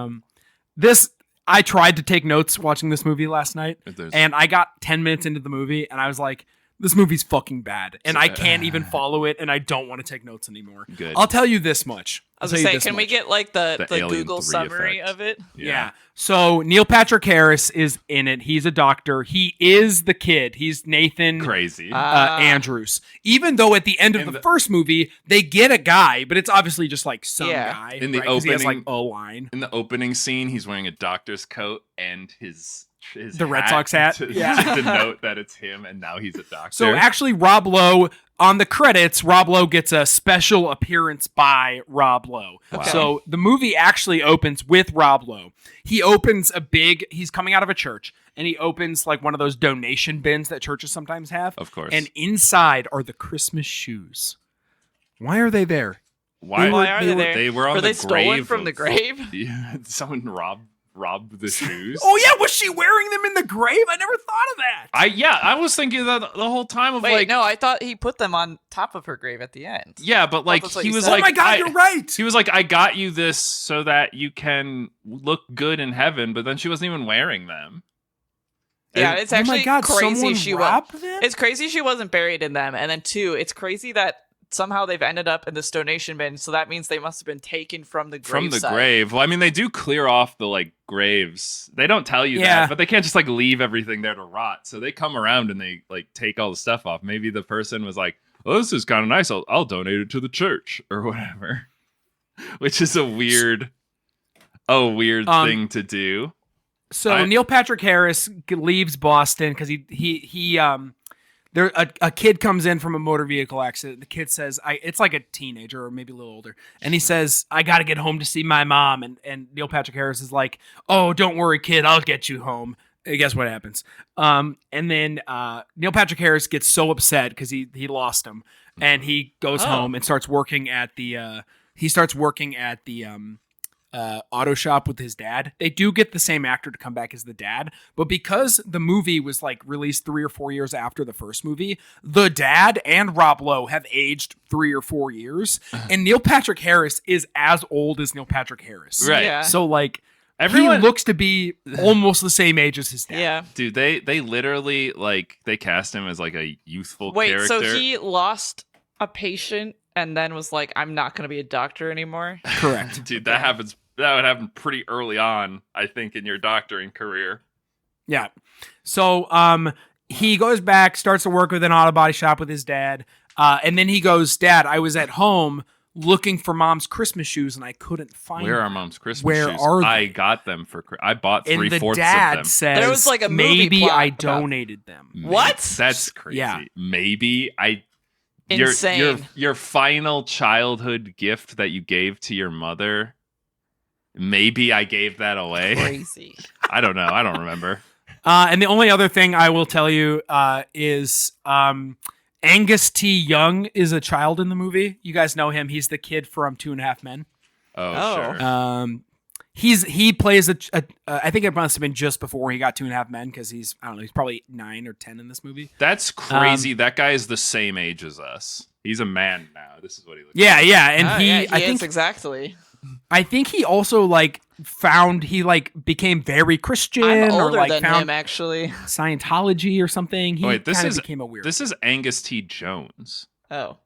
Speaker 1: I tried to take notes watching this movie last night, and I got 10 minutes into the movie, and I was like, this movie's fucking bad, and I can't even follow it, and I don't want to take notes anymore.
Speaker 2: Good.
Speaker 1: I'll tell you this much.
Speaker 3: I was going to say, can we get like the Google summary of it?
Speaker 1: Yeah. So Neil Patrick Harris is in it. He's a doctor. He is the kid. He's Nathan
Speaker 2: Crazy
Speaker 1: Andrews. Even though at the end of the first movie, they get a guy, but it's obviously just like some guy.
Speaker 2: In the
Speaker 1: opening, he has like a
Speaker 2: a
Speaker 1: line.
Speaker 2: In the opening scene, he's wearing a doctor's coat and his
Speaker 1: Red Sox hat
Speaker 2: to denote that it's him, and now he's a doctor.
Speaker 1: So actually, Rob Lowe, on the credits, Rob Lowe gets a special appearance by Rob Lowe.
Speaker 2: Wow.
Speaker 1: So the movie actually opens with Rob Lowe. He opens he's coming out of a church, and he opens like one of those donation bins that churches sometimes have.
Speaker 2: Of course.
Speaker 1: And inside are the Christmas shoes. Why are they there?
Speaker 3: Why are they there?
Speaker 2: They were on
Speaker 3: were
Speaker 2: the
Speaker 3: they stolen from the grave?
Speaker 2: Yeah, someone robbed the shoes.
Speaker 1: Oh yeah, was she wearing them in the grave? I never thought of that.
Speaker 2: I was thinking that the whole time of
Speaker 3: no, I thought he put them on top of her grave at the end.
Speaker 2: Yeah, but like he was
Speaker 1: like,
Speaker 2: oh
Speaker 1: my God, you're right.
Speaker 2: He was like, I got you this so that you can look good in heaven, but then she wasn't even wearing them.
Speaker 3: Yeah, it's actually crazy
Speaker 1: It's
Speaker 3: crazy she wasn't buried in them, and then 2, it's crazy that somehow they've ended up in this donation bin, so that means they must have been taken from the grave.
Speaker 2: From the grave. Well, I mean, they do clear off the like graves. They don't tell you that, but they can't just like leave everything there to rot. So they come around and they like take all the stuff off. Maybe the person was like, "Oh, this is kind of nice. I'll donate it to the church or whatever," which is a weird thing to do.
Speaker 1: So Neil Patrick Harris leaves Boston because a kid comes in from a motor vehicle accident. The kid says, it's like a teenager or maybe a little older. And he says, I got to get home to see my mom. And Neil Patrick Harris is like, oh, don't worry, kid. I'll get you home. And guess what happens? And then Neil Patrick Harris gets so upset because he lost him. And he goes home and starts working at the auto shop with his dad. They do get the same actor to come back as the dad, but because the movie was like released 3 or 4 years after the first movie, the dad and Rob Lowe have aged 3 or 4 years, and Neil Patrick Harris is as old as Neil Patrick Harris.
Speaker 2: Right.
Speaker 3: Yeah.
Speaker 1: So like everyone looks to be almost the same age as his dad.
Speaker 3: Yeah.
Speaker 2: Dude, they literally like they cast him as like a youthful character.
Speaker 3: So he lost a patient and then was like, I'm not going to be a doctor anymore.
Speaker 1: Correct.
Speaker 2: Dude, that would happen pretty early on, I think, in your doctoring career.
Speaker 1: Yeah. So he goes back, starts to work with an auto body shop with his dad, and then he goes, Dad, I was at home looking for Mom's Christmas shoes and I couldn't find them.
Speaker 2: Where are Mom's Christmas
Speaker 1: Where
Speaker 2: shoes?
Speaker 1: are they?
Speaker 2: I got them I bought 3/4 of them.
Speaker 1: And the dad says,
Speaker 3: there was like a movie
Speaker 1: maybe
Speaker 3: plot
Speaker 1: I
Speaker 3: about-
Speaker 1: donated them.
Speaker 3: What?
Speaker 2: That's crazy.
Speaker 1: Yeah.
Speaker 2: Maybe I
Speaker 3: insane.
Speaker 2: Your final childhood gift that you gave to your mother. Maybe I gave that away.
Speaker 3: Crazy.
Speaker 2: I don't know. I don't remember.
Speaker 1: And the only other thing I will tell you is Angus T. Young is a child in the movie. You guys know him. He's the kid from 2.5 Men.
Speaker 2: Oh. Sure.
Speaker 1: He plays I think it must have been just before he got 2.5 Men because he's probably 9 or 10 in this movie.
Speaker 2: That's crazy. That guy is the same age as us. He's a man now. This is what he looks like.
Speaker 1: Yeah, and
Speaker 3: I think exactly.
Speaker 1: I think he also became very Christian.
Speaker 3: I'm older
Speaker 1: or
Speaker 3: than
Speaker 1: found
Speaker 3: him, actually.
Speaker 1: Scientology or something. He became a weird.
Speaker 2: This is Angus T. Jones.
Speaker 3: Oh.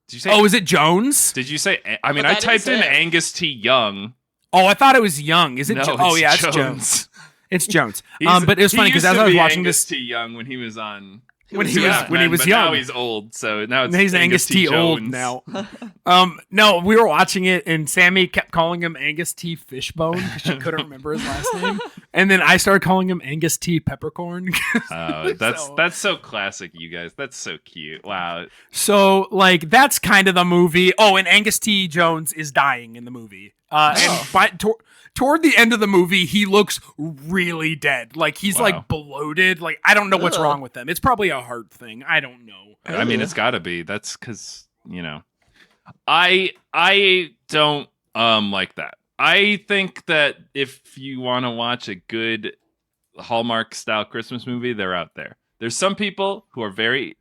Speaker 2: Did you say?
Speaker 1: Oh, is it Jones?
Speaker 2: Did you say? I mean, I typed in Angus T. Young.
Speaker 1: Oh, I thought it was Young. Is it?
Speaker 2: No,
Speaker 1: oh, yeah,
Speaker 2: it's
Speaker 1: it's Jones. It's Jones. But it was funny because as I was watching
Speaker 2: Angus
Speaker 1: this,
Speaker 2: T. Young when he was on.
Speaker 1: When he was young.
Speaker 2: Now he's old, so now
Speaker 1: he's Angus T. old now. No, we were watching it, and Sammy kept calling him Angus T. Fishbone because she couldn't remember his last name, and then I started calling him Angus T. Peppercorn.
Speaker 2: That's so classic, you guys. That's so cute. Wow.
Speaker 1: So that's kind of the movie. Oh, and Angus T. Jones is dying in the movie. And toward the end of the movie, he looks really dead. He's bloated. I don't know what's wrong with him. It's probably a heart thing. I don't know.
Speaker 2: I mean, it's got to be. That's because I don't like that. I think that if you want to watch a good Hallmark style Christmas movie, they're out there. There's some people who are very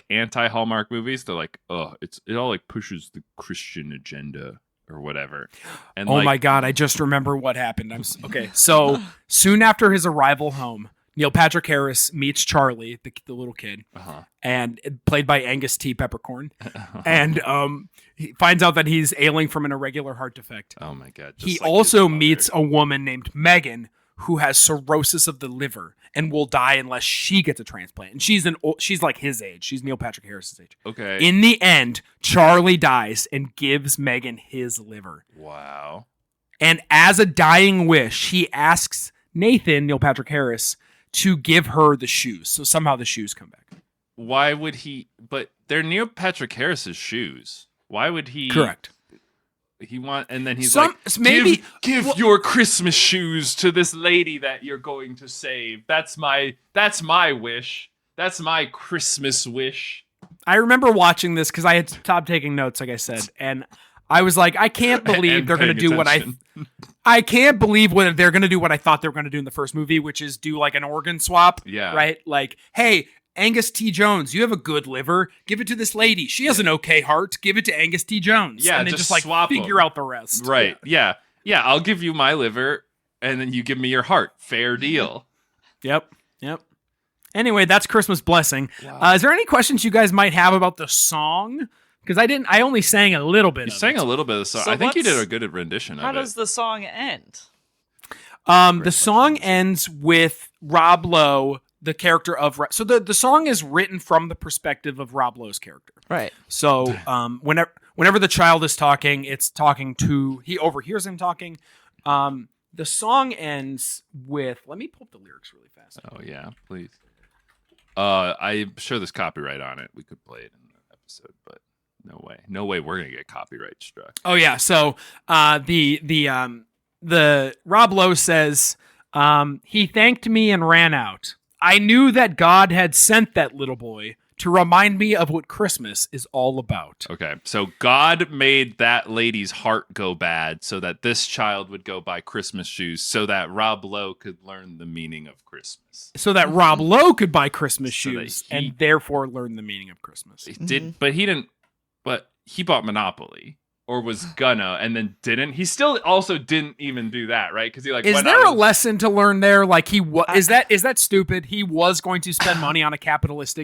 Speaker 2: anti Hallmark movies. They're like, oh, it all pushes the Christian agenda or whatever. And
Speaker 1: my God, I just remember what happened. Okay. So soon after his arrival home, Neil Patrick Harris meets Charlie, the little kid, and played by Angus T. Peppercorn, and he finds out that he's ailing from an irregular heart defect.
Speaker 2: Oh my God!
Speaker 1: He also meets a woman named Megan who has cirrhosis of the liver and will die unless she gets a transplant. And she's like his age. She's Neil Patrick Harris's age.
Speaker 2: Okay.
Speaker 1: In the end, Charlie dies and gives Megan his liver.
Speaker 2: Wow.
Speaker 1: And as a dying wish, he asks Nathan, Neil Patrick Harris, to give her the shoes. So somehow the shoes come back.
Speaker 2: Why would he? But they're Neil Patrick Harris's shoes. Why would he?
Speaker 1: Correct.
Speaker 2: And then he's give your Christmas shoes to this lady that you're going to save. That's my wish. That's my Christmas wish.
Speaker 1: I remember watching this because I had stopped taking notes, like I said, and I was like, I can't believe they're going to do I can't believe they're going to do what I thought they were going to do in the first movie, which is do an organ swap.
Speaker 2: Yeah.
Speaker 1: Right? Hey, Angus T. Jones, you have a good liver. Give it to this lady. She has an okay heart. Give it to Angus T. Jones.
Speaker 2: Yeah,
Speaker 1: and then just
Speaker 2: swap
Speaker 1: figure out the rest.
Speaker 2: Right. Yeah. I'll give you my liver, and then you give me your heart. Fair deal.
Speaker 1: Yep. Anyway, that's Christmas Blessing. Wow. Is there any questions you guys might have about the song? Because I only sang a little bit.
Speaker 2: You sang a little bit of the song. So I think you did a good rendition of it.
Speaker 3: How does the song end?
Speaker 1: The song ends with Rob Lowe, the character of... So the song is written from the perspective of Rob Lowe's character.
Speaker 3: Right.
Speaker 1: So whenever the child is talking, it's talking to... He overhears him talking. The song ends with... Let me pull up the lyrics really fast.
Speaker 2: Oh, yeah. Please. I'm sure there's copyright on it. We could play it in the episode, but... No way we're gonna get copyright struck.
Speaker 1: Oh yeah. So the Rob Lowe says he thanked me and ran out. I knew that God had sent that little boy to remind me of what Christmas is all about.
Speaker 2: Okay, so God made that lady's heart go bad so that this child would go buy Christmas shoes so that Rob Lowe could learn the meaning of Christmas.
Speaker 1: So that Rob Lowe could buy Christmas shoes and therefore learn the meaning of Christmas.
Speaker 2: He did, but he didn't. But he bought Monopoly, or was gonna, and then didn't. He still also didn't even do that, right? Because he
Speaker 1: is there a lesson to learn there? Is that stupid? He was going to spend money on a capitalist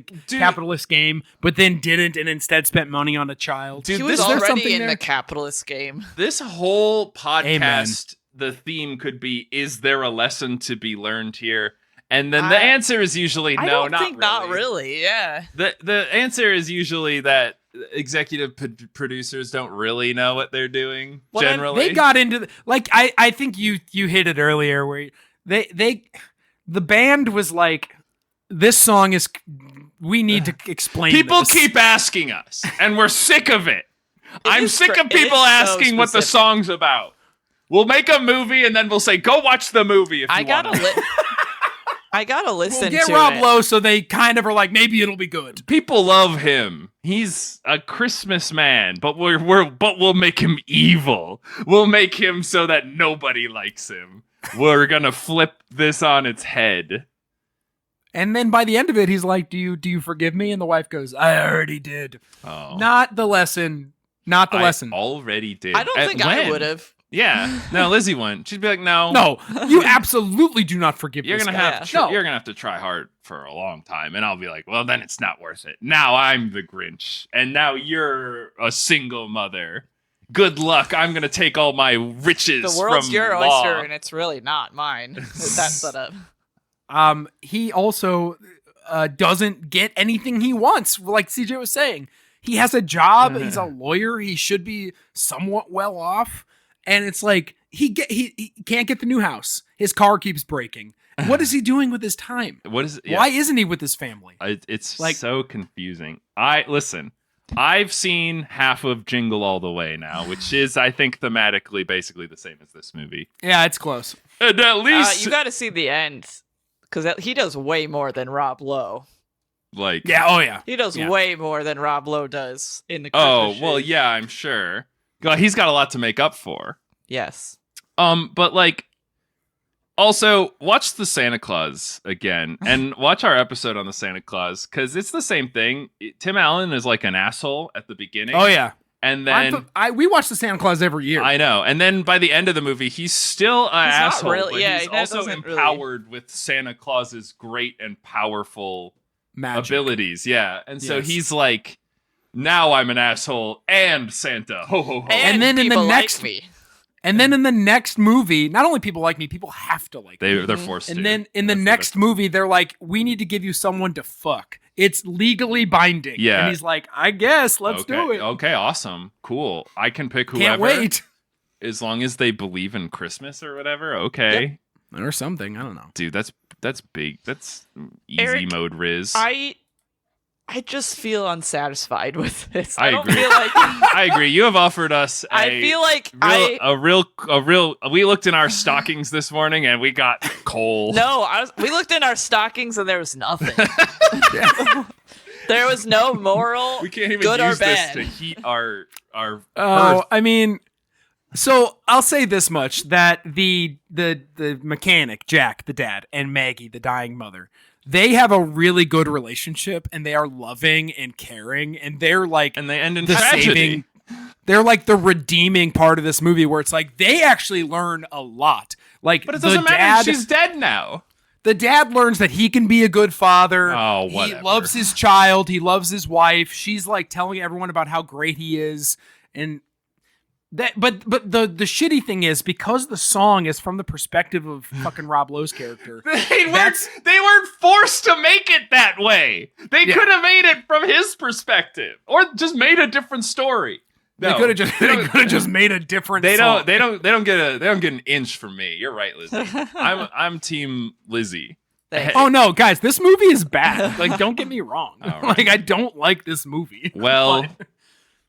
Speaker 1: game, but then didn't, and instead spent money on a child.
Speaker 3: Dude, he was already in the capitalist game.
Speaker 2: This whole podcast, the theme could be: is there a lesson to be learned here? And then the answer is usually no,
Speaker 3: not really. Yeah.
Speaker 2: The answer is usually that executive producers don't really know what they're doing generally.
Speaker 1: They got into I think you hit it earlier where the band was like, this song is we need to explain.
Speaker 2: People
Speaker 1: this.
Speaker 2: keep asking us, and we're sick of it. I'm sick of people
Speaker 3: so
Speaker 2: asking what the
Speaker 3: specific.
Speaker 2: song's about. We'll make a movie, and then we'll say, "Go watch the movie." If you want.
Speaker 3: I gotta listen.
Speaker 1: We'll get
Speaker 3: to
Speaker 1: Rob
Speaker 3: it.
Speaker 1: Lowe, so they kind of are like, maybe it'll be good.
Speaker 2: People love him. He's a Christmas man, but we'll make him evil. We'll make him so that nobody likes him. We're gonna flip this on its head.
Speaker 1: And then by the end of it, he's like, "Do you forgive me?" And the wife goes, "I already did."
Speaker 2: Oh.
Speaker 1: Not the lesson. Not the lesson.
Speaker 2: Already did.
Speaker 3: I don't think I would have.
Speaker 2: Yeah. No, Lizzie wouldn't. She'd be like, "No,
Speaker 1: No, you absolutely do not forgive.
Speaker 2: You're
Speaker 1: this
Speaker 2: gonna
Speaker 1: guy.
Speaker 2: have
Speaker 1: No.
Speaker 2: you're gonna have to try hard for a long time." And I'll be like, "Well, then it's not worth it. Now I'm the Grinch, and now you're a single mother. Good luck. I'm gonna take all my riches.
Speaker 3: The world's
Speaker 2: from
Speaker 3: your
Speaker 2: law."
Speaker 3: oyster, and it's really not mine. With that setup.
Speaker 1: He also doesn't get anything he wants. Like CJ was saying, he has a job. He's a lawyer. He should be somewhat well off. And it's like he can't get the new house. His car keeps breaking. What is he doing with his time? Why isn't he with his family?
Speaker 2: It's like so confusing. I've seen half of Jingle All the Way now, which is, I think, thematically basically the same as this movie.
Speaker 1: Yeah, it's close.
Speaker 2: And at least
Speaker 3: You got to see the end because he does way more than Rob Lowe.
Speaker 1: He
Speaker 3: does way more than Rob Lowe does in the.
Speaker 2: Oh well, yeah, I'm sure. He's got a lot to make up for.
Speaker 3: Yes.
Speaker 2: But like, also watch the Santa Claus again, and watch our episode on the Santa Claus because it's the same thing. Tim Allen is like an asshole at the beginning.
Speaker 1: Oh yeah.
Speaker 2: And then
Speaker 1: we watch the Santa Claus every year.
Speaker 2: I know. And then by the end of the movie, he's still an asshole.
Speaker 3: Really,
Speaker 2: but he's also empowered with Santa Claus's great and powerful
Speaker 1: magic
Speaker 2: abilities. Yeah. And so he's like, now I'm an asshole and Santa. Ho ho ho.
Speaker 1: And then in the next
Speaker 3: me.
Speaker 1: And then in the next movie, not only people like me, people have to like me.
Speaker 2: They're forced to.
Speaker 1: And then in the next movie, they're like, we need to give you someone to fuck. It's legally binding.
Speaker 2: Yeah.
Speaker 1: And he's like, I guess, let's do it.
Speaker 2: Okay, awesome. Cool. I can pick whoever.
Speaker 1: Can't wait.
Speaker 2: As long as they believe in Christmas or whatever. Okay.
Speaker 1: Yep. Or something. I don't know.
Speaker 2: Dude, that's big. That's easy
Speaker 3: Eric,
Speaker 2: mode Riz.
Speaker 3: I just feel unsatisfied with this.
Speaker 2: I
Speaker 3: don't
Speaker 2: agree.
Speaker 3: feel like
Speaker 2: I agree. You have offered us
Speaker 3: I feel like
Speaker 2: a real we looked in our stockings this morning and we got coal.
Speaker 3: No, we looked in our stockings and there was nothing. There was no moral
Speaker 2: We can't even
Speaker 3: good
Speaker 2: use
Speaker 3: or bad.
Speaker 2: this to heat our
Speaker 1: Oh,
Speaker 2: earth.
Speaker 1: I mean, so I'll say this much, that the mechanic, Jack, the dad, and Maggie, the dying mother, they have a really good relationship, and they are loving and caring, and they're like,
Speaker 2: And they end in
Speaker 1: the
Speaker 2: tragedy.
Speaker 1: they're like the redeeming part of this movie, where it's like they actually learn a lot. Like,
Speaker 2: But it doesn't matter. She's dead now.
Speaker 1: The dad learns that he can be a good father.
Speaker 2: Oh,
Speaker 1: He
Speaker 2: whatever.
Speaker 1: loves his child. He loves his wife. She's like telling everyone about how great he is, and that. But the shitty thing is, because the song is from the perspective of fucking Rob Lowe's character.
Speaker 2: They weren't forced to make it that way. They could have made it from his perspective, or just made a different story. No,
Speaker 1: They could have just made a different.
Speaker 2: They
Speaker 1: song.
Speaker 2: don't get an inch from me. You're right, Lizzie. I'm team Lizzie.
Speaker 1: Oh no, guys, this movie is bad. Like, don't get me wrong.
Speaker 2: All right.
Speaker 1: Like, I don't like this movie.
Speaker 2: Well,
Speaker 1: But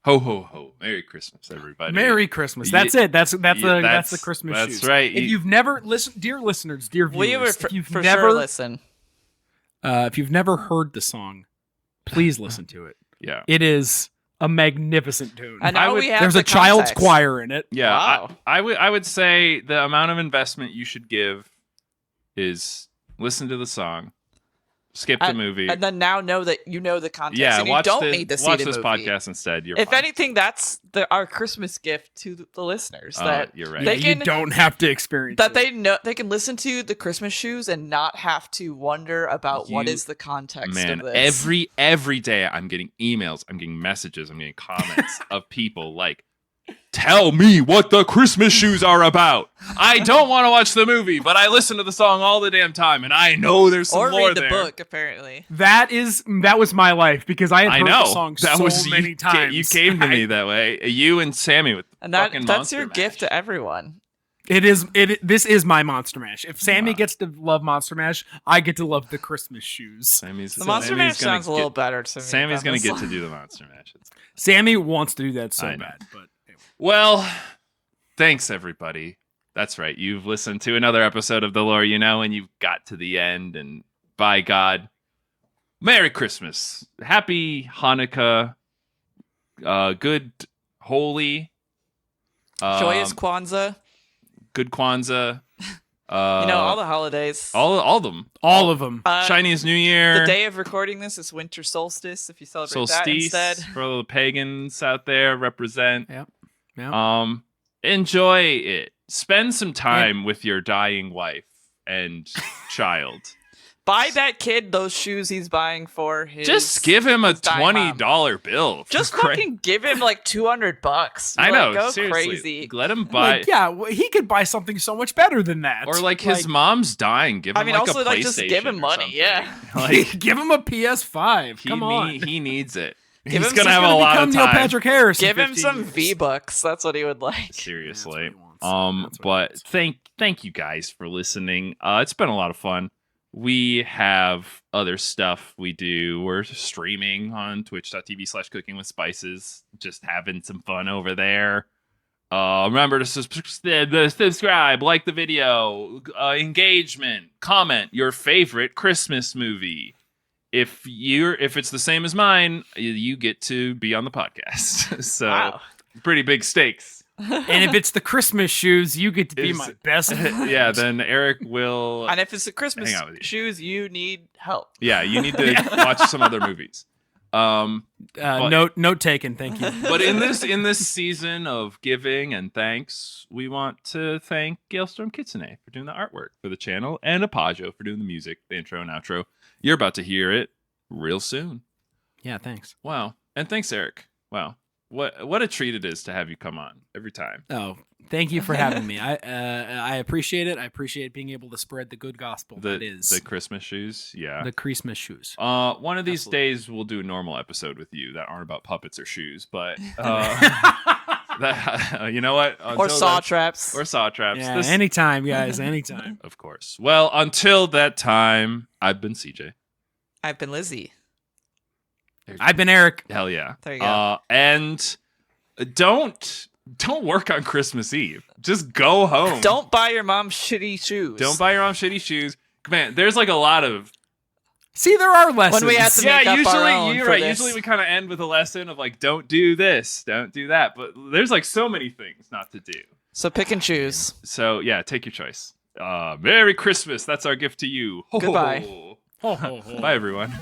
Speaker 2: ho ho ho! Merry Christmas, everybody.
Speaker 1: Merry Christmas. That's it. That's the Christmas
Speaker 2: That's
Speaker 1: shoes.
Speaker 2: right.
Speaker 1: If you've never listened, dear listeners, dear viewers,
Speaker 3: We would
Speaker 1: if you've
Speaker 3: for
Speaker 1: never
Speaker 3: sure listen.
Speaker 1: If you've never heard the song, please listen to it.
Speaker 2: Yeah.
Speaker 1: It is a magnificent tune.
Speaker 3: And now we have
Speaker 1: There's
Speaker 3: the
Speaker 1: a child's
Speaker 3: context.
Speaker 1: choir in it.
Speaker 2: Yeah,
Speaker 3: Wow.
Speaker 2: I would say the amount of investment you should give is listen to the song, skip the movie.
Speaker 3: And then now know that you know the context.
Speaker 2: Yeah,
Speaker 3: and you
Speaker 2: watch
Speaker 3: don't
Speaker 2: this,
Speaker 3: need to see
Speaker 2: watch
Speaker 3: the
Speaker 2: this
Speaker 3: movie.
Speaker 2: podcast instead. You're
Speaker 3: If
Speaker 2: fine.
Speaker 3: anything, that's our Christmas gift to the listeners. That
Speaker 2: you're right.
Speaker 3: They
Speaker 1: You
Speaker 3: can
Speaker 1: don't have to experience
Speaker 3: that
Speaker 1: it.
Speaker 3: they know they can listen to the Christmas shoes and not have to wonder about what
Speaker 2: You-
Speaker 3: is the context
Speaker 2: Man,
Speaker 3: of this.
Speaker 2: every day I'm getting emails, I'm getting messages, I'm getting comments of people like, tell me what the Christmas shoes are about. I don't want to watch the movie, but I listen to the song all the damn time, and I know there's some
Speaker 3: or
Speaker 2: more
Speaker 3: read the
Speaker 2: there.
Speaker 3: book, apparently.
Speaker 1: That was my life, because I had
Speaker 2: I
Speaker 1: heard
Speaker 2: know
Speaker 1: the song
Speaker 2: that
Speaker 1: so
Speaker 2: was
Speaker 1: many times.
Speaker 2: You came to me that way. You and Sammy with the
Speaker 3: And
Speaker 2: fucking
Speaker 3: that's
Speaker 2: Monster
Speaker 3: your
Speaker 2: Mash.
Speaker 3: gift to everyone.
Speaker 1: This is my Monster Mash. If Sammy gets to love Monster Mash, I get to love the Christmas shoes.
Speaker 3: The Monster Mash sounds a little better to me.
Speaker 2: Sammy's gonna get to do the Monster Mash.
Speaker 1: Sammy wants to do that so bad, but anyway.
Speaker 2: Well, thanks everybody. That's right. You've listened to another episode of The Lore You Know, and you've got to the end. And by God, Merry Christmas, Happy Hanukkah, good Holy,
Speaker 3: joyous Kwanzaa.
Speaker 2: Good Kwanzaa.
Speaker 3: All the holidays.
Speaker 2: All of them.
Speaker 1: All of them.
Speaker 2: Chinese New Year.
Speaker 3: The day of recording this is winter solstice, if you celebrate that instead.
Speaker 2: For all the pagans out there, represent.
Speaker 1: Yep.
Speaker 2: Enjoy it. Spend some time with your dying wife and child.
Speaker 3: Buy that kid those shoes he's buying for his.
Speaker 2: Just give him a $20 bill.
Speaker 3: Just fucking give him like $200.
Speaker 2: I know.
Speaker 3: Go
Speaker 2: seriously.
Speaker 3: crazy.
Speaker 2: Let him buy.
Speaker 1: He could buy something so much better than that.
Speaker 2: Or his mom's dying. Give him
Speaker 3: also
Speaker 2: a PlayStation.
Speaker 3: just give him money. Yeah.
Speaker 1: Give him a PS5. Come on.
Speaker 2: He needs it.
Speaker 1: He's gonna have a lot of time. Neil Patrick Harris.
Speaker 3: Give him some V-Bucks. That's what he would like.
Speaker 2: Seriously. But thank you guys for listening. It's been a lot of fun. We have other stuff we do. We're streaming on twitch.tv/cookingwithspices. Just having some fun over there. Remember to subscribe, like the video, engagement, comment your favorite Christmas movie. If it's the same as mine, you get to be on the podcast. So pretty big stakes.
Speaker 1: And if it's the Christmas shoes, you get to be my best.
Speaker 2: Yeah, then Eric will.
Speaker 3: And if it's the Christmas shoes, you need help.
Speaker 2: Yeah, you need to watch some other movies.
Speaker 1: Note taken. Thank you.
Speaker 2: But in this season of giving and thanks, we want to thank Galestorm Kitsune for doing the artwork for the channel and Apajo for doing the music, the intro and outro. You're about to hear it real soon.
Speaker 1: Yeah, thanks.
Speaker 2: Wow, and thanks, Eric. Wow. What a treat it is to have you come on every time.
Speaker 1: Oh, thank you for having me. I appreciate it. I appreciate being able to spread the good gospel. That is
Speaker 2: the Christmas shoes. Yeah,
Speaker 1: the Christmas shoes.
Speaker 2: One of these days we'll do a normal episode with you that aren't about puppets or shoes, but you know what?
Speaker 3: Or saw traps.
Speaker 1: Yeah, anytime, guys. Anytime.
Speaker 2: Of course. Well, until that time, I've been CJ.
Speaker 3: I've been Lizzie.
Speaker 1: I've been Eric.
Speaker 2: Hell yeah.
Speaker 3: There you go.
Speaker 2: And don't work on Christmas Eve. Just go home.
Speaker 3: Don't buy your mom shitty shoes.
Speaker 2: Man, there's like a lot of.
Speaker 1: See, there are lessons.
Speaker 3: When we have to make up our own
Speaker 2: you're right. Usually we kind of end with a lesson of like, don't do this, don't do that. But there's like so many things not to do.
Speaker 3: So pick and choose.
Speaker 2: So yeah, take your choice. Merry Christmas. That's our gift to you.
Speaker 3: Goodbye.
Speaker 2: Bye, everyone.